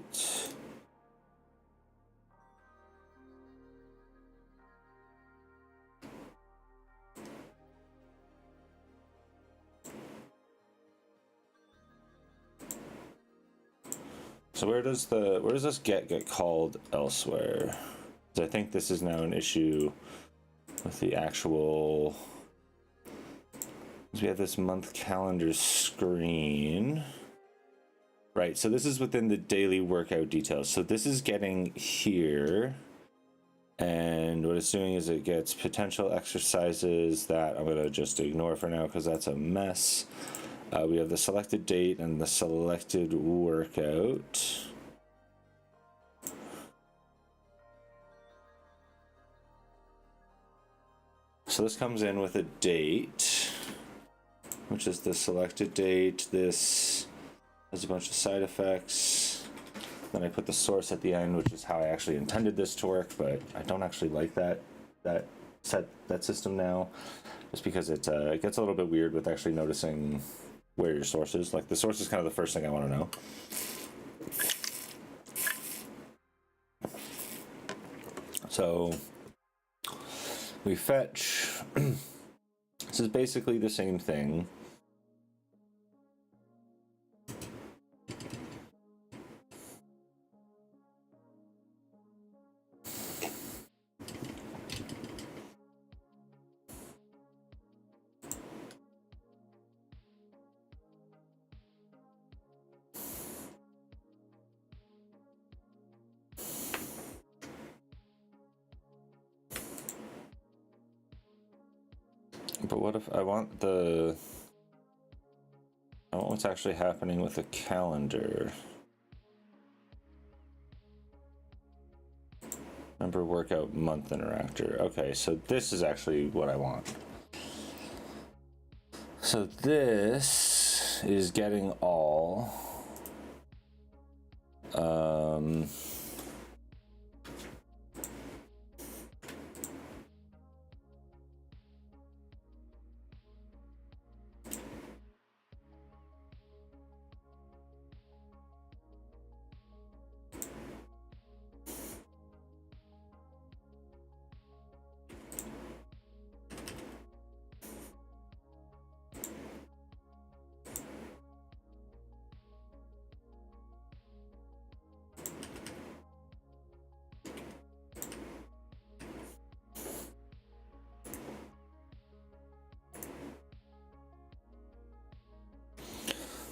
So where does this get called elsewhere? I think this is now an issue with the actual. We have this month calendar screen. Right, so this is within the daily workout details. So this is getting here. And what it's doing is it gets potential exercises that I'm going to just ignore for now because that's a mess. We have the selected date and the selected workout. So this comes in with a date, which is the selected date. This has a bunch of side effects. Then I put the source at the end, which is how I actually intended this to work, but I don't actually like that system now, just because it gets a little bit weird with actually noticing where your source is. Like the source is kind of the first thing I want to know. So we fetch. This is basically the same thing. But what if I want what's actually happening with the calendar? Remember workout month interactor. Okay, so this is actually what I want. So this is getting all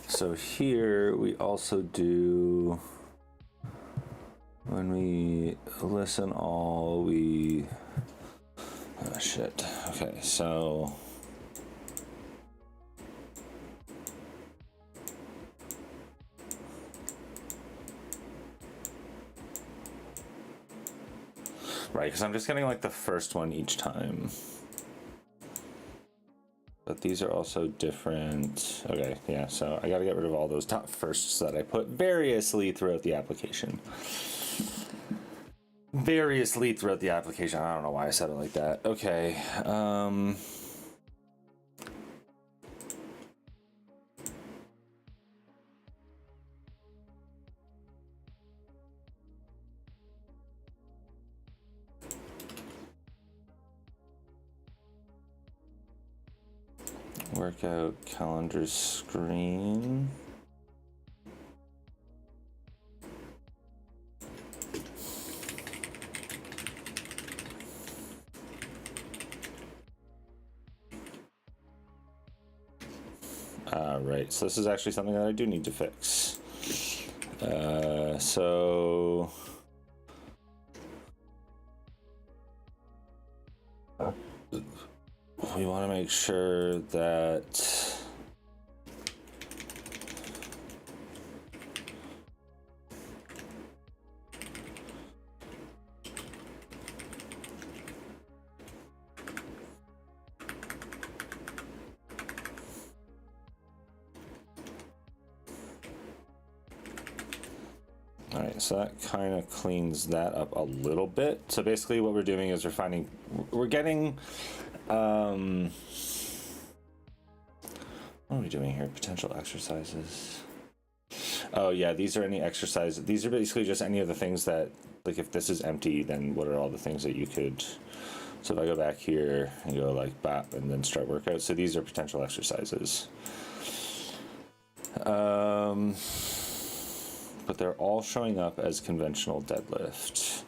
so here we also do, when we listen all, we, oh shit, okay, so right, because I'm just getting like the first one each time. But these are also different. Okay, yeah, so I gotta get rid of all those top firsts that I put variously throughout the application. Variously throughout the application. I don't know why I said it like that. Okay. Workout calendar screen. Right, so this is actually something that I do need to fix. we want to make sure that all right, so that kind of cleans that up a little bit. So basically what we're doing is we're getting what are we doing here? Potential exercises. Oh yeah, these are any exercises. These are basically just any of the things that, like, if this is empty, then what are all the things that you could. So if I go back here and go like BAP and then start workout, so these are potential exercises. But they're all showing up as conventional deadlift.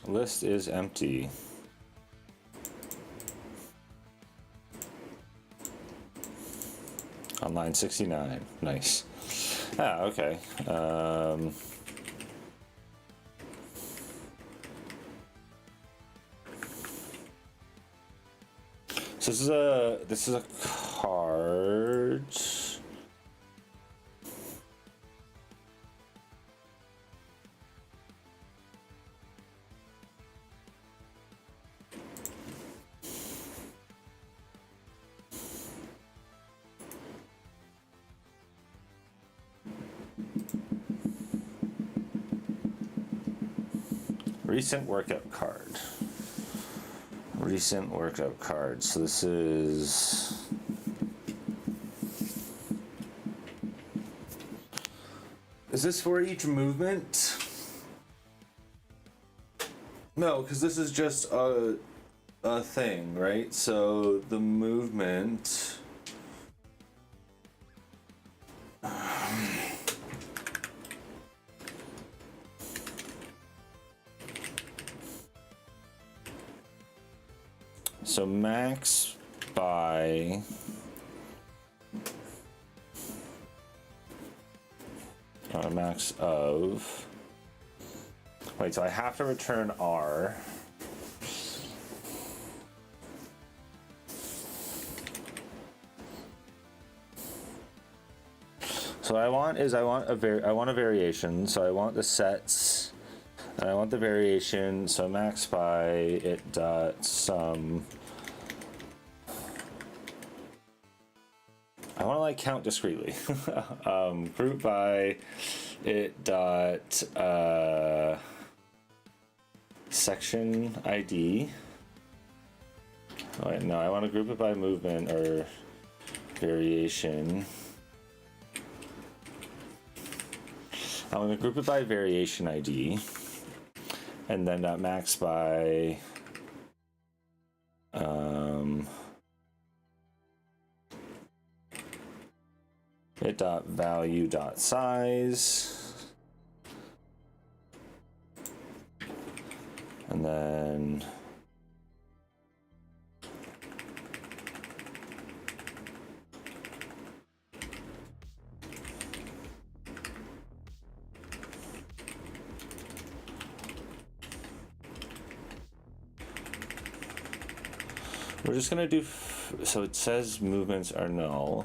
List is empty. On line 69. Nice. Ah, okay. So this is a card. Recent workout card. Recent workout card. So this is. Is this for each movement? No, because this is just a thing, right? So the movement. So max by max of, wait, so I have to return R. So I want a variation. So I want the sets, and I want the variation. So max by it dot sum. I want to like count discretely. Group by it dot section ID. Oh, wait, no, I want to group it by movement or variation. I'm going to group it by variation ID, and then max by it dot value dot size, and then we're just gonna do, so it says movements are null.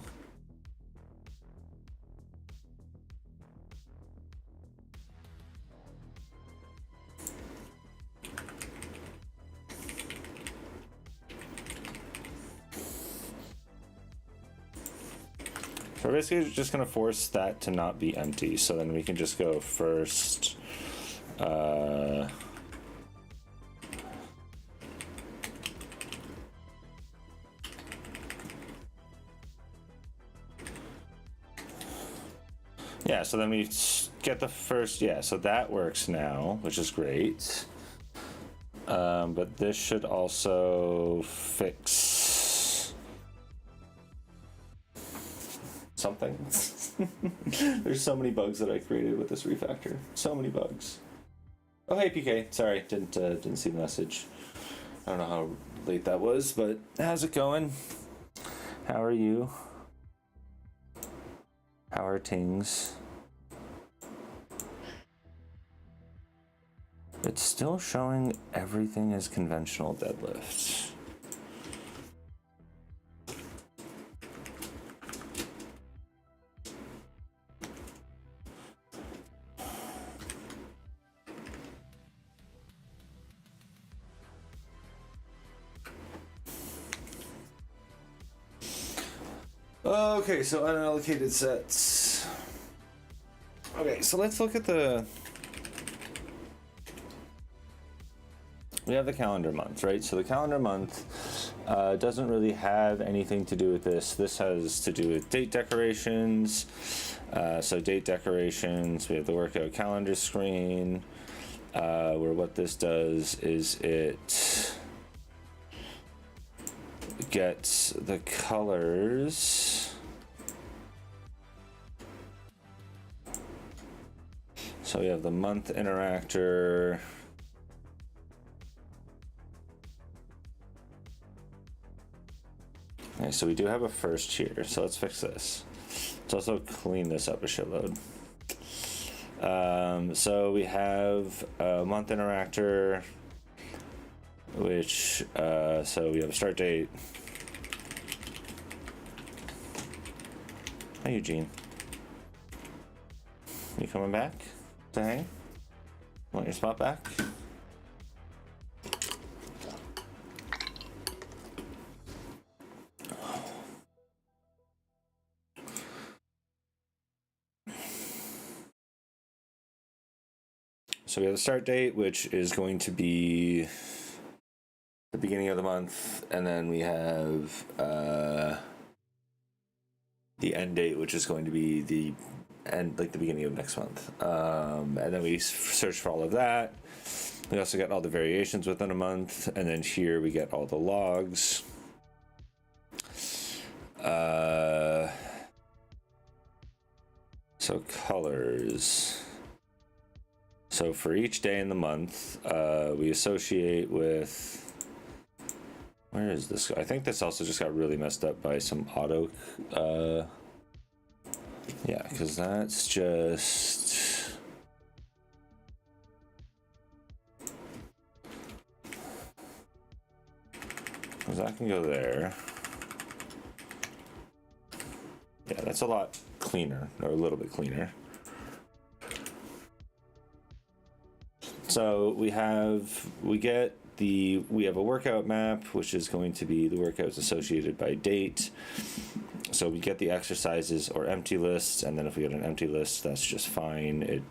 we're basically just going to force that to not be empty. So then we can just go first. Yeah, so then we get the first, yeah, so that works now, which is great. But this should also fix something. There's so many bugs that I created with this refactor. So many bugs. Oh, hey, PK. Sorry, didn't see the message. I don't know how late that was, but how's it going? How are you? How are things? It's still showing everything as conventional deadlifts. Okay, so unallocated sets. Okay, so let's look at the... We have the calendar month, right? So the calendar month doesn't really have anything to do with this. This has to do with date decorations. So date decorations, we have the workout calendar screen, where what this does is it gets the colors. So we have the month interactor. Okay, so we do have a first here, so let's fix this. Let's also clean this up a shitload. So we have a month interactor, which, so we have a start date. Hi, Eugene. You coming back to hang? Want your spot back? So we have the start date, which is going to be the beginning of the month, and then we have the end date, which is going to be the end, like the beginning of next month. And then we search for all of that. We also get all the variations within a month, and then here we get all the logs. So colors. So for each day in the month, we associate with, where is this? I think this also just got really messed up by some auto, yeah, because that's just, because that can go there. Yeah, that's a lot cleaner, or a little bit cleaner. So we have a workout map, which is going to be the workouts associated by date. So we get the exercises or empty lists, and then if we get an empty list, that's just fine. It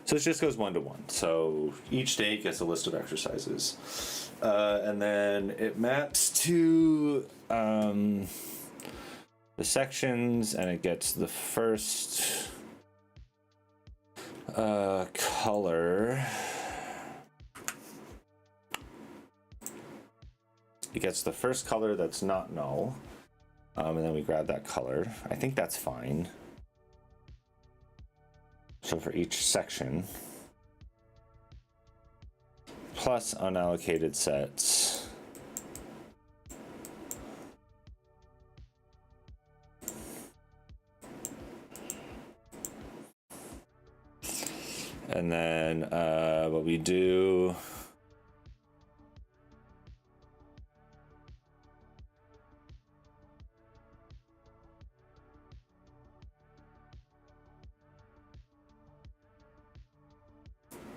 so it just goes one to one. So each day gets a list of exercises. And then it maps to the sections, and it gets the first color. It gets the first color that's not null, and then we grab that color. I think that's fine. So for each section, plus unallocated sets. And then what we do,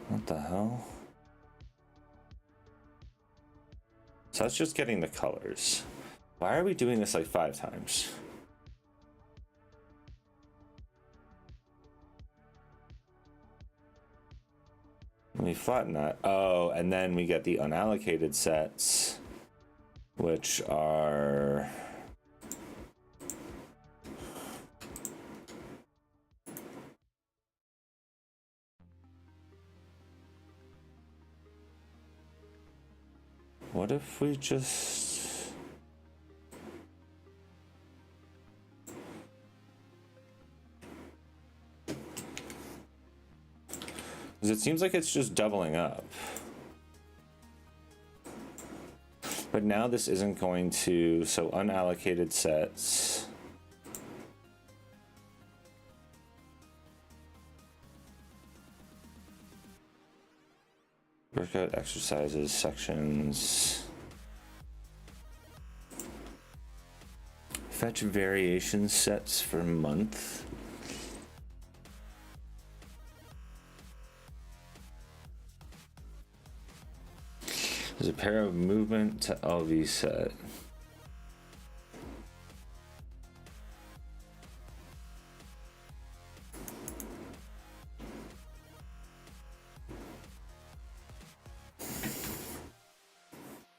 what the hell? So that's just getting the colors. Why are we doing this like 5 times? Let me flatten that. Oh, and then we get the unallocated sets, which are... What if we just... Because it seems like it's just doubling up. But now this isn't going to... So unallocated sets... Workout exercises, sections. Fetch variation sets for month. There's a pair of movement to LV set.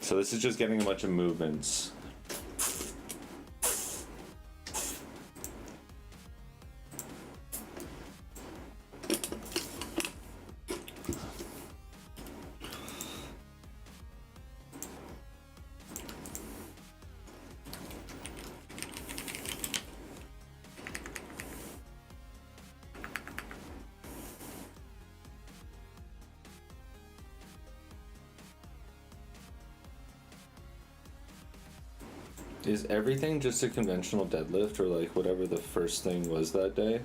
So this is just getting a bunch of movements. Is everything just a conventional deadlift, or like whatever the first thing was that day?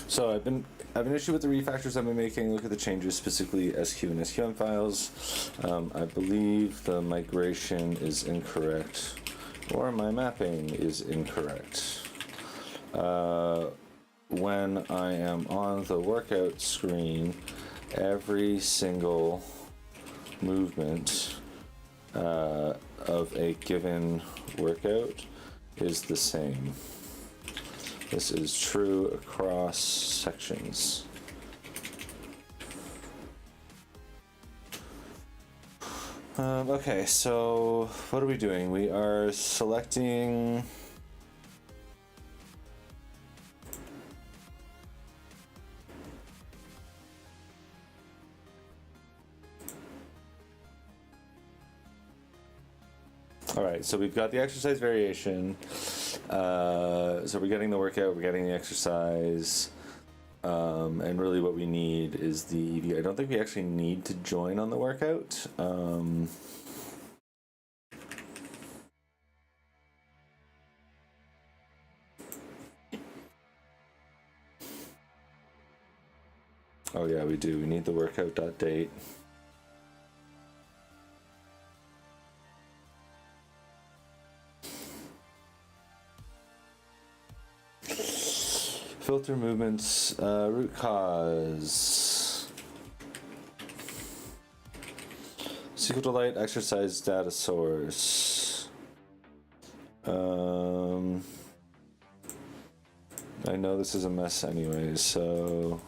So I've been issued with the refactors I've been making. Look at the changes, specifically SQ and SQM files. I believe the migration is incorrect, or my mapping is incorrect. When I am on the workout screen, every single movement of a given workout is the same. This is true across sections. Okay, so what are we doing? We are selecting... All right, so we've got the exercise variation. So we're getting the workout, we're getting the exercise, and really what we need is the EV. I don't think we actually need to join on the workout. Oh yeah, we do. We need the workout.date. Filter movements, root cause. SQLite exercise data source. I know this is a mess anyways, so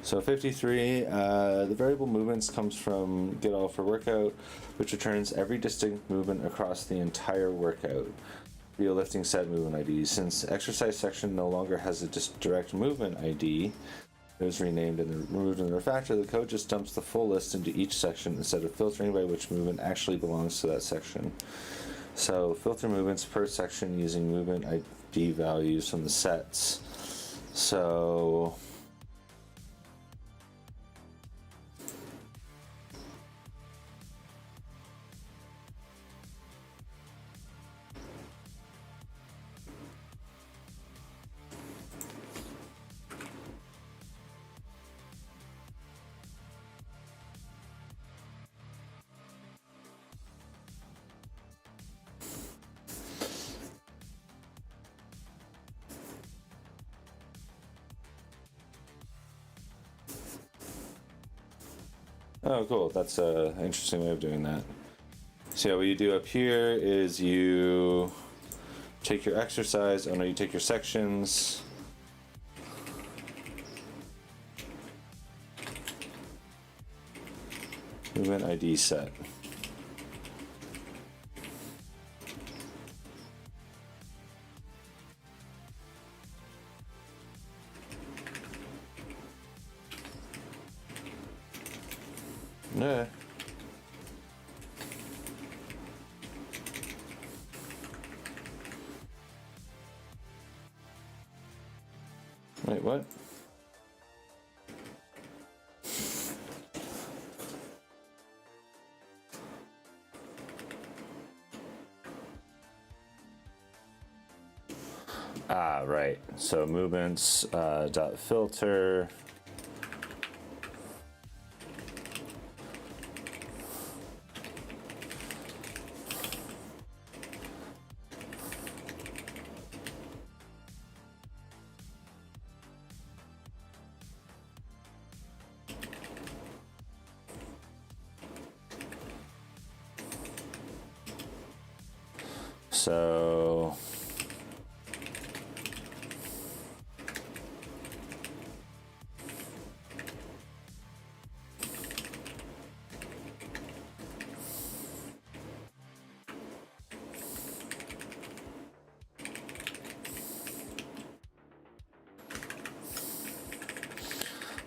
53, the variable movements comes from get all for workout, which returns every distinct movement across the entire workout. Via lifting set movement ID. Since exercise section no longer has a direct movement ID, It was renamed and removed in the refactor. The code just dumps the full list into each section instead of filtering by which movement actually belongs to that section. So filter movements per section using movement ID values from the sets. So oh, cool. That's an interesting way of doing that. So yeah, what you do up here is you take your exercise, oh no, you take your sections, movement ID set. Yeah. Wait, what? Ah, right. So movements dot filter.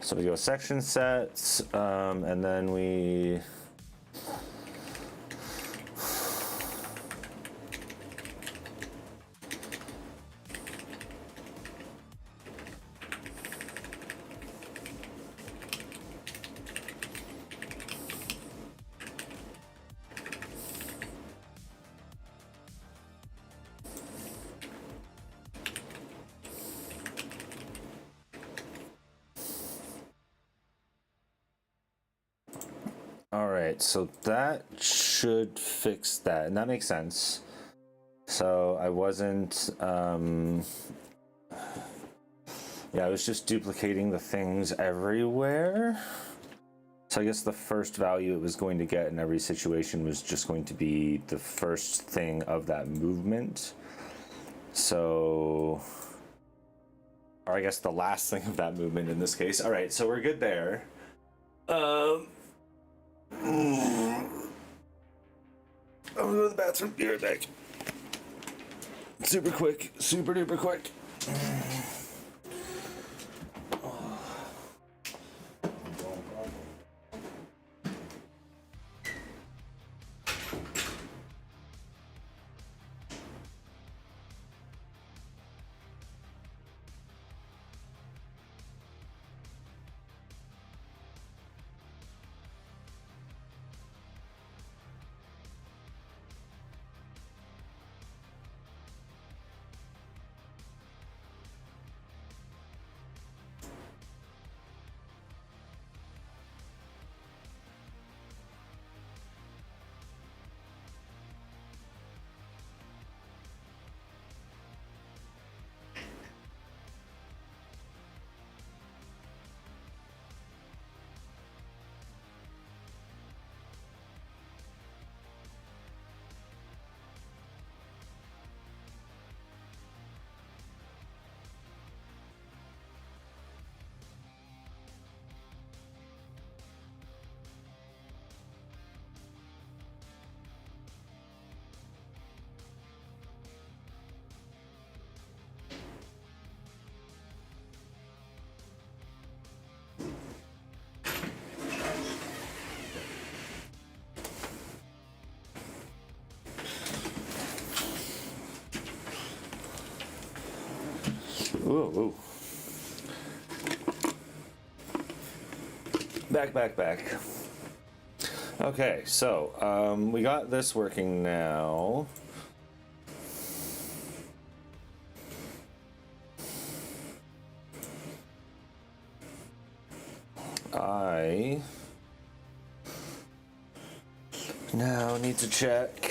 So we go section sets, and then we all right, so that should fix that, and that makes sense. So I wasn't, yeah, I was just duplicating the things everywhere. So I guess the first value it was going to get in every situation was just going to be the first thing of that movement. So, or I guess the last thing of that movement in this case. All right, so we're good there. I'm gonna go to the bathroom. Be right back. Super quick, super duper quick. Ooh, ooh. Back. Okay, so we got this working now. I now need to check.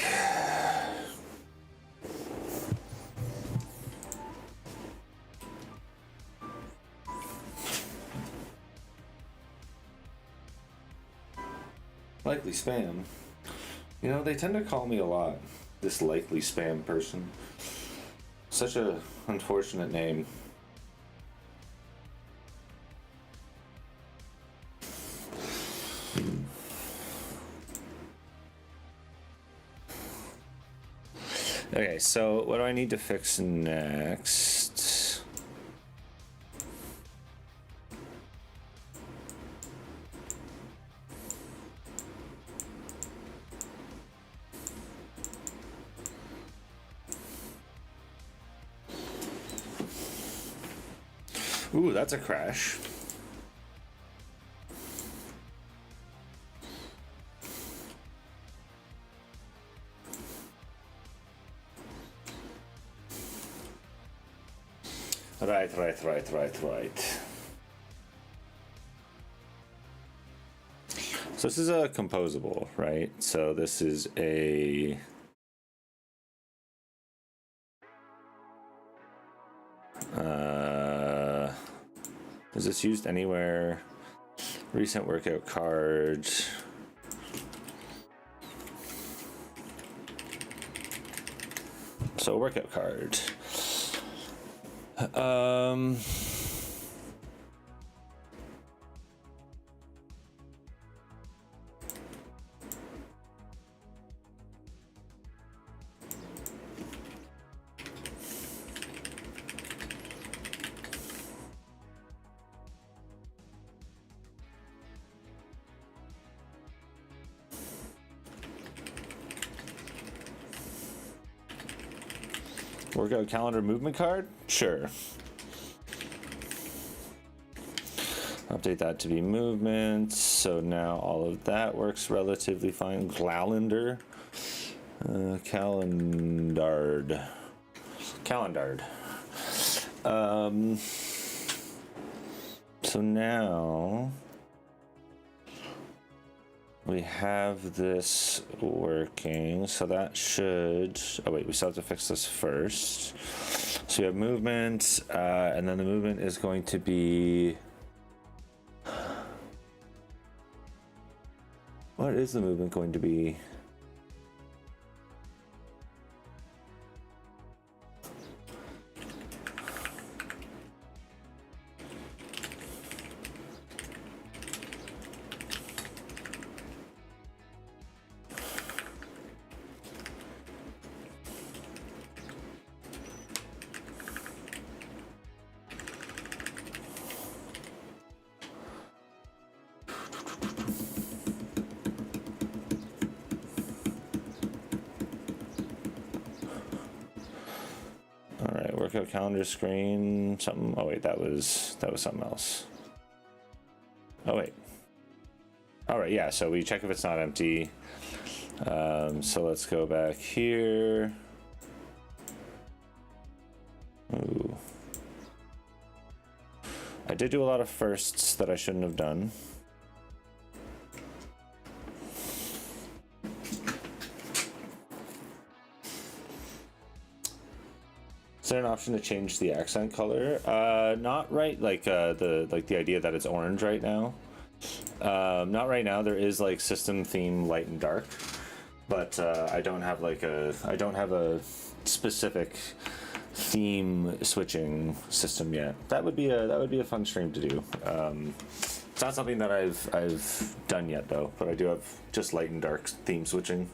Likely spam. You know, they tend to call me a lot. This likely spam person. Such a unfortunate name. Okay, so what do I need to fix next? Ooh, that's a crash. Right. So this is a composable, right? So this is a is this used anywhere? Recent workout cards. So workout card. Workout calendar movement card? Sure. Update that to be movements. So now all of that works relatively fine. Calendared. So now we have this working, so that should, oh wait, we still have to fix this first. So we have movement, and then the movement is going to be, what is the movement going to be? Workout calendar screen, something. Oh wait, that was something else. Oh wait. All right, yeah. So we check if it's not empty. So let's go back here. Ooh. I did do a lot of firsts that I shouldn't have done. Is there an option to change the accent color? Not right, like the idea that it's orange right now. Not right now. There is like system theme light and dark, but I don't have a specific theme switching system yet. That would be a fun stream to do. It's not something that I've done yet though, but I do have just light and dark theme switching.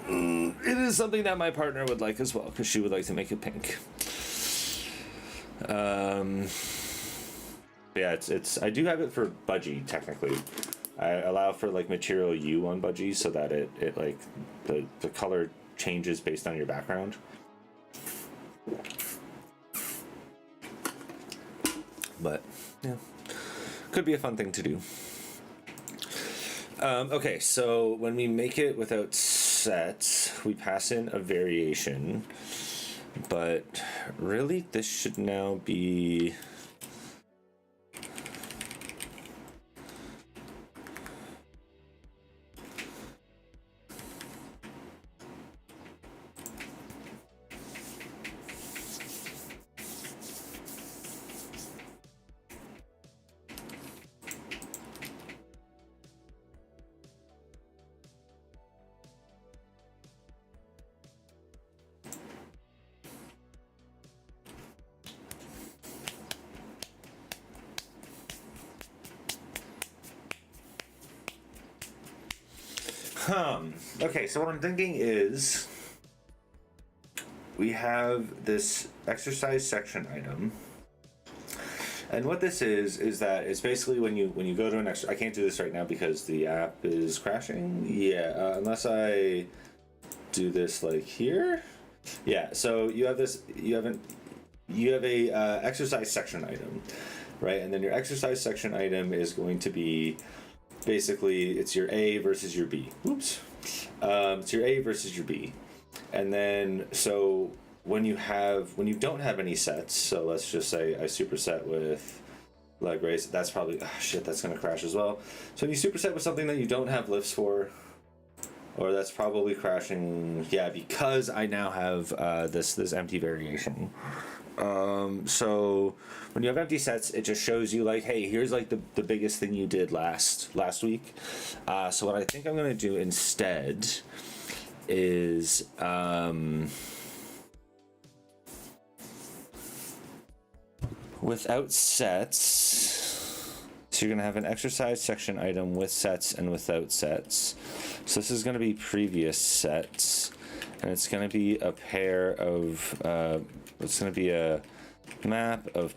It is something that my partner would like as well, because she would like to make it pink. Yeah, it's I do have it for budgie technically. I allow for like material U on budgie so that it like the color changes based on your background. But yeah, could be a fun thing to do. Okay, so when we make it without sets, we pass in a variation, but really this should now be okay, so what I'm thinking is we have this exercise section item. And what this is that it's basically when you go to an I can't do this right now because the app is crashing. Yeah, unless I do this like here. Yeah, so you have this, you have a exercise section item, right? And then your exercise section item is going to be basically it's your A versus your B. Oops. It's your A versus your B. And then so when you don't have any sets, so let's just say I superset with leg raise, that's probably that's gonna crash as well. So when you superset with something that you don't have lifts for, or that's probably crashing, yeah, because I now have this empty variation. So when you have empty sets, it just shows you like, hey, here's like the biggest thing you did last week. So what I think I'm gonna do instead is without sets. So you're gonna have an exercise section item with sets and without sets. So this is gonna be previous sets, and it's gonna be a pair of it's going to be a map of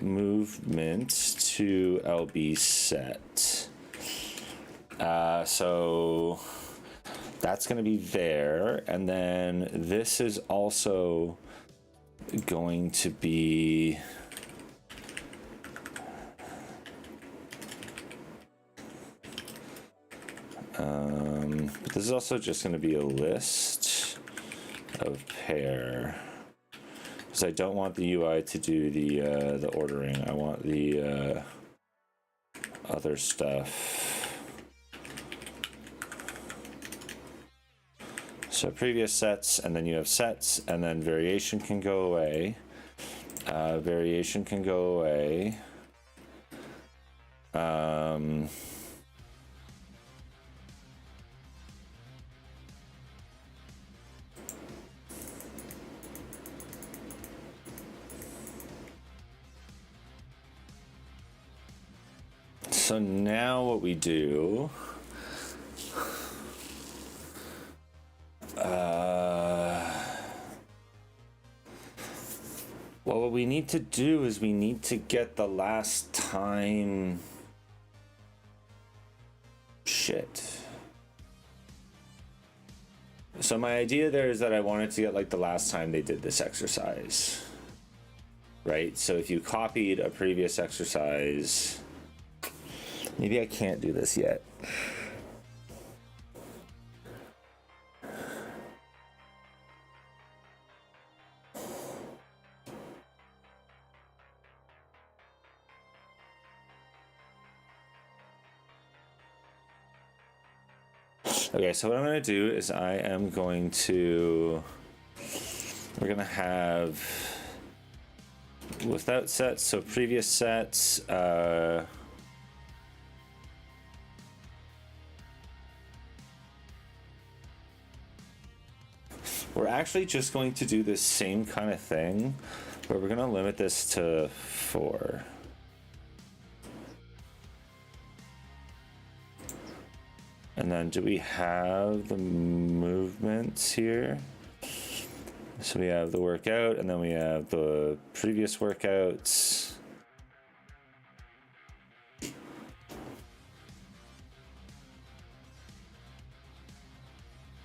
movement to LB set. So that's going to be there, and then this is also going to be but this is also just going to be a list of pair. Because I don't want the UI to do the ordering. I want the other stuff. So previous sets, and then you have sets, and then variation can go away. Variation can go away. So now what we do, well, what we need to do is we need to get the last time shit. So my idea there is that I wanted to get like the last time they did this exercise, right? So if you copied a previous exercise, maybe I can't do this yet. Okay, so what I'm going to do is we're going to have without sets, so previous sets, we're actually just going to do this same kind of thing, but we're going to limit this to 4. And then do we have the movements here? So we have the workout, and then we have the previous workouts.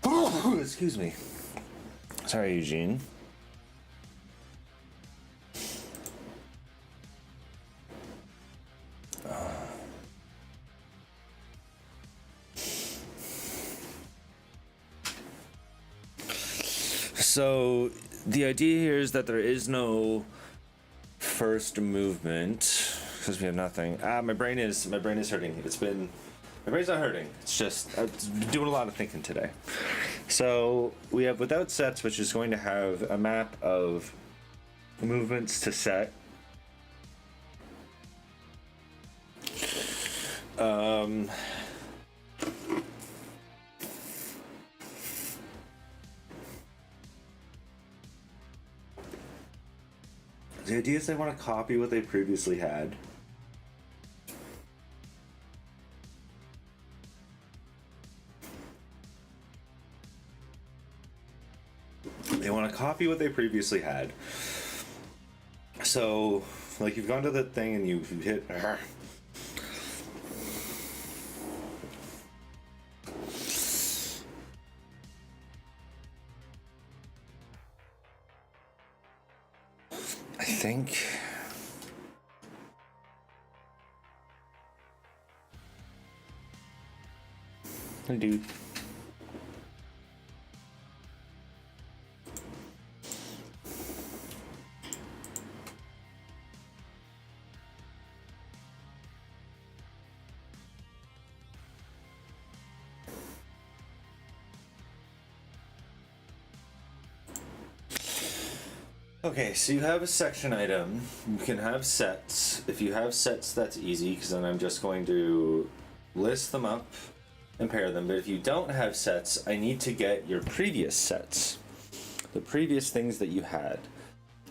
Oh, excuse me. Sorry, Eugene. So the idea here is that there is no first movement because we have nothing. My brain is hurting. My brain's not hurting. It's just I've been doing a lot of thinking today. So we have without sets, which is going to have a map of movements to set. The idea is they want to copy what they previously had. They want to copy what they previously had. So, like, you've gone to the thing and you've hit. I think. Hey, dude. Okay, so you have a section item. You can have sets. If you have sets, that's easy because then I'm just going to list them up and pair them. But if you don't have sets, I need to get your previous sets, the previous things that you had.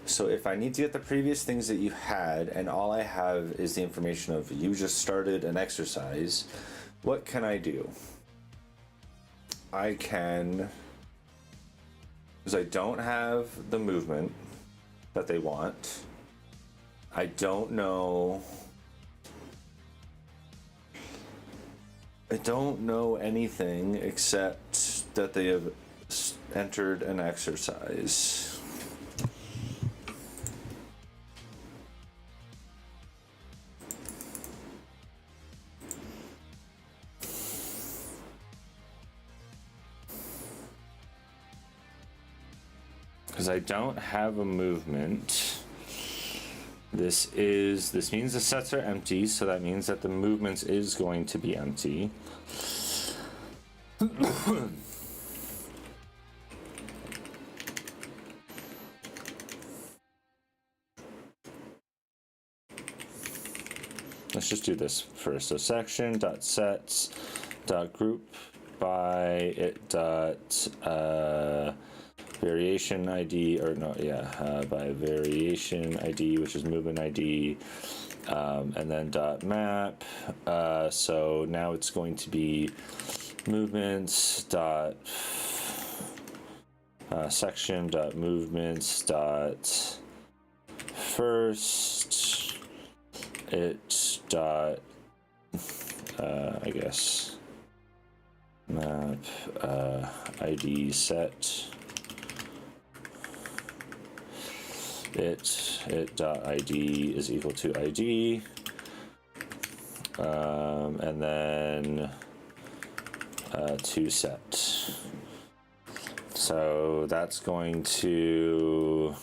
So if I need to get the previous things that you had and all I have is the information of you just started an exercise, what can I do? I can, because I don't have the movement that they want. I don't know anything except that they have entered an exercise. Because I don't have a movement. This means the sets are empty, so that means that the movements is going to be empty. Let's just do this first. So section.sets.group by it variation ID, or no, yeah, by variation ID, which is movement ID, and then dot map. So now it's going to be movements dot section dot movements dot first it dot I guess map ID set it dot ID is equal to ID, and then to set. So that's going to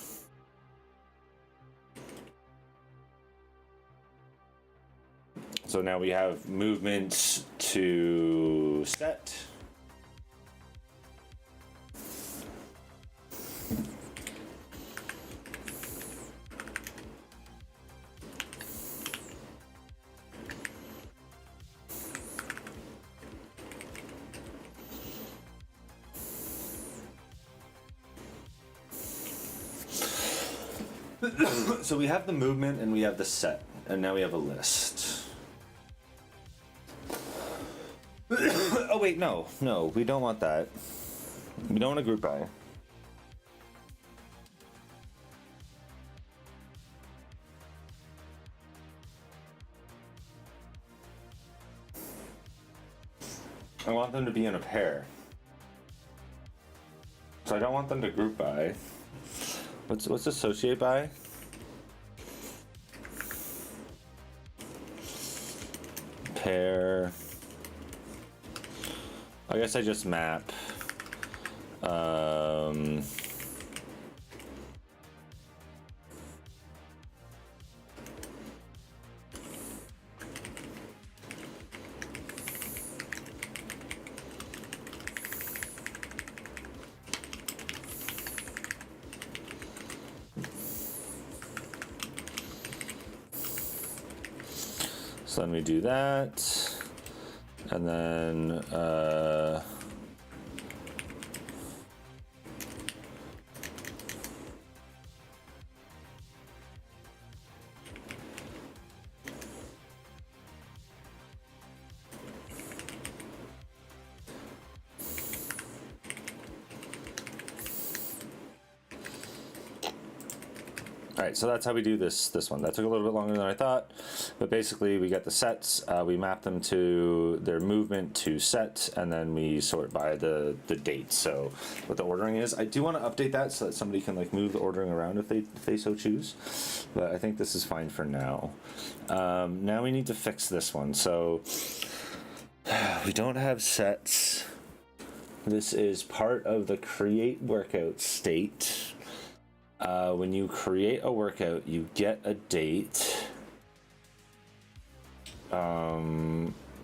so now we have movement to set. So we have the movement and we have the set, and now we have a list. Oh wait, no, we don't want that. We don't want a group by. I want them to be in a pair. So I don't want them to group by. What's associate by? Pair. I guess I just map. So then we do that, and then all right, so that's how we do this one. That took a little bit longer than I thought, but basically we get the sets, we map them to their movement to set, and then we sort by the date. So what the ordering is, I do want to update that so that somebody can like move the ordering around if they so choose, but I think this is fine for now. Now we need to fix this one. So we don't have sets. This is part of the create workout state. When you create a workout, you get a date.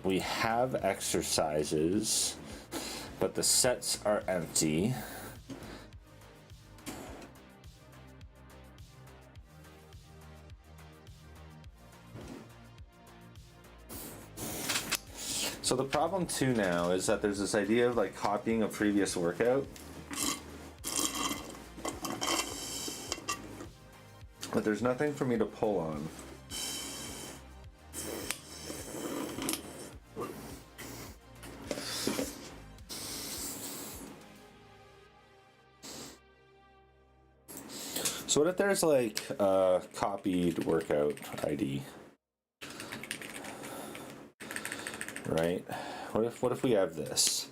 We have exercises, but the sets are empty. So the problem too now is that there's this idea of like copying a previous workout. But there's nothing for me to pull on. So what if there's like a copied workout ID? Right? What if we have this?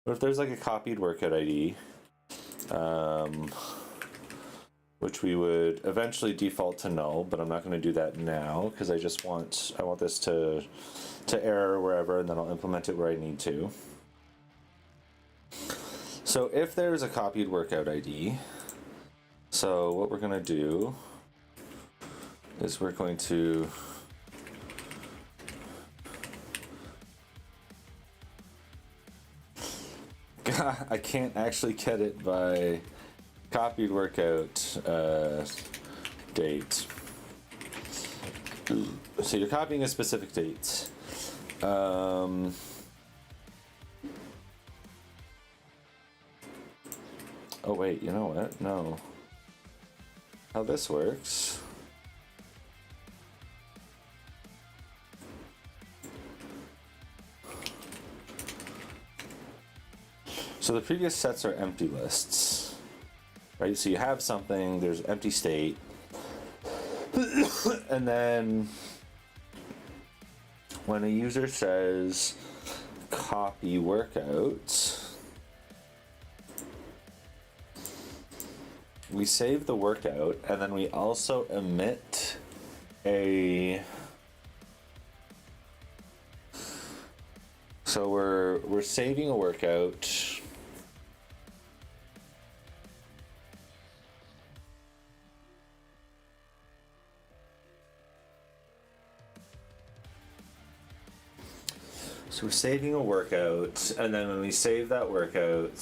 What if there's like a copied workout ID? Which we would eventually default to null, but I'm not going to do that now because I want this to error wherever, and then I'll implement it where I need to. So if there's a copied workout ID, so what we're going to do is we're going to I can't actually get it by copied workout date. So you're copying a specific date. Oh wait, you know what? No. How this works. So the previous sets are empty lists. Right, so you have something, there's empty state, and then when a user says copy workout, we save the workout, and then we also emit a, so we're saving a workout. So we're saving a workout, and then when we save that workout,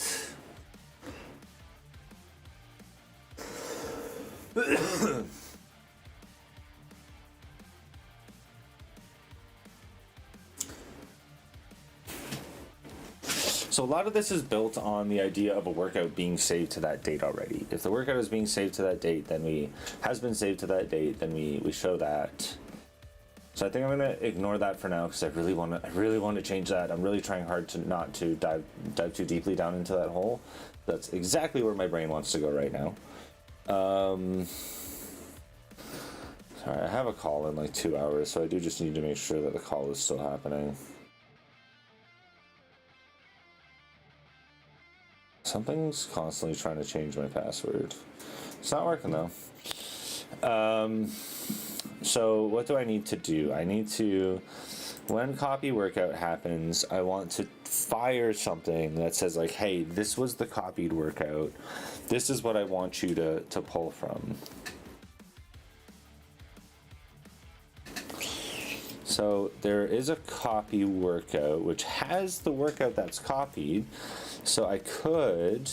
so a lot of this is built on the idea of a workout being saved to that date already. If the workout is being saved to that date, then has been saved to that date, then we show that. So I think I'm gonna ignore that for now because I really want to change that. I'm really trying hard to not to dive too deeply down into that hole. That's exactly where my brain wants to go right now. Sorry, I have a call in like 2 hours, so I do just need to make sure that the call is still happening. Something's constantly trying to change my password. It's not working though. So what do I need to do? I need to, when copy workout happens, I want to fire something that says like, hey, this was the copied workout. This is what I want you to pull from. So there is a copy workout, which has the workout that's copied. So I could,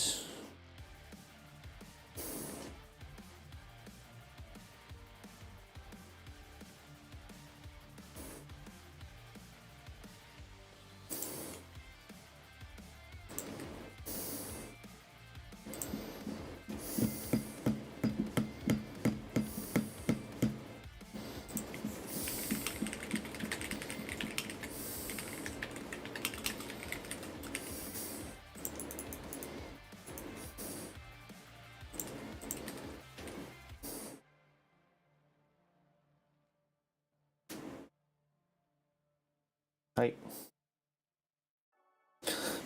Right.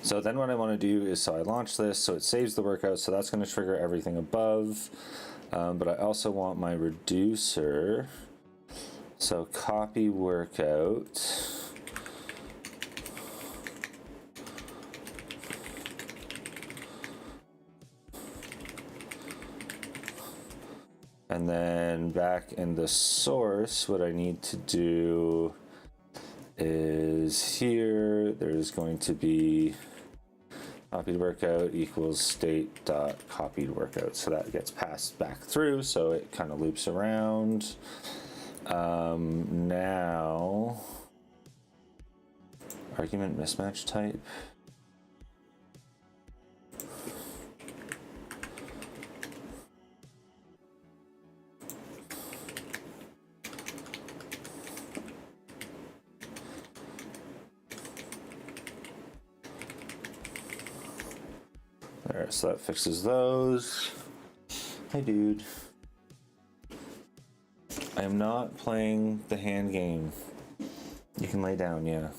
So then what I want to do is, so I launch this, so it saves the workout, so that's going to trigger everything above. But I also want my reducer. So copy workout. And then back in the source, what I need to do is here, there's going to be copied workout equals state dot copied workout. So that gets passed back through, so it kind of loops around. Now, argument mismatch type. There, so that fixes those. Hey, dude. I am not playing the hand game. You can lay down, yeah.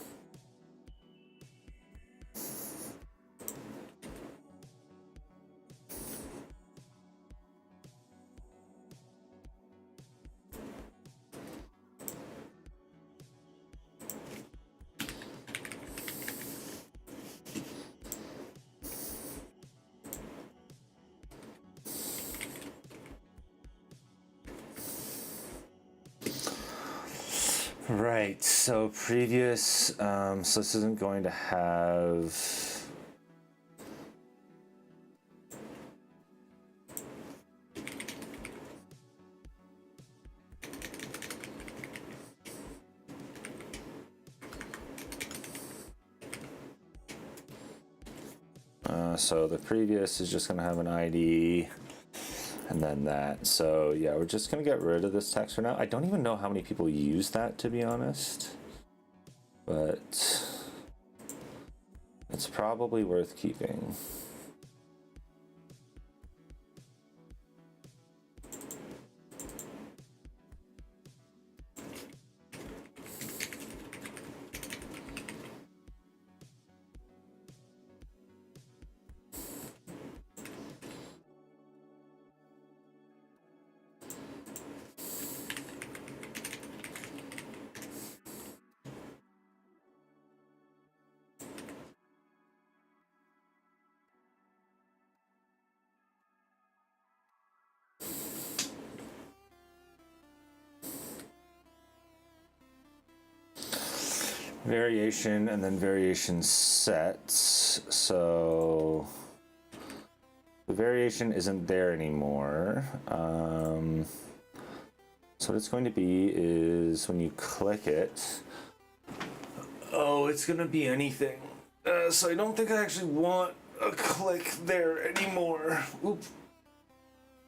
Right, so previous, so this isn't going to have, so the previous is just going to have an ID. And then that. So yeah, we're just gonna get rid of this text for now. I don't even know how many people use that, to be honest, but it's probably worth keeping. Variation and then variation sets. So the variation isn't there anymore. So what it's going to be is when you click it, oh, it's going to be anything. So I don't think I actually want a click there anymore. Oop.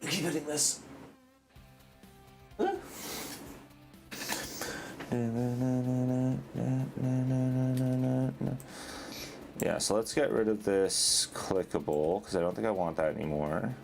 I keep hitting this. Yeah, so let's get rid of this clickable because I don't think I want that anymore.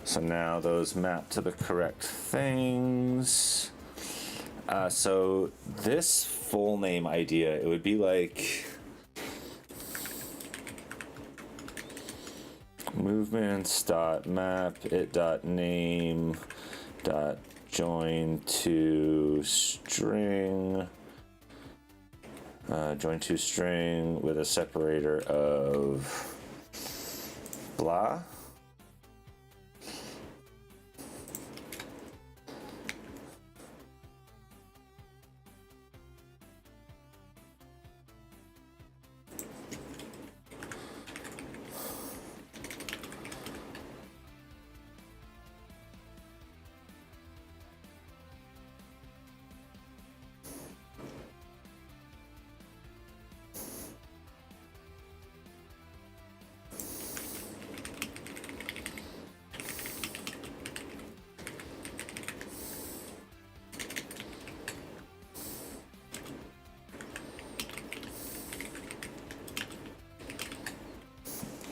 So now those map to the correct things. So this full name idea, it would be like movements.map it.name.join to string, join to string with a separator of blah.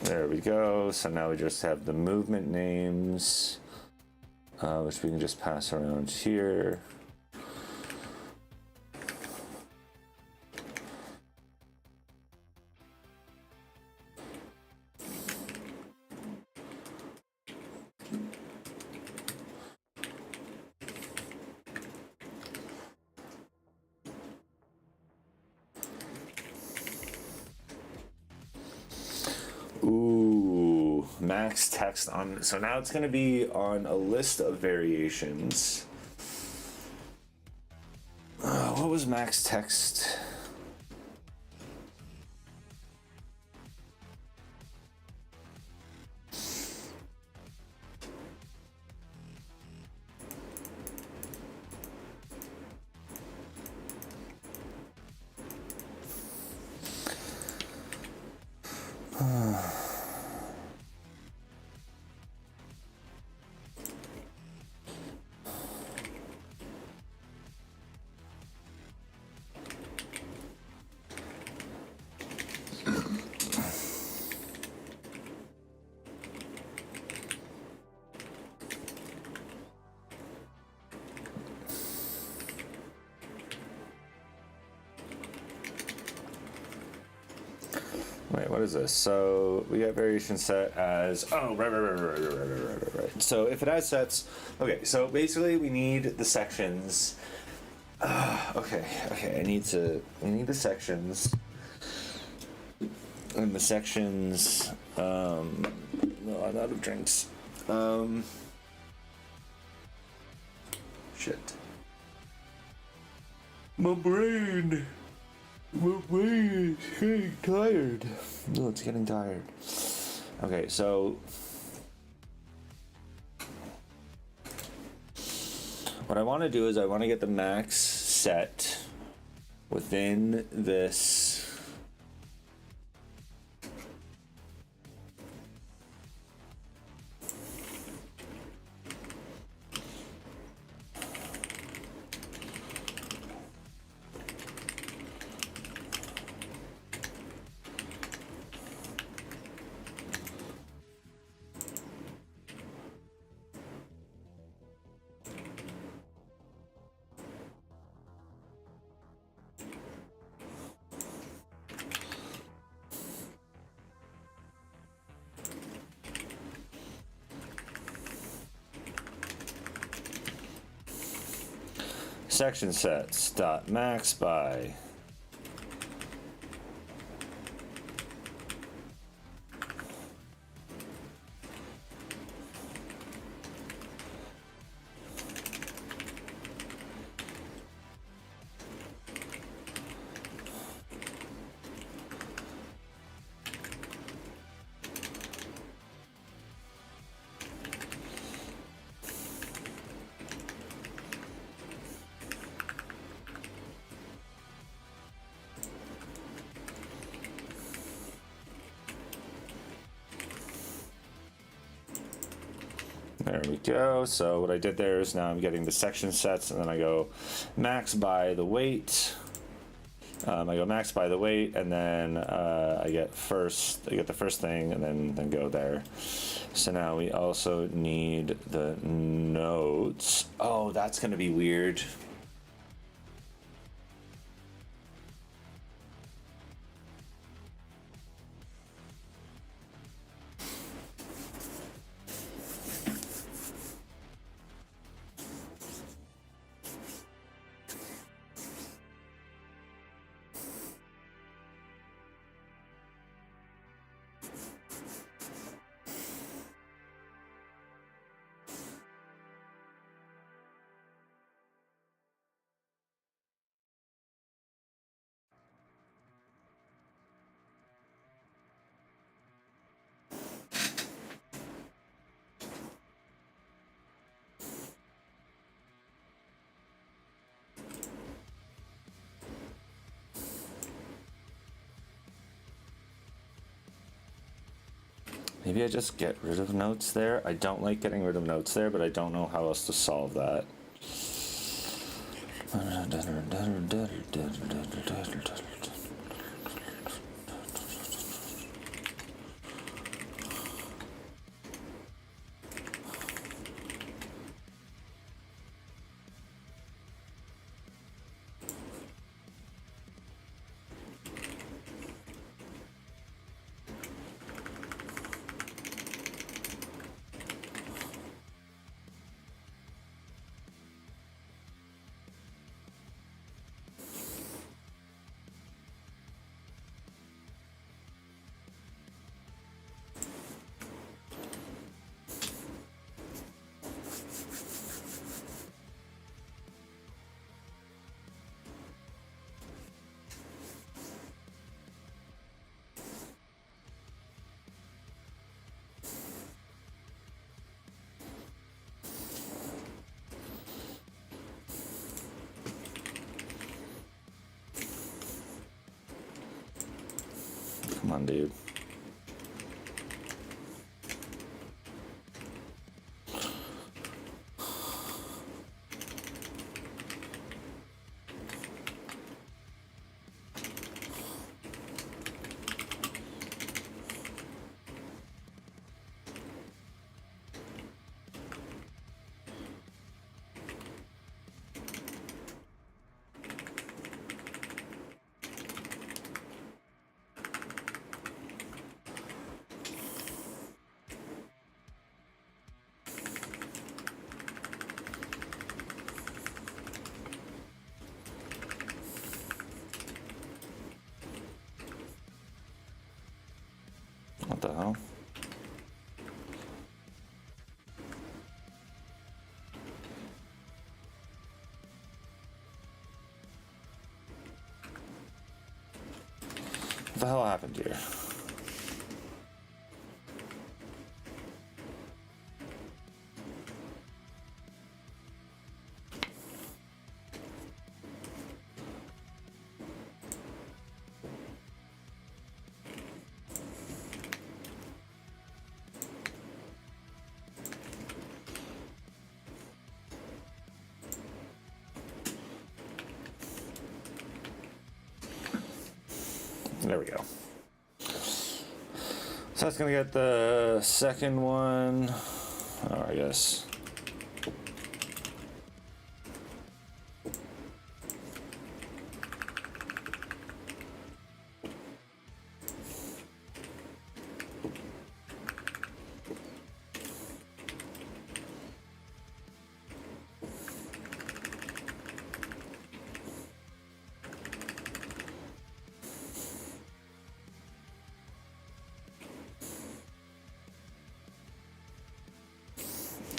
There we go. So now we just have the movement names, which we can just pass around here. Ooh, max text on. So now it's going to be on a list of variations. What was max text? Wait, what is this? So we got variation set as, oh, right. So if it has sets, okay, so basically we need the sections. Okay, we need the sections. And the sections, no, I'm out of drinks. Shit. My brain is getting tired. No, it's getting tired. Okay, so what I want to do is I want to get the max set within this. Section sets dot max by there we go. So what I did there is now I'm getting the section sets, and then I go max by the weight. I go max by the weight, and then I get the first thing, and then go there. So now we also need the nodes. Oh, that's gonna be weird. Maybe I just get rid of notes there. I don't like getting rid of notes there, but I don't know how else to solve that. on, dude? What the hell? What the hell happened here? There we go. So that's gonna get the second one. Oh, I guess.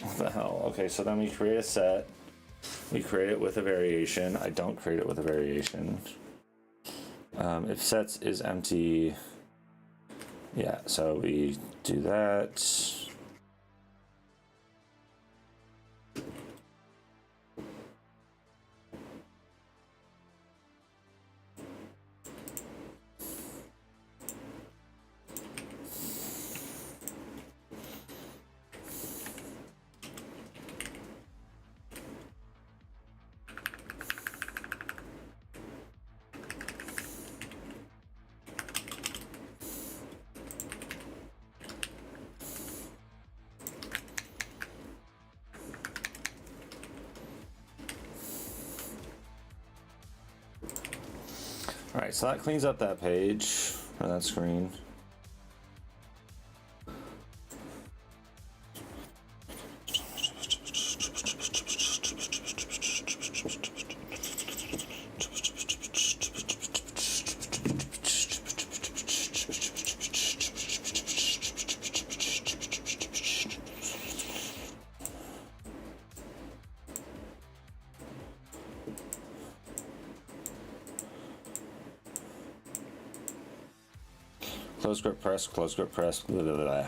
What the hell? Okay, so then we create a set. We create it with a variation. I don't create it with a variation. If sets is empty, yeah, so we do that. All right, so that cleans up that page, or that screen. Close grip press, blah, blah, blah.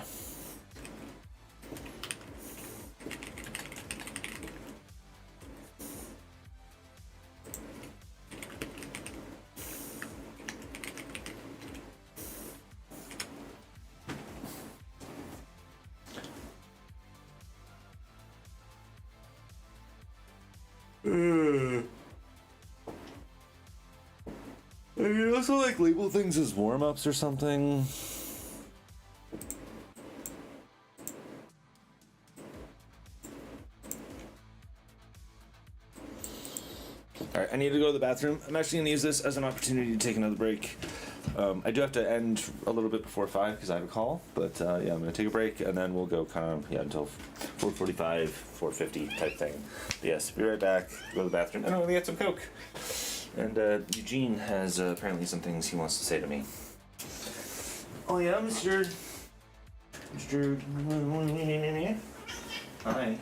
I mean, also like label things as warm-ups or something. All right, I need to go to the bathroom. I'm actually gonna use this as an opportunity to take another break. I do have to end a little bit before 5 because I have a call, but yeah, I'm gonna take a break and then we'll go kind of until 4:45, 4:50 type thing. But yes, be right back. Go to the bathroom and I'm gonna get some Coke. And Eugene has apparently some things he wants to say to me. Oh yeah, Mr. Hi.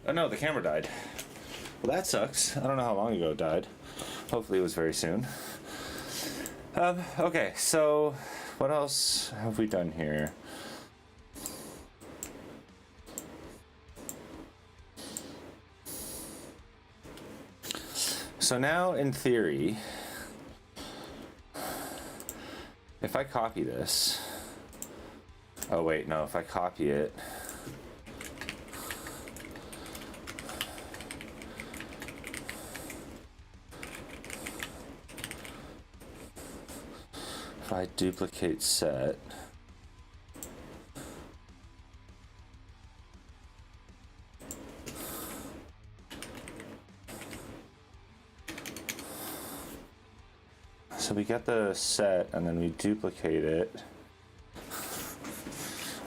Oh no, the camera died. Well, that sucks. I don't know how long ago it died. Hopefully it was very soon. Okay, so what else have we done here? So now, in theory, if I copy this... Oh wait, no, if I copy it... If I duplicate set... So we get the set and then we duplicate it.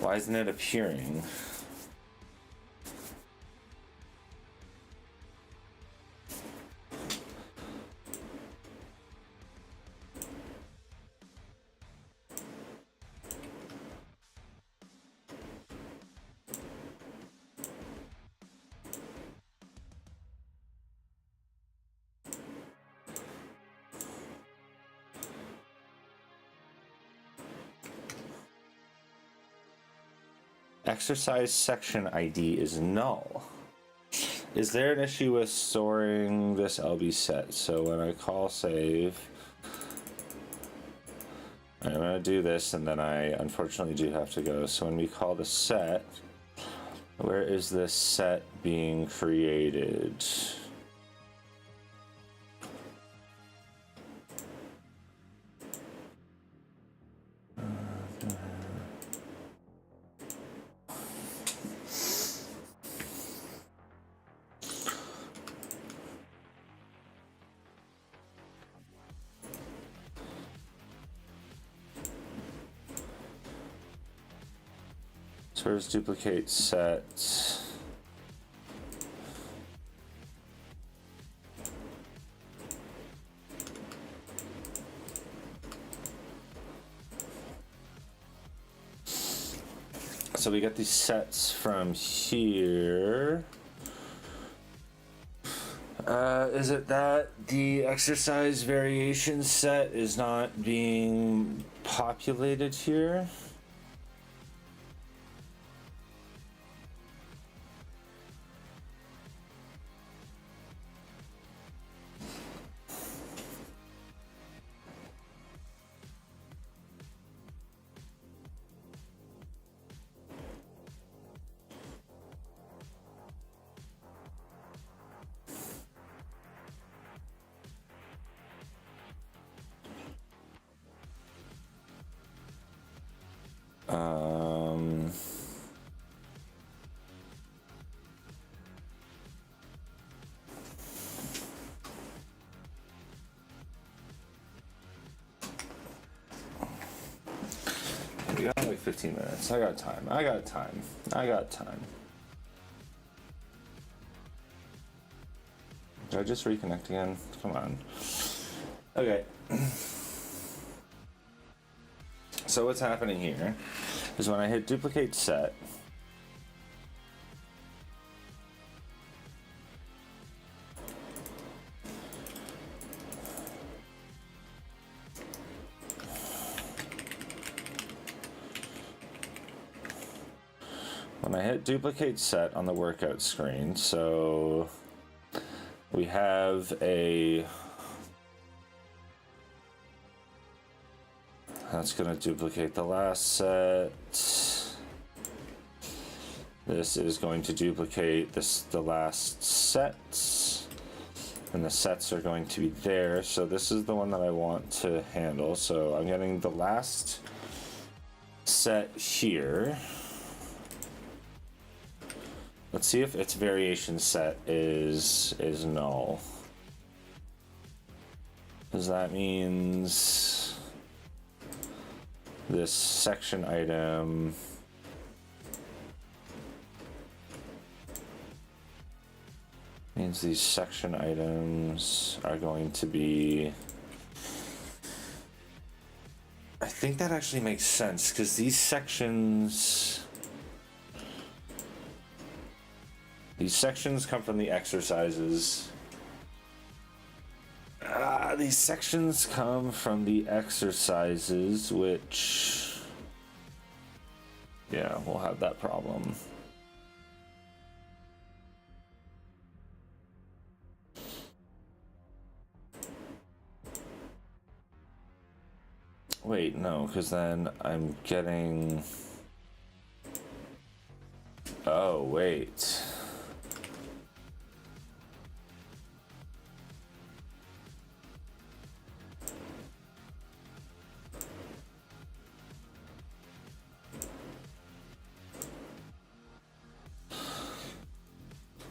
Why isn't it appearing? Exercise section ID is null. Is there an issue with storing this LB set? So when I call save, I'm gonna do this and then I unfortunately do have to go. So when we call the set, where is this set being created? Where's duplicate set? So we get these sets from here. Is it that the exercise variation set is not being populated here? We got like 15 minutes. I got time. I got time. I got time. Did I just reconnect again? Come on. Okay. So what's happening here is when I hit duplicate set, duplicate set on the workout screen, so we have a, that's going to duplicate the last set. This is going to duplicate the last set, and the sets are going to be there. So this is the one that I want to handle. So I'm getting the last set here. Let's see if its variation set is null. Because that means this section item means these section items are going to be, I think that actually makes sense because these sections These sections come from the exercises. These sections come from the exercises, which, yeah, we'll have that problem. Wait, no, because then I'm getting... Oh, wait.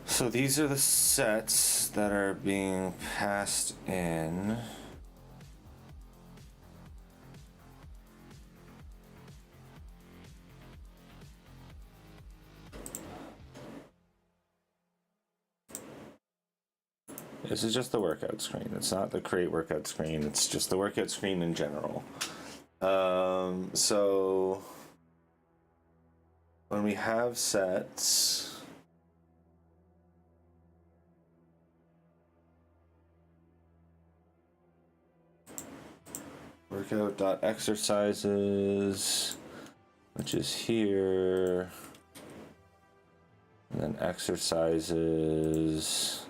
So these are the sets that are being passed in. This is just the workout screen. It's not the create workout screen. It's just the workout screen in general. So when we have sets, workout.exercises, which is here, and then exercises.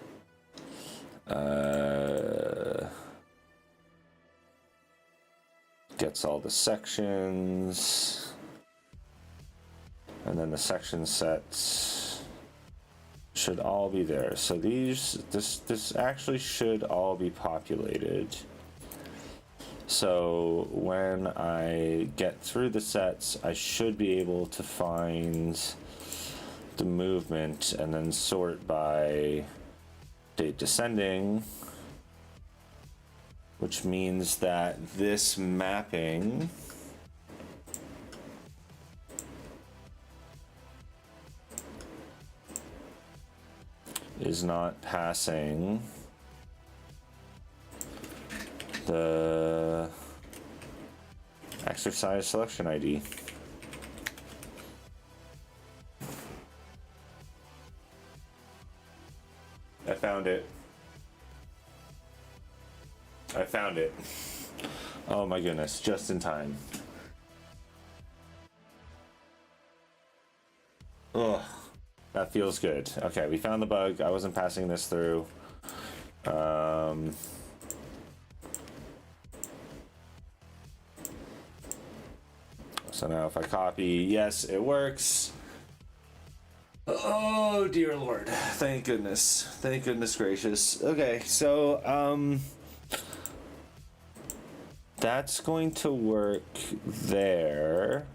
Gets all the sections, and then the section sets should all be there. So this actually should all be populated. So when I get through the sets, I should be able to find the movement and then sort by date descending, which means that this mapping is not passing the exercise selection ID. I found it. I found it. Oh my goodness, just in time. Ugh, that feels good. Okay, we found the bug. I wasn't passing this through. So now if I copy, yes, it works. Oh dear Lord. Thank goodness. Thank goodness gracious. Okay, so that's going to work there.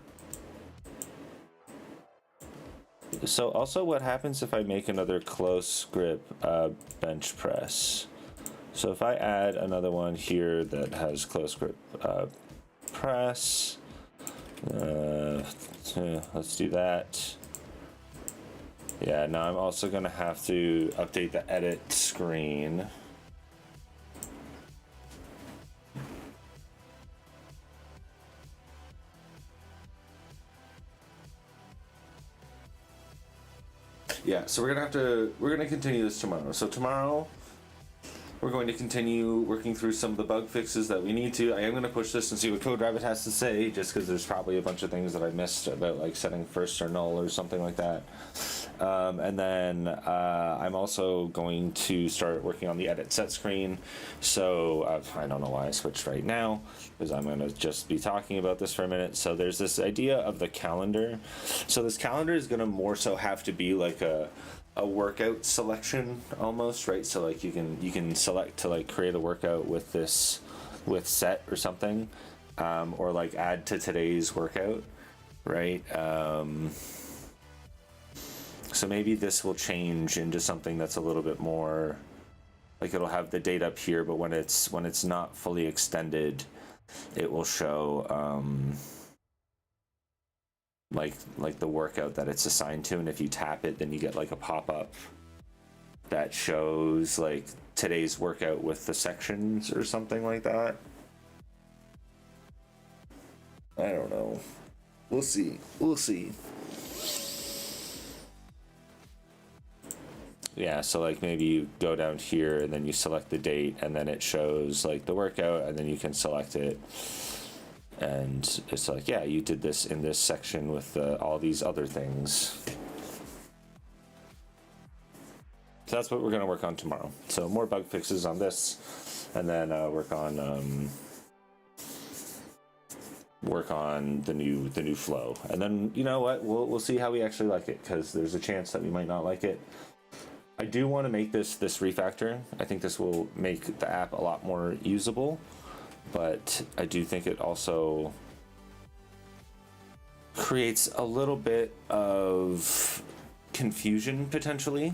So also what happens if I make another close grip bench press? So if I add another one here that has close grip press, let's do that. Yeah, now I'm also going to have to update the edit screen. Yeah, so we're gonna continue this tomorrow. So tomorrow we're going to continue working through some of the bug fixes that we need to. I am going to push this and see what CodeRabbit has to say, just because there's probably a bunch of things that I missed about like setting first or null or something like that. And then I'm also going to start working on the edit set screen. So I don't know why I switched right now, because I'm going to just be talking about this for a minute. So there's this idea of the calendar. So this calendar is going to more so have to be like a workout selection almost, right? So like you can select to like create a workout with this with set or something, or like add to today's workout, right? So maybe this will change into something that's a little bit more like it'll have the date up here, but when it's not fully extended, it will show like the workout that it's assigned to, and if you tap it, then you get like a pop-up that shows like today's workout with the sections or something like that. I don't know. We'll see. Yeah, so like maybe you go down here and then you select the date and then it shows like the workout and then you can select it. And it's like, yeah, you did this in this section with all these other things. So that's what we're going to work on tomorrow. So more bug fixes on this, and then work on the new flow. And then you know what, we'll see how we actually like it, because there's a chance that we might not like it. I do want to make this refactor. I think this will make the app a lot more usable. But I do think it also creates a little bit of confusion potentially,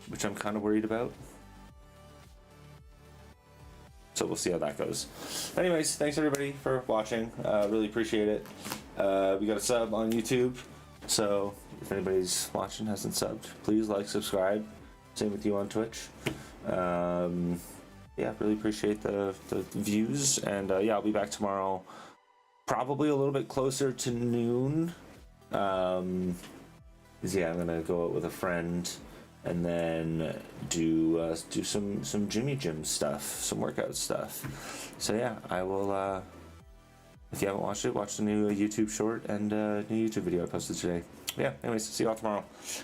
which I'm kind of worried about. So we'll see how that goes. Anyways, thanks everybody for watching. Really appreciate it. We got a sub on YouTube, so if anybody's watching hasn't subbed, please like, subscribe. Same with you on Twitch. Yeah, really appreciate the views, and yeah, I'll be back tomorrow, probably a little bit closer to noon. Yeah, I'm gonna go out with a friend, and then do some gym stuff, some workout stuff. So yeah, I will. If you haven't watched it, watch the new YouTube short and new YouTube video I posted today. Yeah. Anyways, see you all tomorrow. Bye.